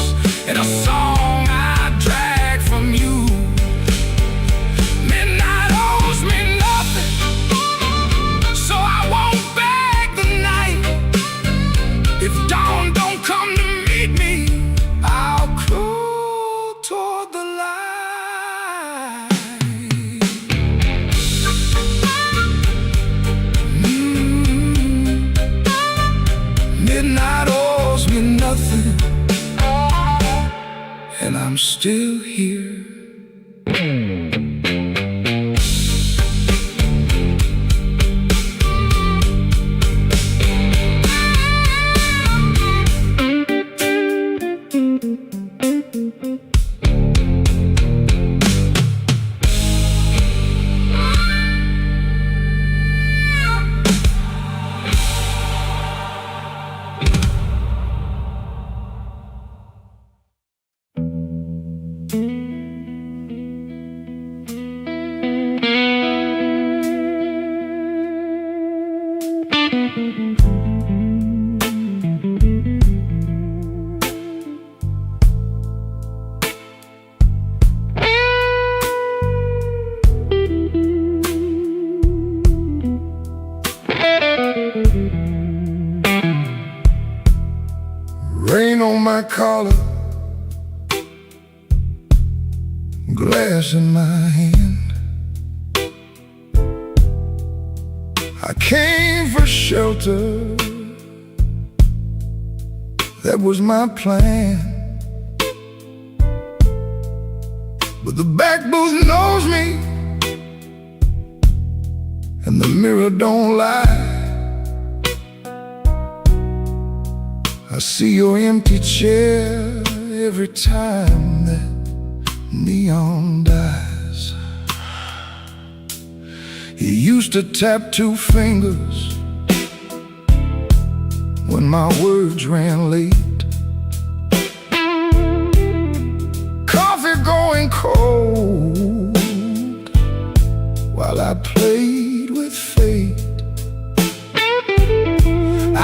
and a song I drag from you. Midnight owes me nothing, so I won't beg the night. If dawn don't come to meet me, I'll crawl toward the light. Midnight owes me nothing, and I'm still here. Rain on my collar, glass in my hand. I came for shelter, that was my plan. But the back booth knows me, and the mirror don't lie. I see your empty chair every time that neon dies. You used to tap 2 fingers when my words ran late. Coffee going cold while I played with fate.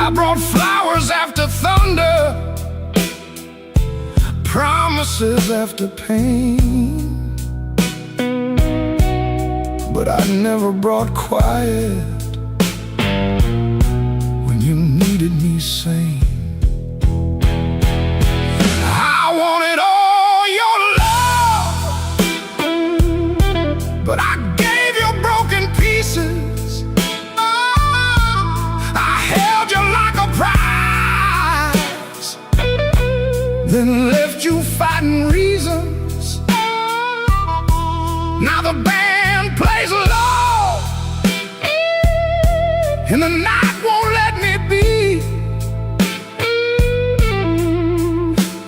I brought flowers after thunder, promises after pain, but I never brought quiet when you needed me sane. I wanted all your love, but I gave you broken pieces. I held you like a prize, then left you fighting reasons. Now the band plays low, and the night won't let me be.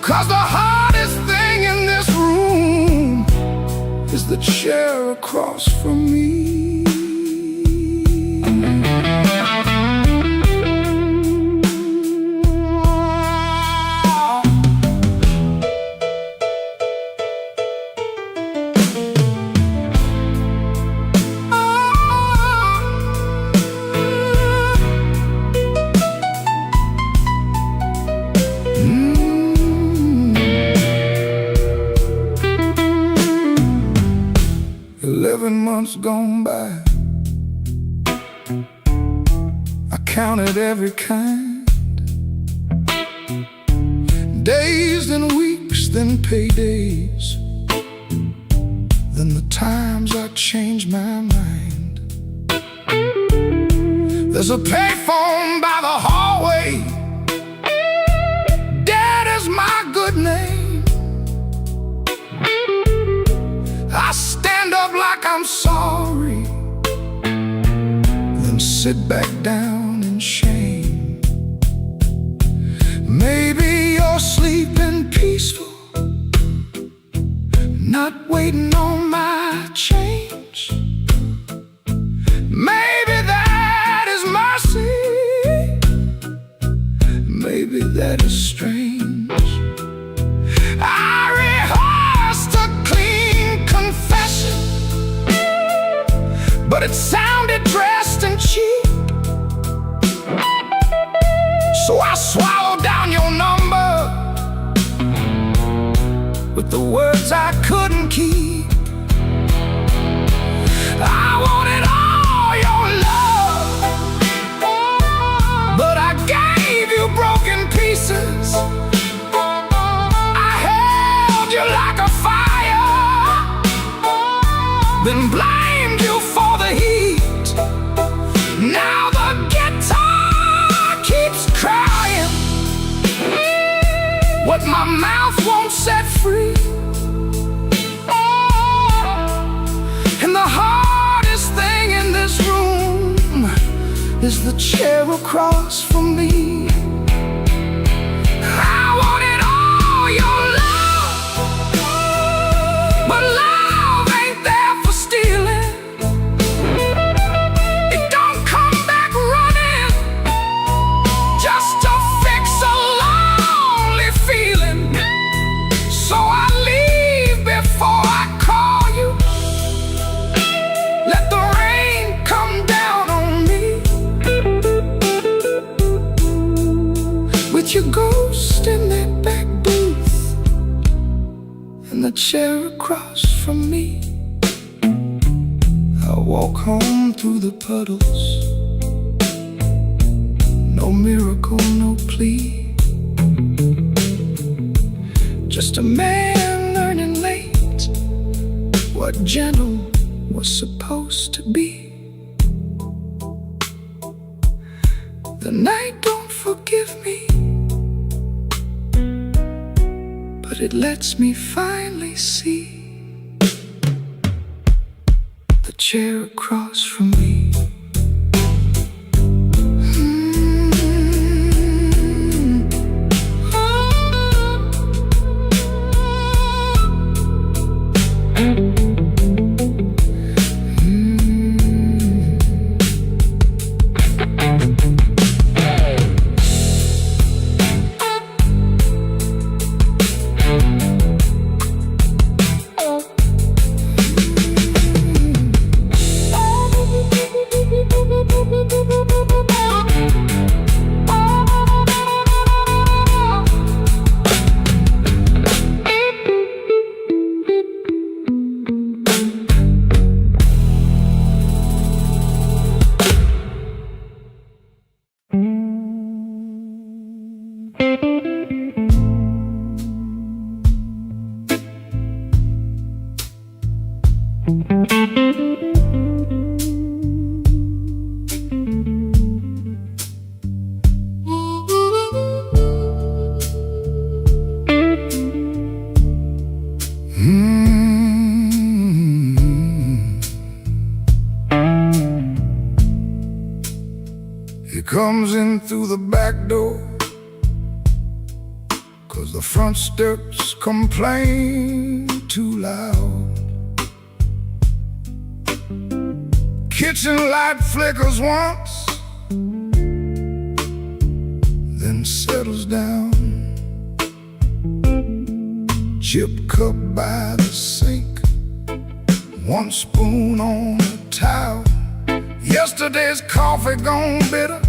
'Cause the hardest thing in this room is the chair across from me. 11 months gone by, I counted every kind. Days, then weeks, then paydays, then the times I changed my mind. There's a payphone by the hallway, Dad is my good name. I stand up like I'm sorry, then sit back down in shame. Maybe you're sleeping peaceful, not waiting on my change. Maybe that is mercy, maybe that is strange. I rehearsed a clean confession, but it sounded dressed and cheap. So I swallowed down your number with the words I couldn't keep. I wanted all your love, but I gave you broken pieces. I held you like a fire, then blamed you for the heat. Now the guitar keeps crying what my mouth won't set free. And the hardest thing in this room is the chair across from me. I wanted all your love, but love ain't there for stealing. It don't come back running just to fix a lonely feeling. So I leave before I call you. Let the rain come down on me, with your ghost in that back booth and the chair across from me. I walk home through the puddles, no miracle, no plea, just a man learning late what gentle was supposed to be. The night don't forgive me, but it lets me finally see the chair across from me. He comes in through the back door, 'cause the front steps complain too loud. Kitchen light flickers once, then settles down. Chip cup by the sink, one spoon on the towel. Yesterday's coffee gone bitter,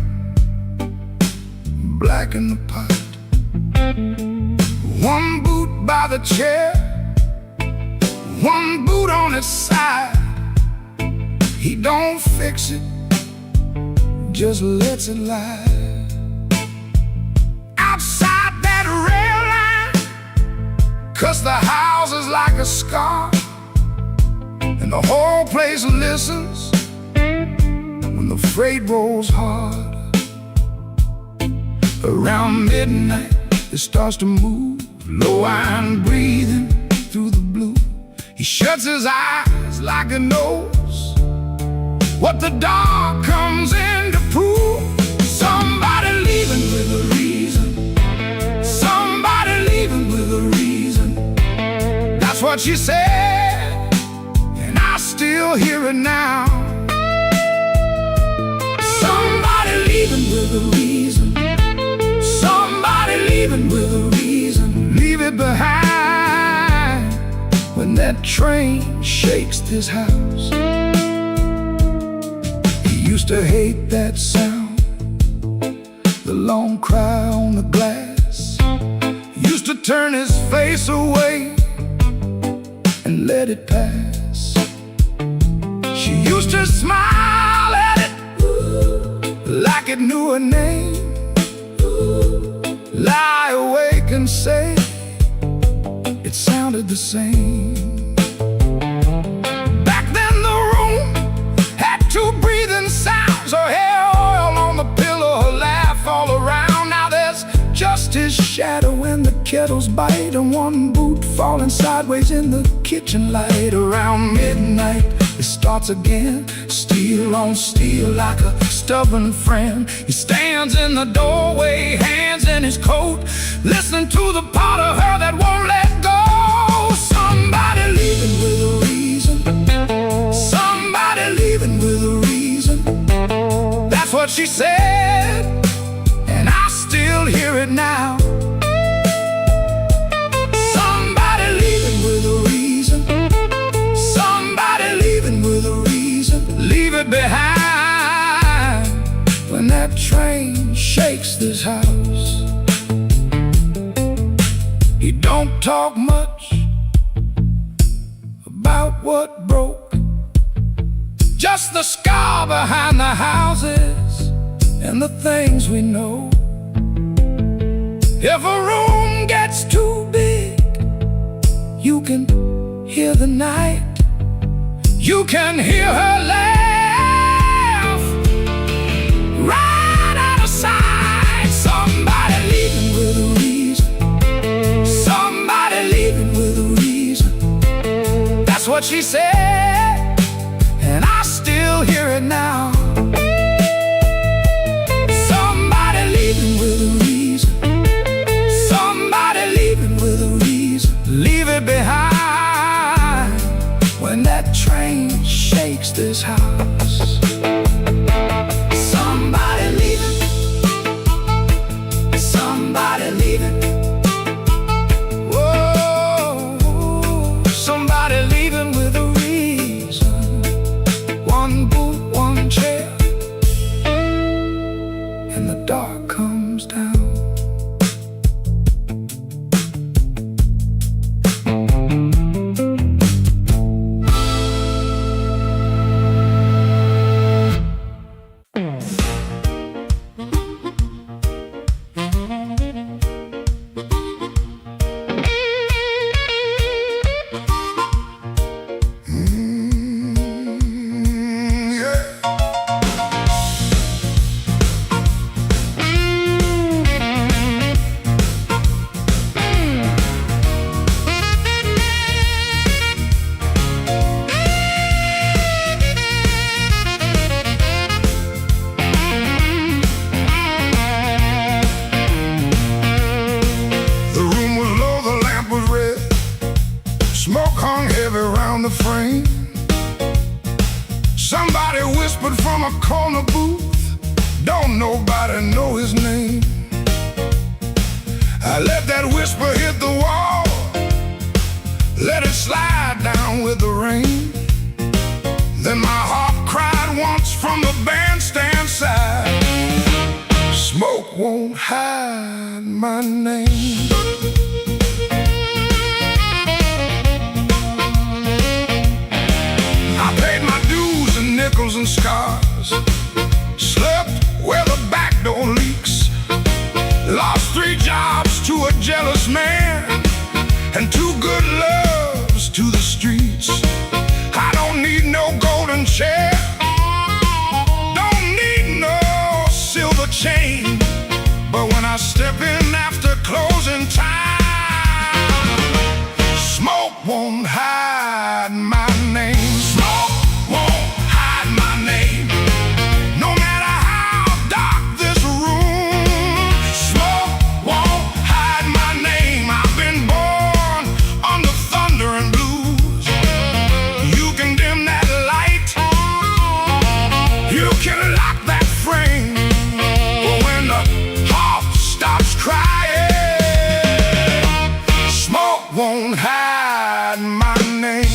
black in the pot. One boot by the chair, one boot on its side. He don't fix it, just lets it lie. Outside that rail line, 'cause the house is like a scar, and the whole place listens when the freight rolls hard. Around midnight it starts to move, low iron breathing through the blue. He shuts his eyes like he knows what the dark comes in to prove. Somebody leaving with a reason, somebody leaving with a reason. That's what she said, and I still hear it now. Somebody leaving with a reason, somebody leaving with a reason. Leave it behind when that train shakes this house. He used to hate that sound, the long cry on the glass. Used to turn his face away and let it pass. She used to smile at it like it knew her name. Lie awake and say it sounded the same. Back then the room had two breathing sounds, her hair oil on the pillow, her laugh all around. Now there's just his shadow when the kettles bite, and one boot falling sideways in the kitchen light. Around midnight it starts again, steel on steel like a stubborn friend. He stands in the doorway, hands in his coat, listening to the part of her that won't let go. Somebody leaving with a reason, somebody leaving with a reason. That's what she said, and I still hear it now. Somebody leaving with a reason, somebody leaving with a reason. Leave it behind when that train shakes this house. He don't talk much about what broke, just the scar behind the houses and the things we know. If a room gets too big, you can hear the night You can hear her laugh right out of sight. Somebody leaving with a reason. Somebody leaving with a reason. That's what she said, and I still hear it now. Somebody leaving with a reason. Somebody leaving with a reason. Leave it behind when that train shakes this house. Somebody leaving. Somebody leaving. Whoa, somebody leaving with a reason. One boot, one chair, and the dark comes down. Smoke hung heavy around the frame. Somebody whispered from a corner booth, don't nobody know his name. I let that whisper hit the wall, let it slide down with the rain. Then my heart cried once from the bandstand side, smoke won't hide my name. Nickels and scars, slept where the back door leaks, lost 3 jobs to a jealous man, and 2 good loves to the streets. I don't need no golden chair, don't need no silver chain, but when I step in after closing time, smoke won't hide my name. Smoke won't hide my name. No matter how dark this room, smoke won't hide my name. I've been born under thunder and blues. You can dim that light, you can lock that frame, but when the heart stops crying, smoke won't hide my name.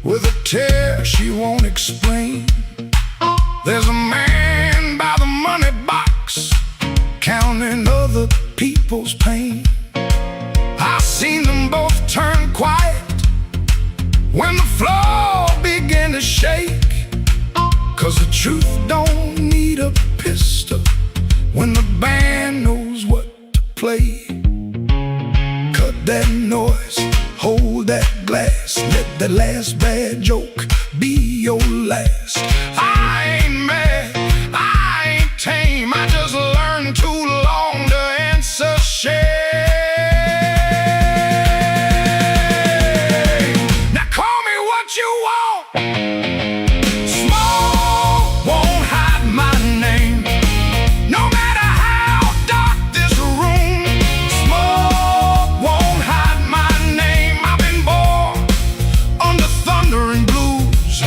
With a tear she won't explain. There's a man by the money box, counting other people's pain. I've seen them both turn quiet when the floor began to shake, 'cause the truth don't need a pistol when the band knows what to play. Cut that noise, hold that glass, let that last bad joke be your last. I ain't mad, I ain't tame, I just learned too long to answer shame. Now call me what you want, smoke won't hide my name. No matter how dark this room, smoke won't hide my name. I've been born under thunder and blues.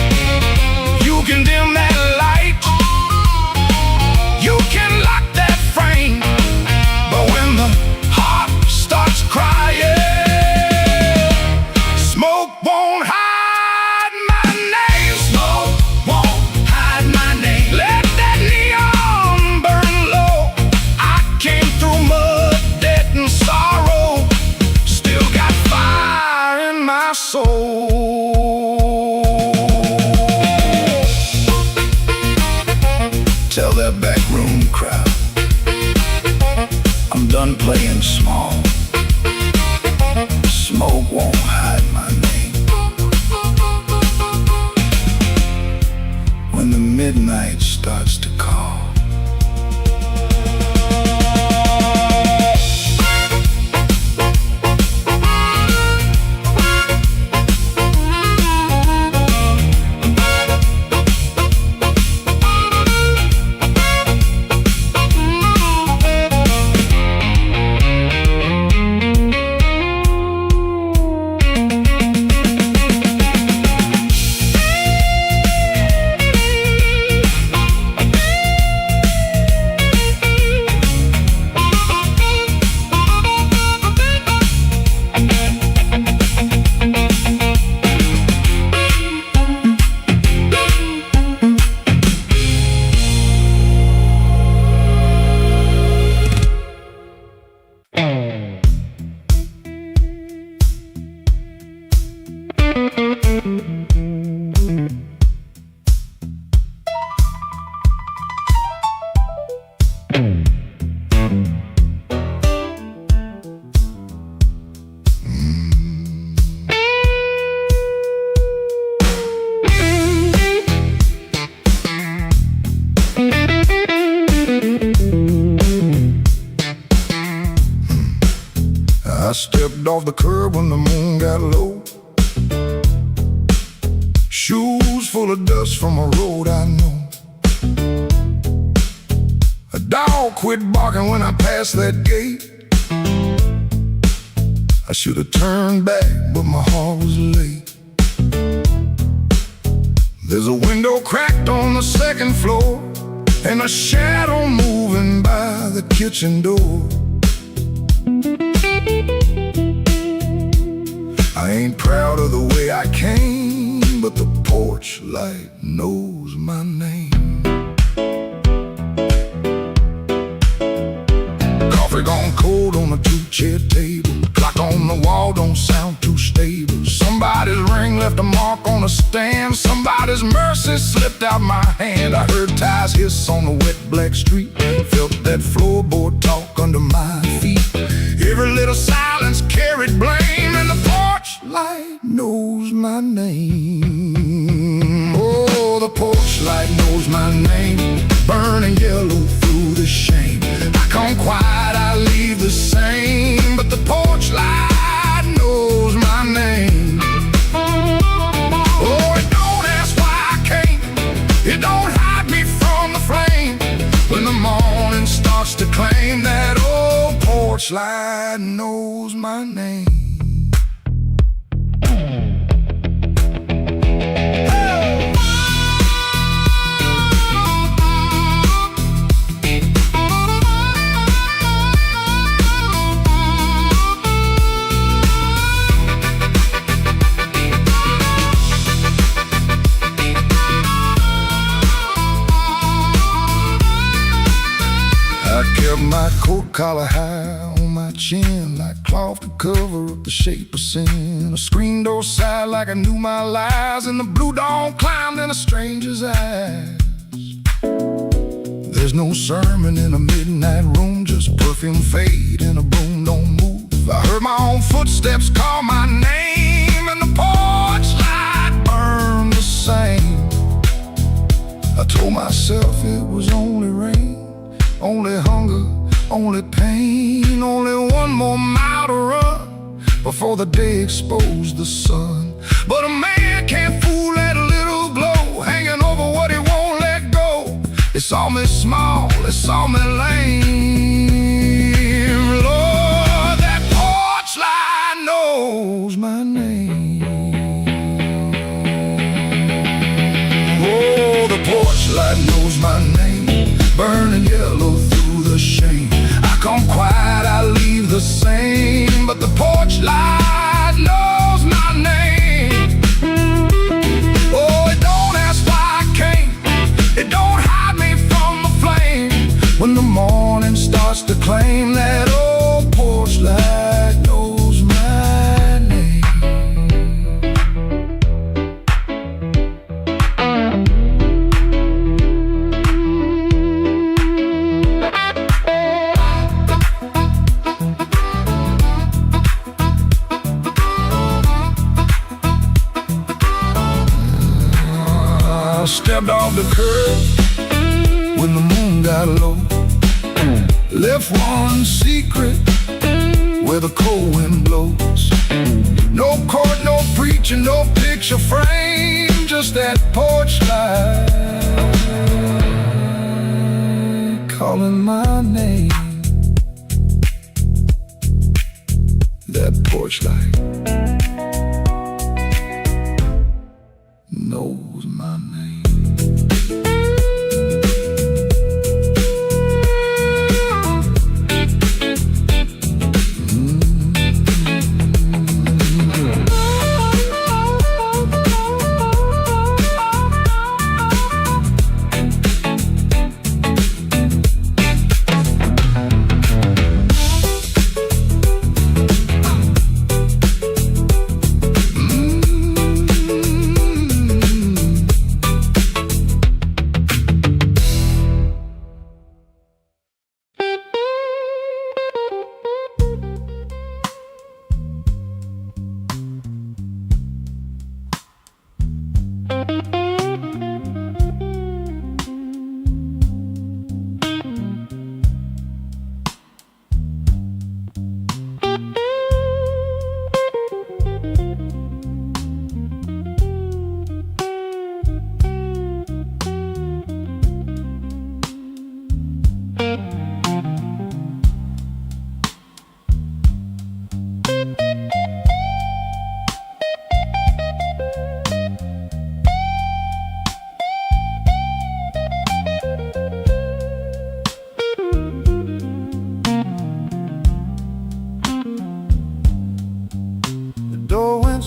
won't hide my name. Smoke won't hide my name. Let that neon burn low. I came through mud, debt, and sorrow. Still got fire in my soul. Tell that backroom crowd I'm done playing small. Smoke won't hide my name. When the midnight starts to call. I stepped off the curb when the moon got low. Shoes full of dust from a road I know. A dog quit barking when I passed that gate. I should have turned back, but my heart was late. There's a window cracked on the second floor, and a shadow moving by the kitchen door. I ain't proud of the way I came, but the porch light knows my name. Coffee gone cold on a two-chair table. Clock on the wall don't sound too stable. Somebody's ring left a mark on a stand. Somebody's mercy slipped out my hand. I heard tires hiss on the wet black street. Felt that floorboard talk under my feet. Every little silence carried blame, and the porch light knows my name. Oh, the porch light knows my name. Burning yellow through the shame. I come quiet, I leave the same, but the porch light knows my name. Oh, it don't ask why I came. It don't hide me from the flame. When the morning starts to claim, that old porch light knows my name. I kept my coat collar high on my chin, like cloth to cover up the shape of sin. A screen door side like I knew my lies, and the blue dawn climbed in a stranger's eyes. There's no sermon in a midnight room, just perfume fade and a broom don't move. I heard my own footsteps call my name, and the porch light burned the same. I told myself it was only rain, only hunger, only pain, only one more mile to run before the day exposed the sun. But a man can't fool that little glow hanging over what he won't let go. It saw me small, it saw me lame. Lord, that porch light knows my name. Oh, the porch light knows my name. Burning yellow through the shame. I come quiet, I leave the same, but the porch light knows my name. Stepped off the curb when the moon got low. Left one secret where the cold wind blows. No court, no preacher, no picture frame, just that porch light calling my name. That porch light knows my name.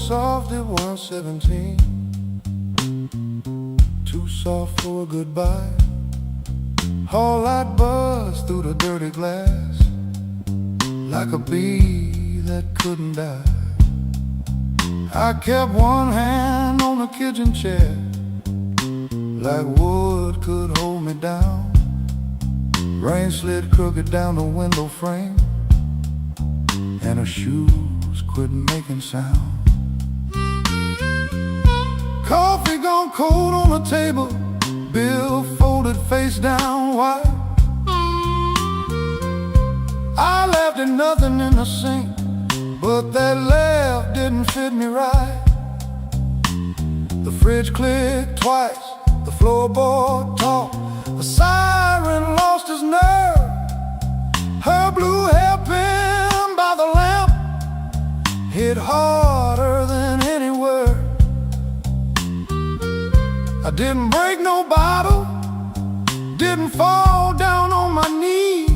Soft at 117, too soft for a goodbye. Whole light buzzed through the dirty glass, like a bee that couldn't die. I kept one hand on the kitchen chair, like wood could hold me down. Rain slid crooked down the window frame, and her shoes quit making sound. Coffee gone cold on the table, bill folded face down wide. I laughed at nothing in the sink, but that laugh didn't fit me right. The fridge clicked twice, the floorboard talked, the siren lost his nerve. Her blue hairpin by the lamp hit harder than any word. I didn't break no bottle, didn't fall down on my knee.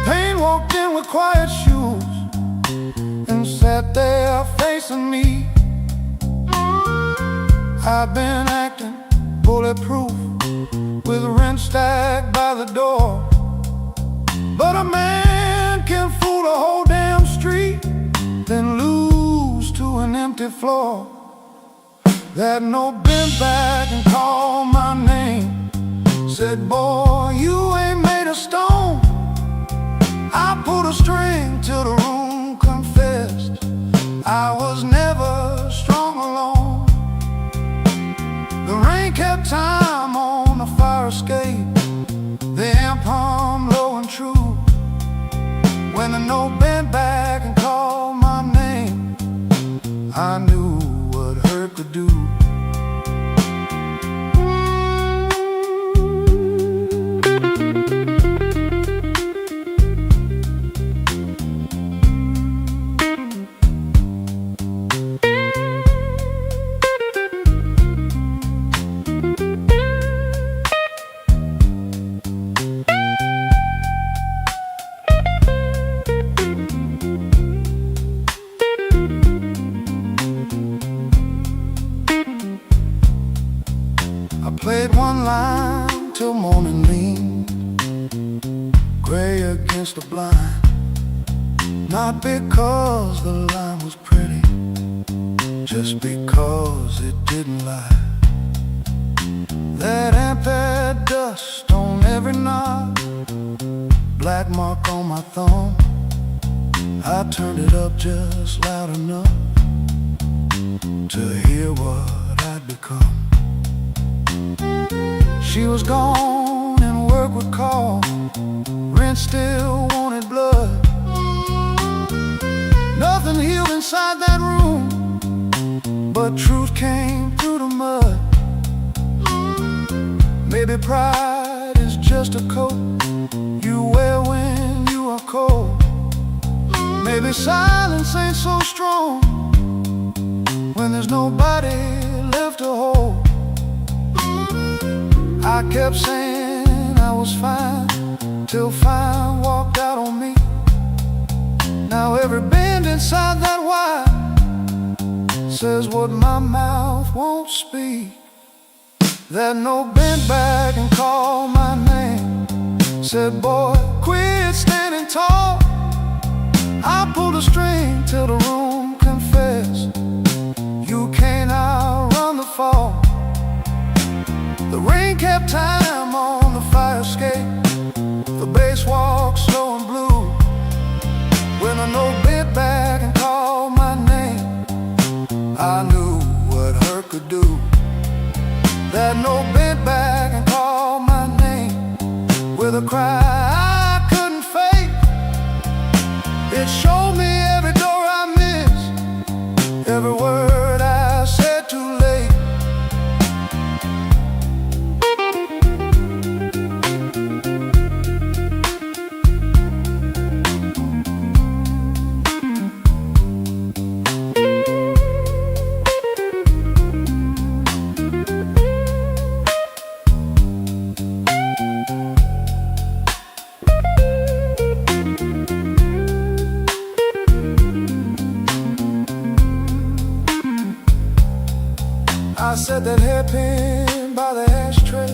Pain walked in with quiet shoes and sat there facing me. I've been acting bulletproof with rent stacked by the door, but a man can fool a whole damn street, then lose to an empty floor. That note bent back and called my name, said, boy, you ain't made of stone. I pulled a string till the room confessed I was never strong alone. The rain kept time on the fire escape, the amp hummed low and true. When the note bent back and called my name, I knew what hurt could do. Played one line till morning leaned gray against the blind, not because the line was pretty, just because it didn't lie. That amp had dust on every knob, black mark on my thumb. I turned it up just loud enough to hear what I'd become. come. She was gone and work would call. Rent still wanted blood. Nothing healed inside that room, but truth came through the mud. Maybe pride is just a coat you wear when you are cold. Maybe silence ain't so strong when there's nobody left to hold. I kept saying I was fine, till fine walked out on me. Now every bend inside that wire says what my mouth won't speak. That note bent back and called my name, said, boy, quit standing tall. I pulled a string till the room confessed, you can't outrun the fall. The rain kept time on the fire escape, the bass walked slow and blue. When the note bent back and called my name, I knew what hurt could do. That note bent back and called my name with a cry I couldn't fake. It showed me every door I missed, every word I said too late. I set that hairpin by the ashtray,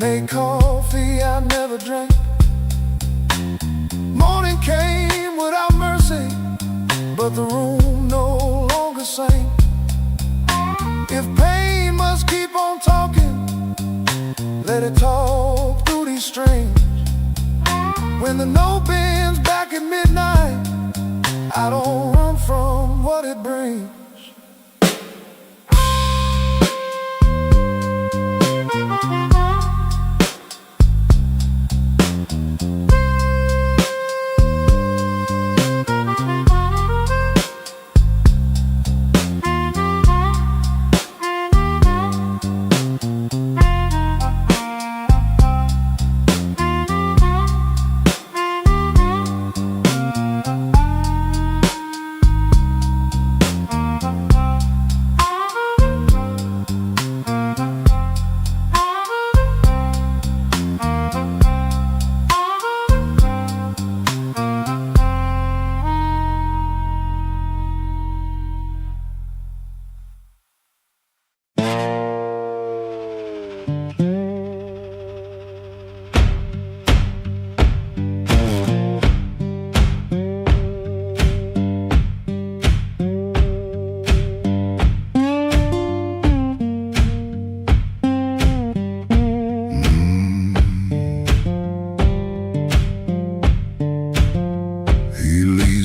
made coffee I never drank. Morning came without mercy, but the room no longer sang. If pain must keep on talking, let it talk through these strings. When the note bends back at midnight, I don't run from what it brings.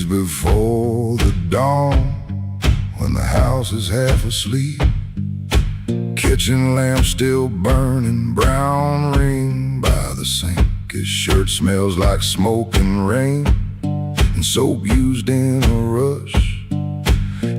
Before the dawn, when the house is half asleep, kitchen lamp still burning, brown ring by the sink. His shirt smells like smoke and rain, and soap used in a rush.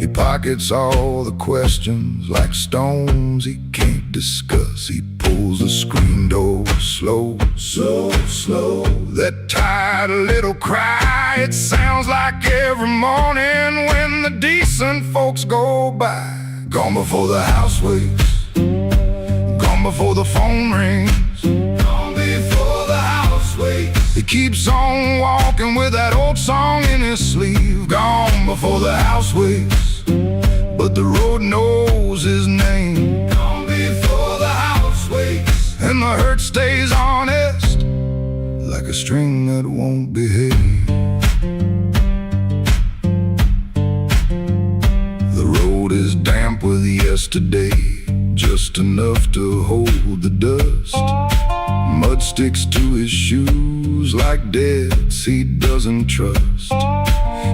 He pockets all the questions like stones he can't discuss. He pulls the screen door slow, slow, slow. That tired little cry, it sounds like every morning when the decent folks go by. Gone before the house wakes, gone before the phone rings, gone before the house wakes. He keeps on walking with that old song in his sleeve. Gone before the house wakes, but the road knows his name. Gone before the house wakes, and the hurt stays honest, like a string that won't behave. The road is damp with yesterday, just enough to hold the dust. Mud sticks to his shoes like debts he doesn't trust.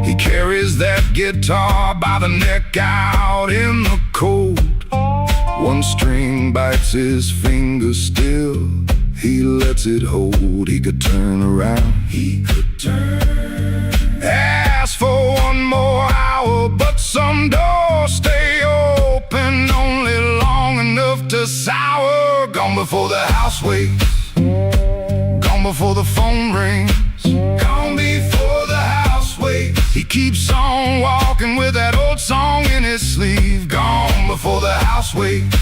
He carries that guitar by the neck out in the cold. One one string bites his finger still. He lets it hold, he could turn around. He could turn. Ask for one more hour, but some doors stay open only long enough to sour. Gone before the house wakes, gone before the phone rings, gone before the house wakes. He keeps on walking with that old song in his sleeve. Gone before the house wakes,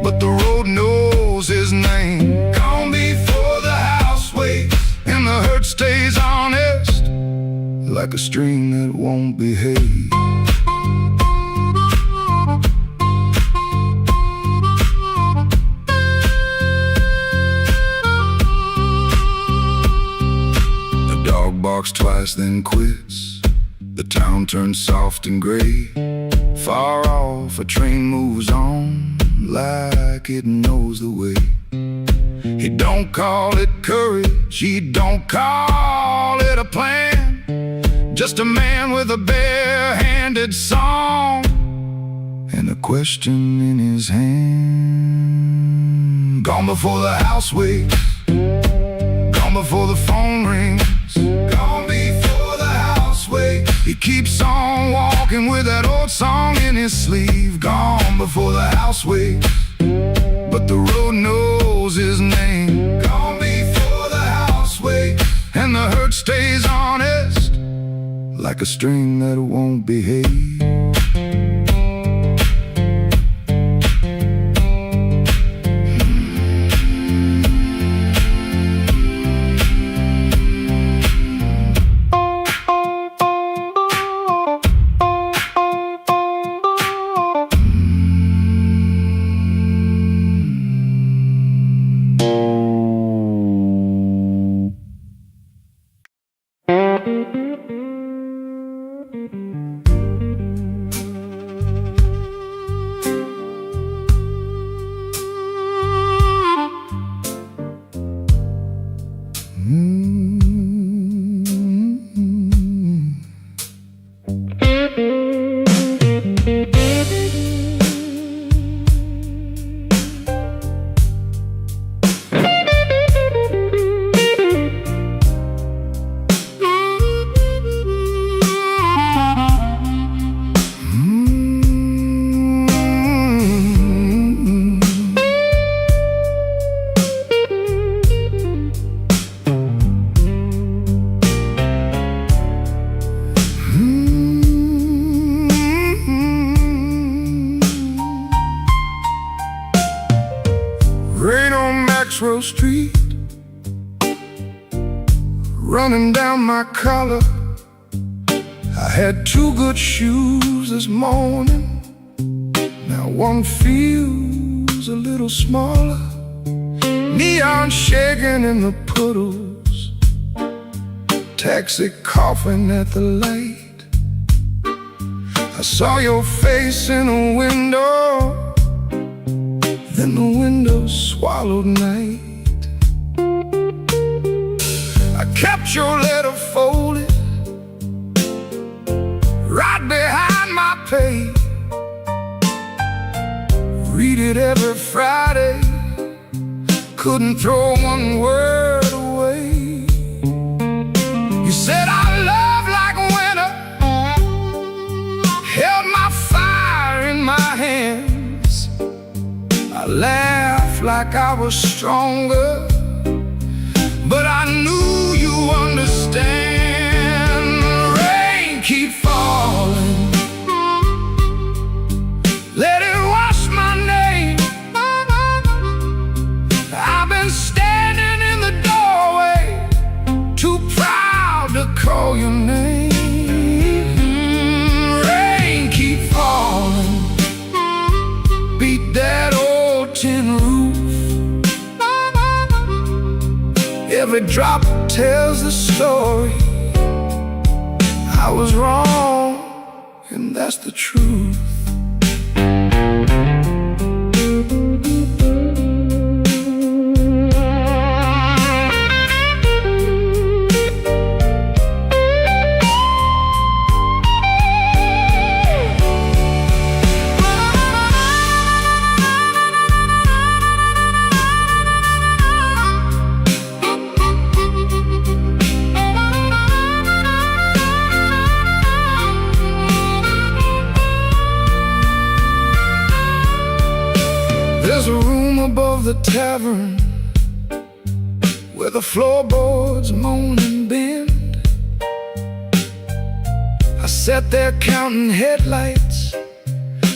but the road knows his name. Gone before the house wakes, and the hurt stays honest, like a string that won't behave. The dog barks twice, then quits. The town turns soft and gray. Far off, a train moves on like it knows the way. He don't call it courage, he don't call it a plan. Just a man with a bare-handed song and a question in his hand. Gone before the house wakes, gone before the phone rings, gone before the house wakes. He keeps on walking with that old song in his sleeve. Gone before the house wakes, but the road knows his name. Gone before the house wakes, and the hurt stays honest, like a string that won't behave. Street, running down my collar. I had two good shoes this morning, now one feels a little smaller. Neon shaking in the puddles, taxi coughing at the light. I saw your face in a window, then the window swallowed night. I kept your letter folded right behind my page. Read it every Friday, couldn't throw one word away. You said our love like winter, held my fire in my hands. I laughed like I was stronger, but I knew you understand. Rain keep falling, let it wash my name. I've been standing in the doorway, too proud to call your name. Rain keep falling, beat that old tin roof. Every drop tells the story. I was wrong, and that's the truth. There's a room above the tavern where the floorboards moan and bend. I sat there counting headlights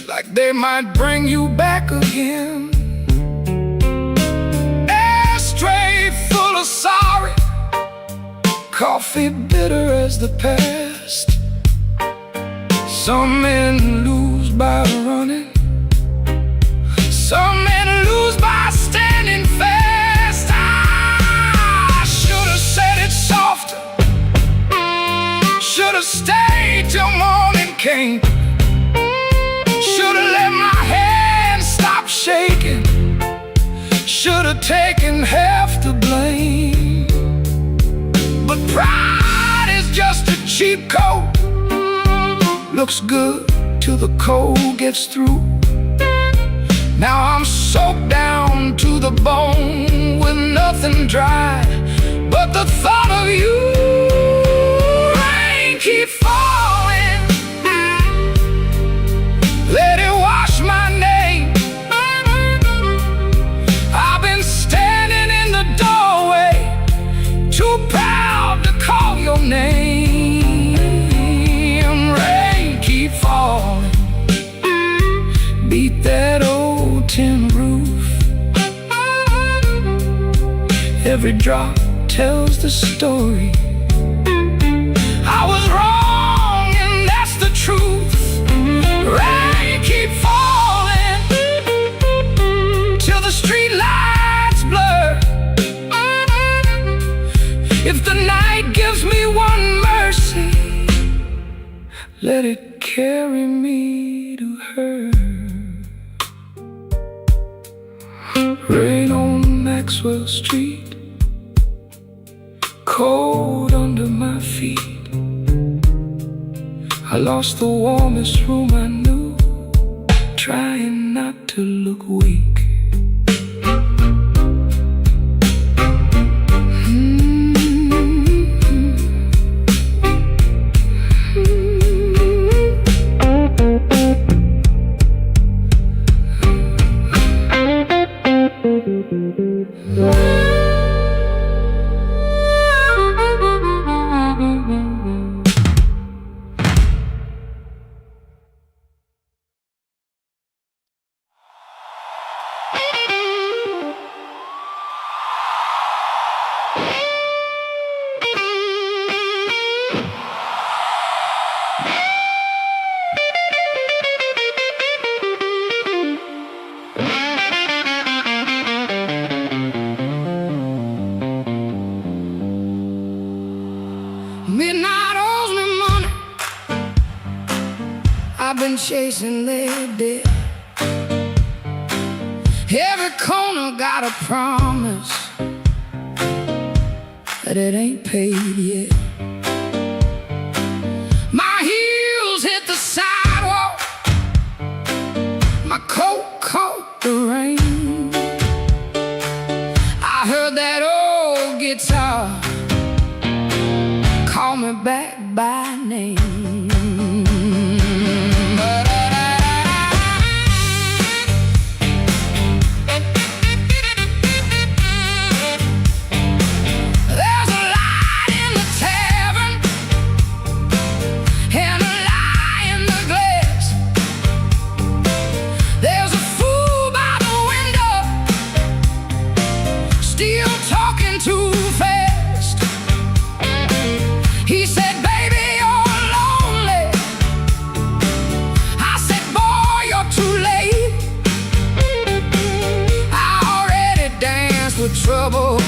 like they might bring you back again. Ashtray full of sorry, coffee bitter as the past. Some men lose by running, some men lose by standing fast. I should have said it softer, should have stayed till morning came, should have let my hands stop shaking, should have taken half the blame. But pride is just a cheap coat, looks good till the cold gets through. Now I'm soaked down to the bone with nothing dry but the thought of you. Rain keep falling, let it wash my name. I've been standing in the doorway, too proud to call your name. Rain keep falling, beat that old tin roof. Every drop tells the story. I was wrong and that's the truth. Rain keep falling till the street lights blur. If the night gives me one mercy, let it carry me to her. Rain on Maxwell Street, cold under my feet. I lost the warmest room I knew, trying not to look weak. Midnight owes me money, I've been chasing their debt. Every corner got a promise that it ain't paid yet. My heels hit the sidewalk, my coat caught the rain. I heard that old guitar call me back by name. There's a light in the tavern and a lie in the glass. There's a fool by the window, still talking too fast. He said, baby, you're lonely. I said, boy, you're too late. I already danced with trouble,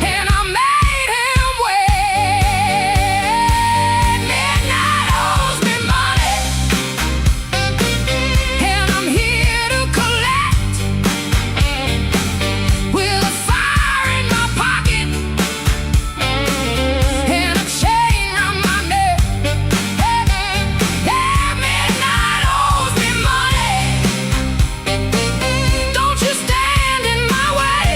and I made him wait. Midnight owes me money, and I'm here to collect. With a fire in my pocket and a chain round my neck. Yeah, midnight owes me money. Don't you stand in my way.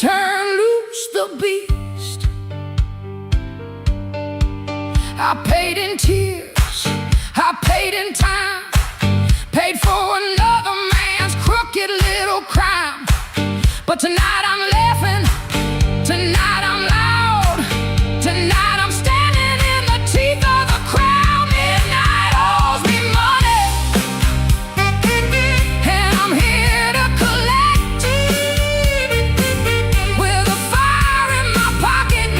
turn loose the beast. I paid in tears, I paid in time, paid for another man's crooked little crime. But tonight I'm laughing, tonight I'm loud, tonight I'm standing in the teeth of the crowd. Midnight owes me money, and I'm here to collect. With a fire in my pocket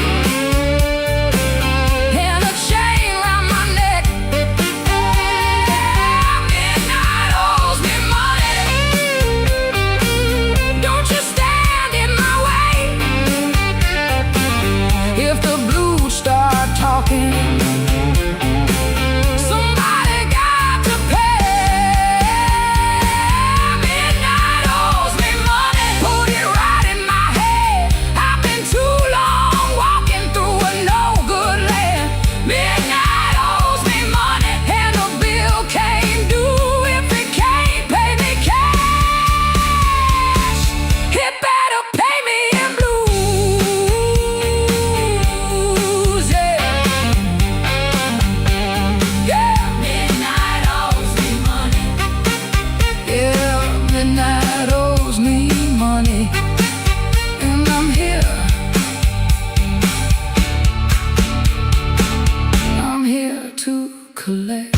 and a chain round my neck. Midnight owes me money. Don't you stand in my way. If the blues start talking, somebody got to pay. Midnight owes me money. Put it right in my head. I've been too long walking through a no-good land. Midnight owes me money, and the bill can't do if it can't pay me cash. It better pay me in blues, yeah. Yeah. Midnight owes me money. Yeah, midnight owes me money, and I'm here. I'm here to collect.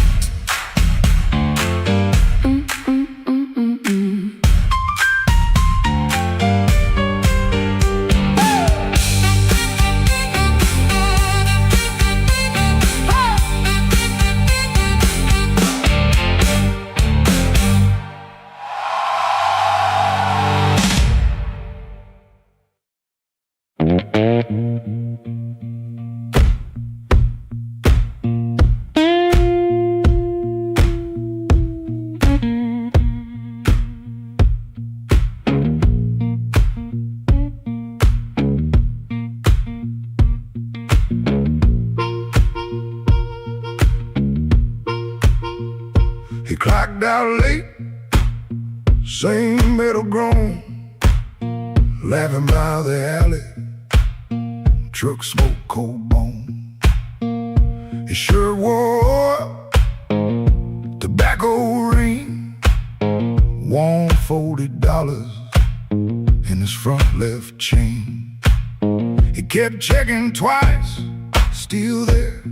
He clocked out late, same metal groan, laughing by the alley, truck smoke, cold bone. His shirt wore tobacco ring, warm $40 in his front left chain. He kept checking twice, still there,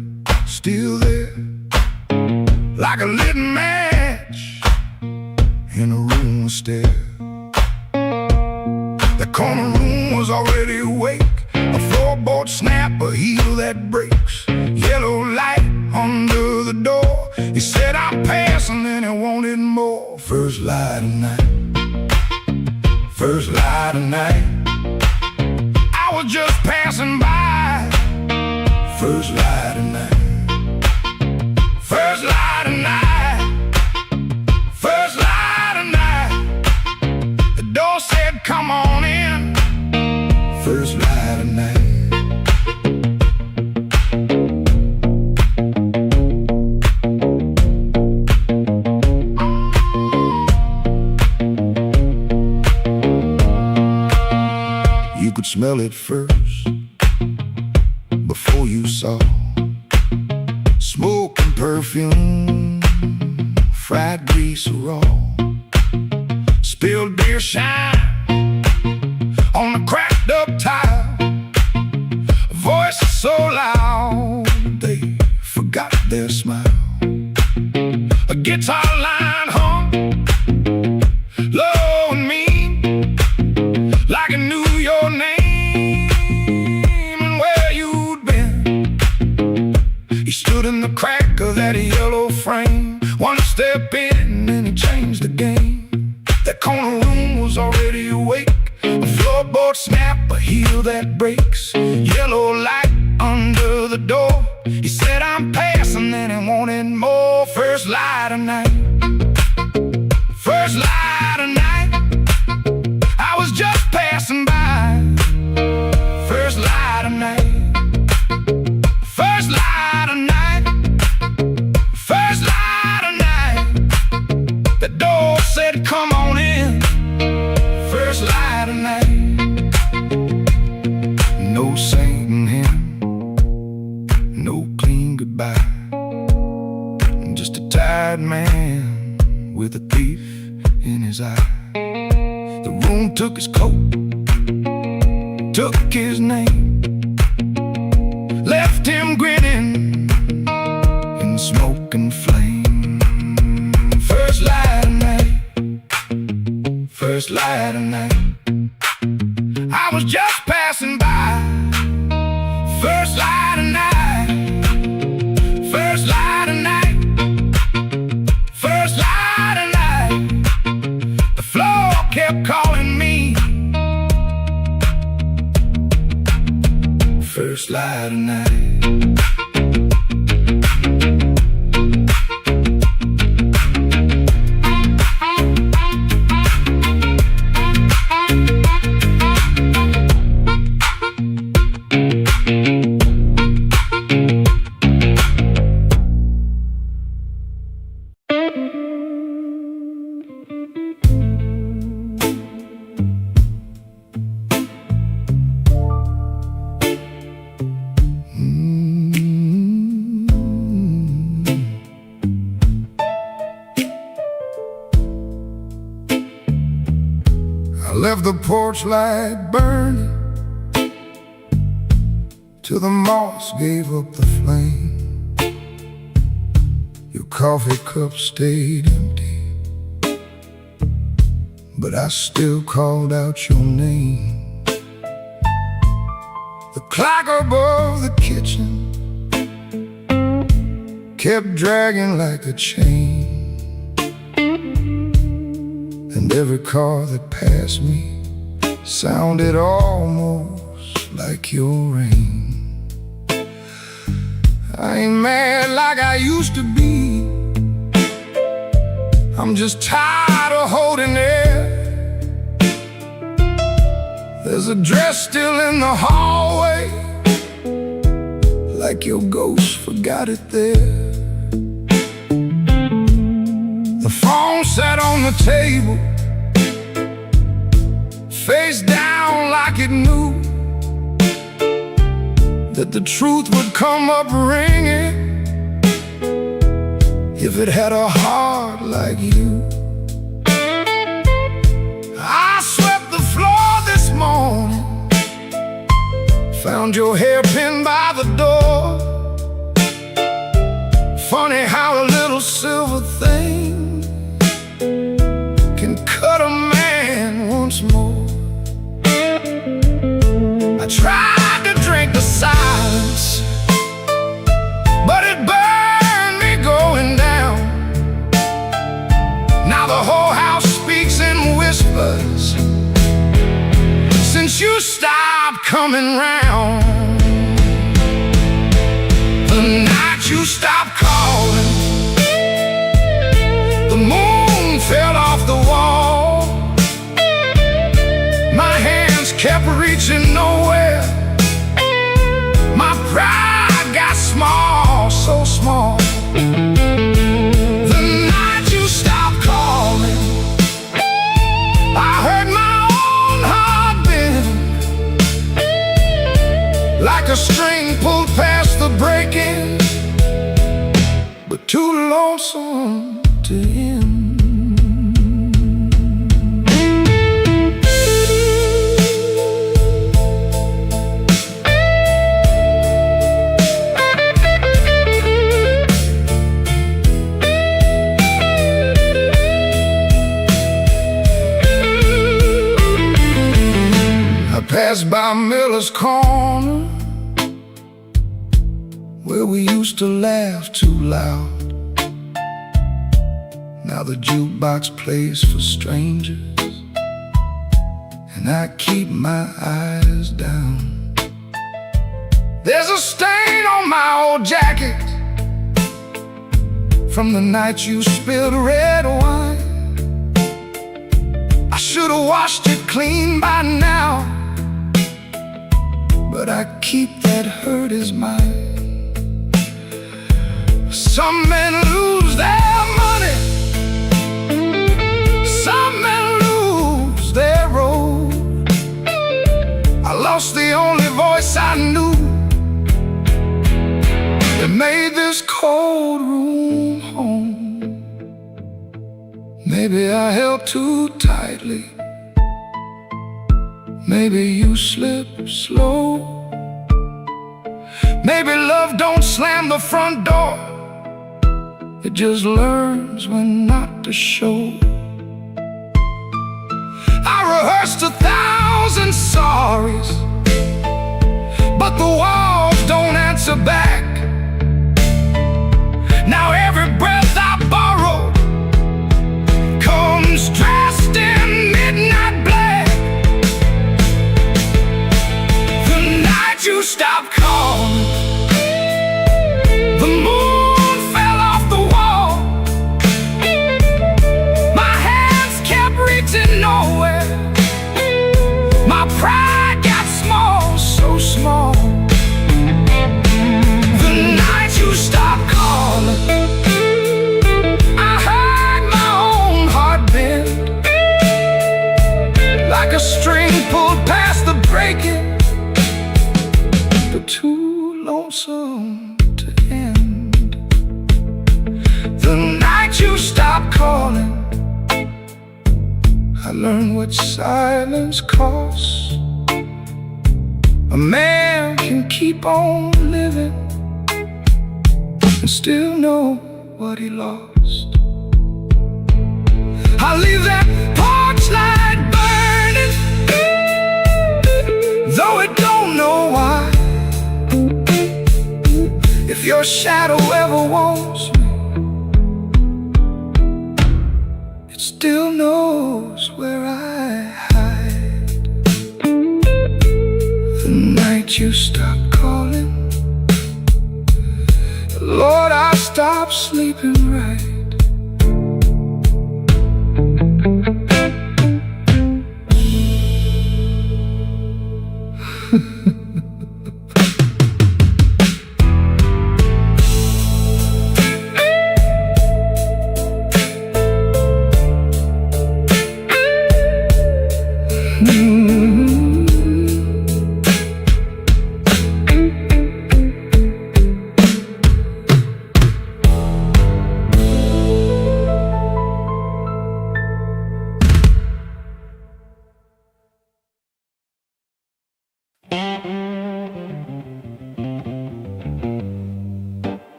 like a lit match in a room of stairs. The corner room was already awake, a floorboard snap, a heel that breaks, yellow light under the door. He said, I'm passing, and he wanted more. First light of night, first light of night, I was just passing by. First light of night, first light of night, first light of night. The door said, come on in. First light of night. You could smell it first, before you saw smoke and perfume, fried grease raw, spilled beer shine on the cracked up tile, a voice so loud they forgot their smile. A guitar line hung low and mean, like it knew your name and where you'd been. He stood in the crack of that yellow frame, one step in and he changed the game. That corner room was already awake, a floorboard snap, a heel that breaks, yellow light under the door. He said, I'm passing, and he wanted more. First light of night, first light of night, I was just passing by. First light of night, first light of night, first light of night. The door said, come on in. First light of night. took his coat, took his name, left him grinning in smoke and flame. First light of night, first light of night, I was just passing by. First light of night, first light of night, first light of night. The floor kept calling me. First light of night. I left the porch light burning till the moss gave up the flame. Your coffee cup stayed empty, but I still called out your name. The clock above the kitchen kept dragging like a chain, and every car that passed me sounded almost like your rain. I ain't mad like I used to be, I'm just tired of holding it. There's a dress still in the hallway, like your ghost forgot it there. The phone sat on the table, face down like it knew that the truth would come up ringing if it had a heart like you. I swept the floor this morning, found your hairpin by the door. Funny how a little silver thing can cut a man once more. I tried to drink the silence, but it burned me going down. Now the whole house speaks in whispers since you stopped coming round. The night you stopped calling, the moon fell off the wall. My hands kept reaching nowhere, my pride got small, so small. The night you stopped calling, I heard my own heart bend, like a string pulled past the breaking, but too lonesome to end. Passed by Miller's Corner, where we used to laugh too loud. Now the jukebox plays for strangers, and I keep my eyes down. There's a stain on my old jacket from the night you spilled red wine. I should've washed it clean by now, but I keep that hurt as mine. Some men lose their money, some men lose their road. I lost the only voice I knew that made this cold room home. Maybe I held too tightly, Maybe you slip slow. Maybe love don't slam the front door. It just learns when not to show. I rehearsed 1,000 sorries, but the walls don't answer back. Now every breath I borrow comes dressed in midnight black. The night you stopped calling, the moon fell off the wall. My hands kept reaching nowhere. My pride got small, so small. The night you stopped calling, I heard my own heart bend, like a string pulled past the breaking, but too lonesome to end. The night you stopped calling, I learned what silence costs. A man can keep on living and still know what he lost. I leave that porch light burning, though it don't know why. If your shadow ever wants me, it still knows where I hide. The night you stopped calling, Lord, I stopped sleeping right.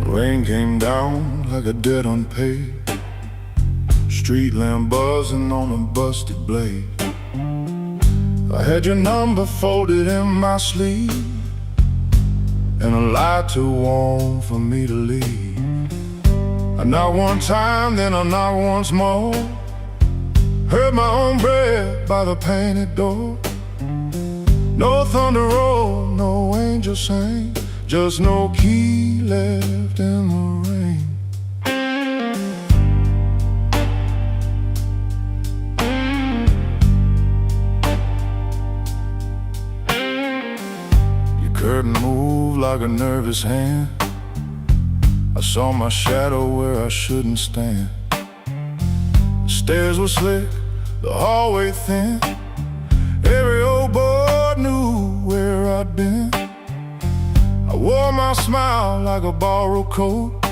Rain came down like a debt unpaid, street lamp buzzing on a busted blade. I had your number folded in my sleeve, and a light too warm for me to leave. I knocked one time, then I knocked once more, heard my own breath by the painted door. No thunder roll, no angel sang, just no key left in the rain. Your curtain moved like a nervous hand. I saw my shadow where I shouldn't stand. The stairs were slick, the hallway thin. Every old boy knew where I'd been. I wore my smile like a borrowed coat,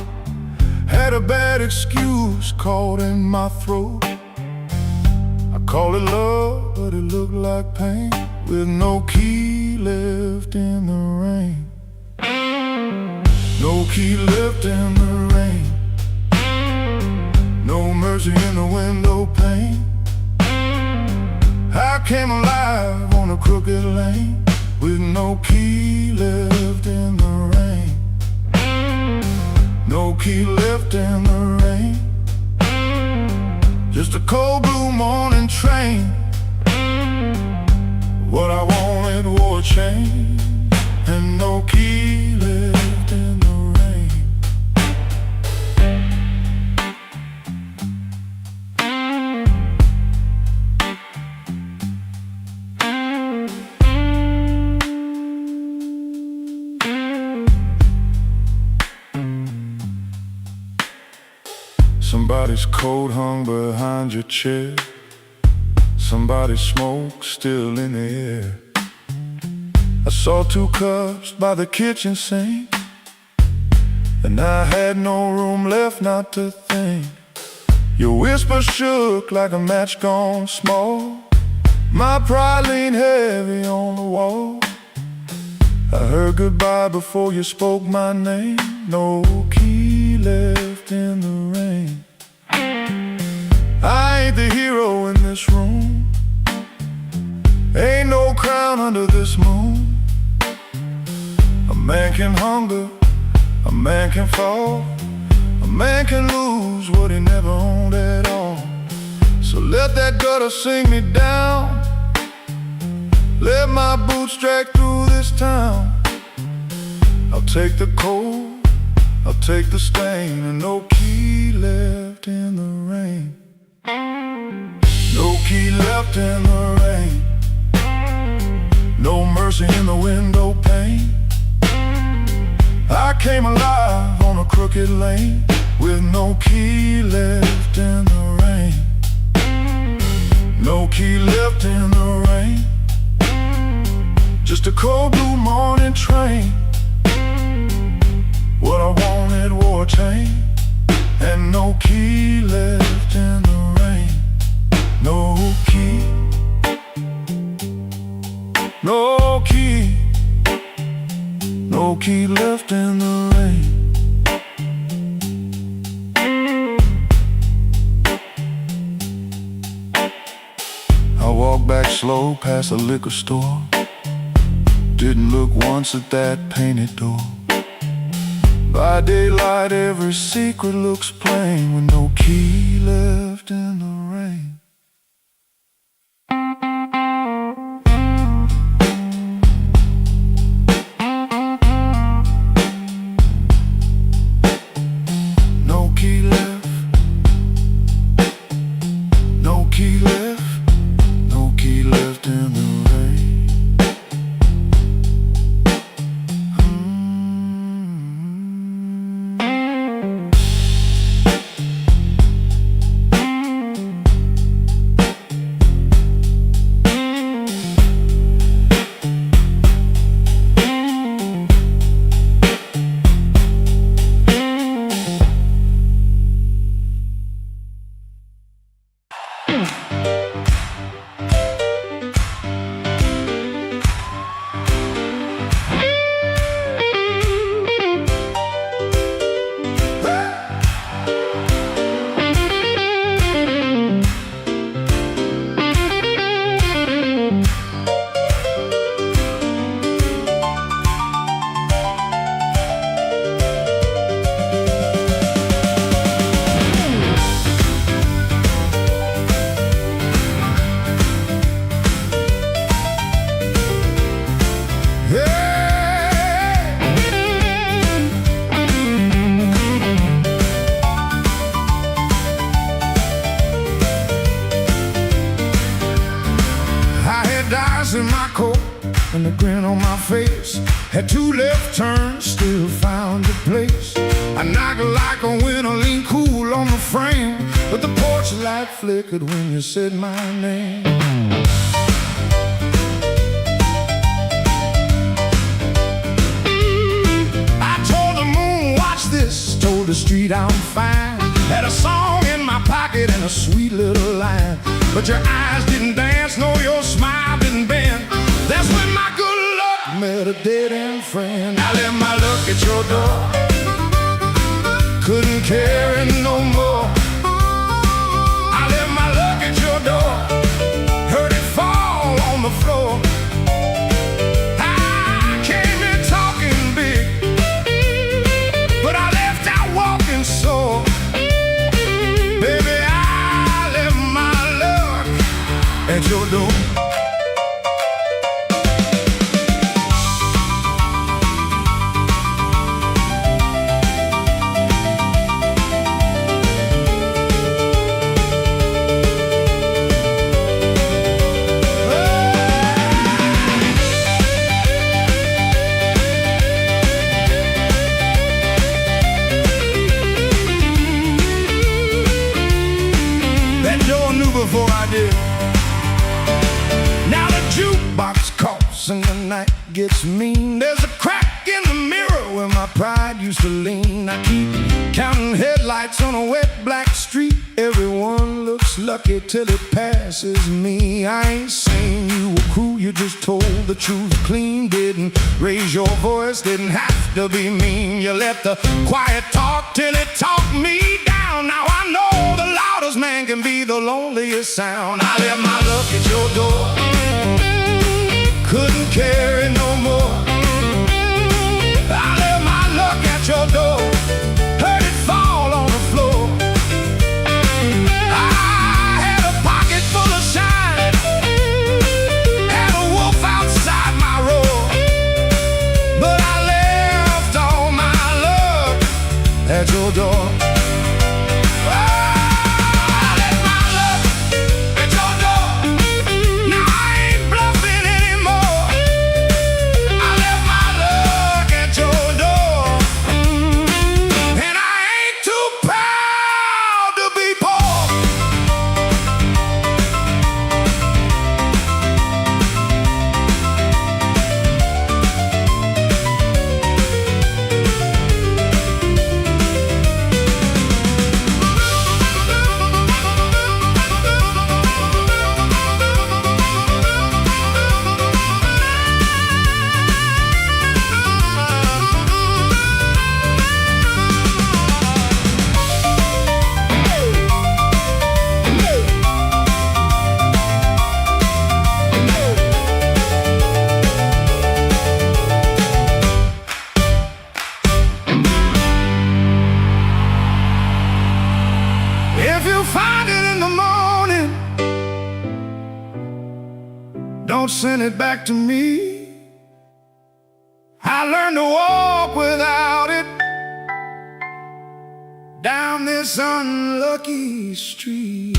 had a bad excuse caught in my throat. I called it love, but it looked like pain, with no key left in the rain. No key left in the rain, no mercy in the window pane. I came alive on a crooked lane, with no key left in the rain. No key left in the rain, just a cold blue morning train. What I wanted wore a chain, and no key left in the rain. Somebody's coat hung behind your chair. Somebody's smoke still in the air. I saw 2 cups by the kitchen sink, and I had no room left not to think. Your whisper shook like a match gone small. My pride leaned heavy on the wall. I heard goodbye before you spoke my name. No key left in the rain. I ain't the hero in this room. Ain't no crown under this moon. A man can hunger, a man can fall, a man can lose what he never owned at all. So let that gutter sing me down. Let my boots drag through this town. I'll take the cold, I'll take the stain, and no key left in the rain. No key left in the rain. No mercy in the window pane. I came alive on a crooked lane with no key left in the rain. No key left in the rain. Just a cold blue morning train. What I wanted wore a chain, and no key left in the rain. No key. No key. No key left in the rain. I walked back slow past the liquor store. Didn't look once at that painted door. By daylight every secret looks plain, with no key left in the rain. No key left. No key left. No key left in the rain. In my coat and a grin on my face, had 2 left turns, still found a place. I knocked like a winter, lean cool on the frame, but the porch light flickered when you said my name. I told the moon, watch this, told the street I'm fine. Had a song in my pocket and a sweet little line, but your eyes didn't dance, no, your smile didn't bend. That's when my good luck met a dead-end friend. I left my luck at your door, couldn't carry no more. I left my luck at your door, heard it fall on the floor. I came in talking big, but I left out walking sore. Baby, I left my luck at your door. house and the night gets mean. There's a crack in the mirror where my pride used to lean. I keep counting headlights on a wet black street. Everyone looks lucky till it passes me. I ain't saying you were cruel, you just told the truth clean. Didn't raise your voice, didn't have to be mean. You let the quiet talk till it talked me down. Now I know the loudest man can be the loneliest sound. I left my luck at your door, couldn't carry no more. I left my luck at your door, heard it fall on the floor. I had a pocket full of shine, had a wolf outside my roar, but I left all my luck at your door. If you find it in the morning, don't send it back to me. I learned to walk without it down this unlucky street.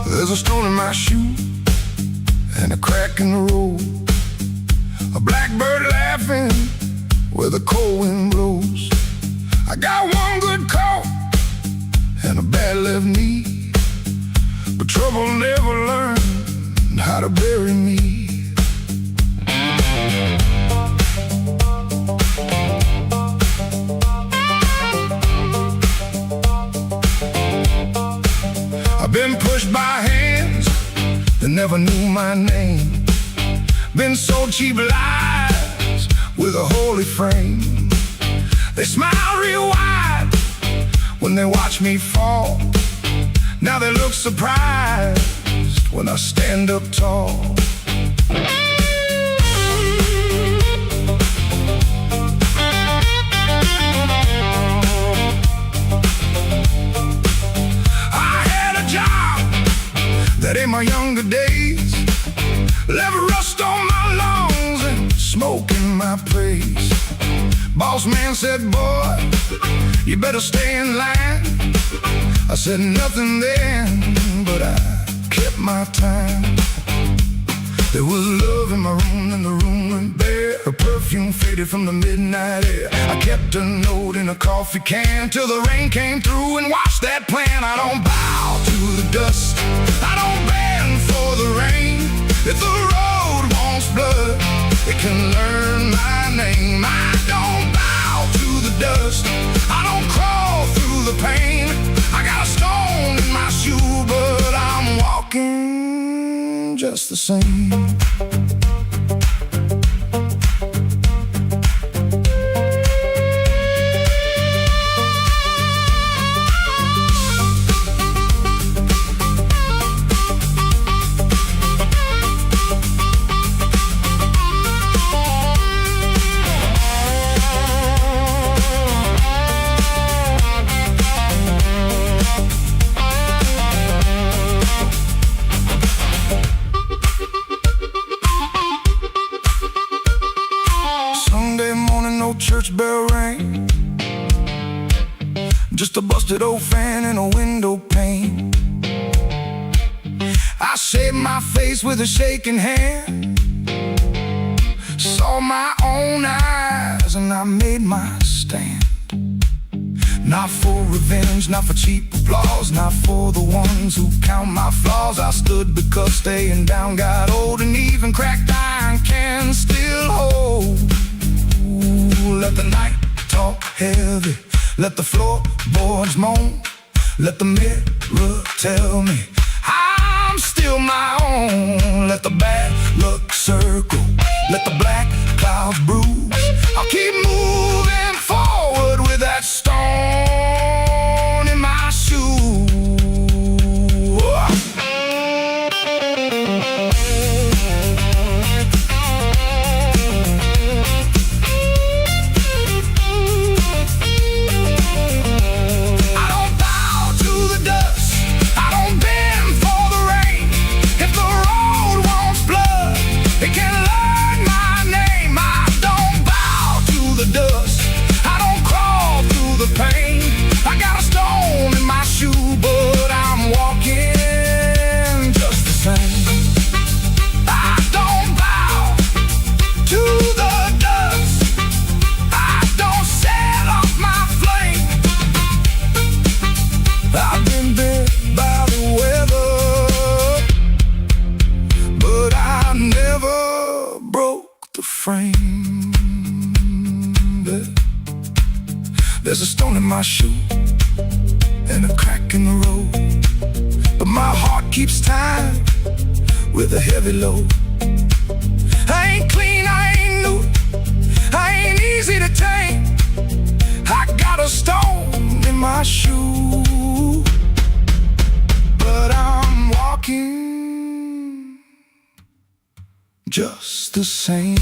There's a stone in my shoe and a crack in the road, a blackbird laughing where the cold wind blows. I got one good coat and a bad left knee, but trouble never learned how to bury me. I've been pushed by hands that never knew my name, been sold cheap lies with a holy frame. They smile real wide when they watch me fall. Now they look surprised when I stand up tall. That in my younger days left rust on my lungs and smoke in my praise. Boss man said, boy, you better stay in line. I said nothing then, but I kept my time. There was love in my room and the room went bare. Her perfume faded from the midnight air. I kept a note in a coffee can till the rain came through and washed that plan. I don't bow to the dust, I don't bend for the rain. If the road wants blood, it can learn my name. I don't bow to the dust, I don't crawl through the pain. I got a stone in my shoe, but I'm walking just the same. just a busted old fan and a window pane. I shaved my face with a shaking hand, saw my own eyes, and I made my stand. Not for revenge, not for cheap applause, not for the ones who count my flaws. I stood because staying down got old, and even cracked iron can still hold. Ooh, let the night talk heavy, let the floorboards moan, let the mirror tell me I'm still my own. Let the bad luck circle, let the black clouds bruise. I'll keep moving forward with that stone in my shoe. I don't bow to the dust, I don't bend for the rain. If the road wants blood, it can learn my name. I don't bow to the dust, I don't crawl through the pain. I got a stone in my shoe, but I'm walking just the same. I don't bow to the dust, I don't set off my flame. I've been bit by the weather, but I never broke the frame. There's a stone in my shoe and a crack in the road, but my heart keeps time with a heavy load. I ain't clean, I ain't new, I ain't easy to tame. I got a stone in my shoe, but I'm walking just the same.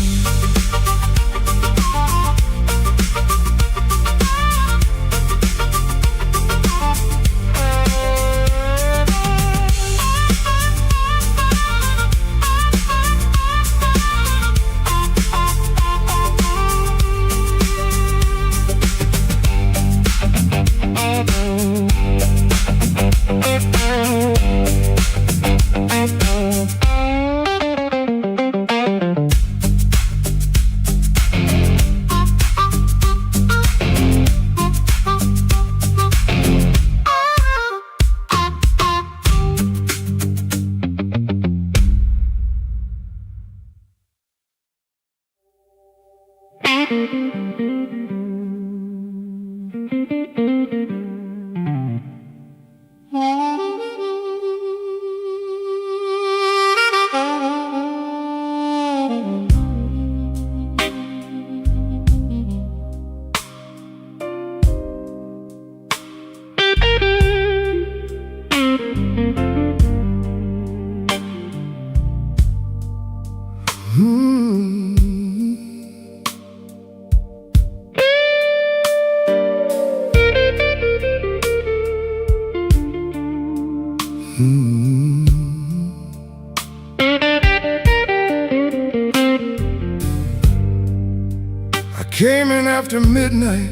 I came in after midnight,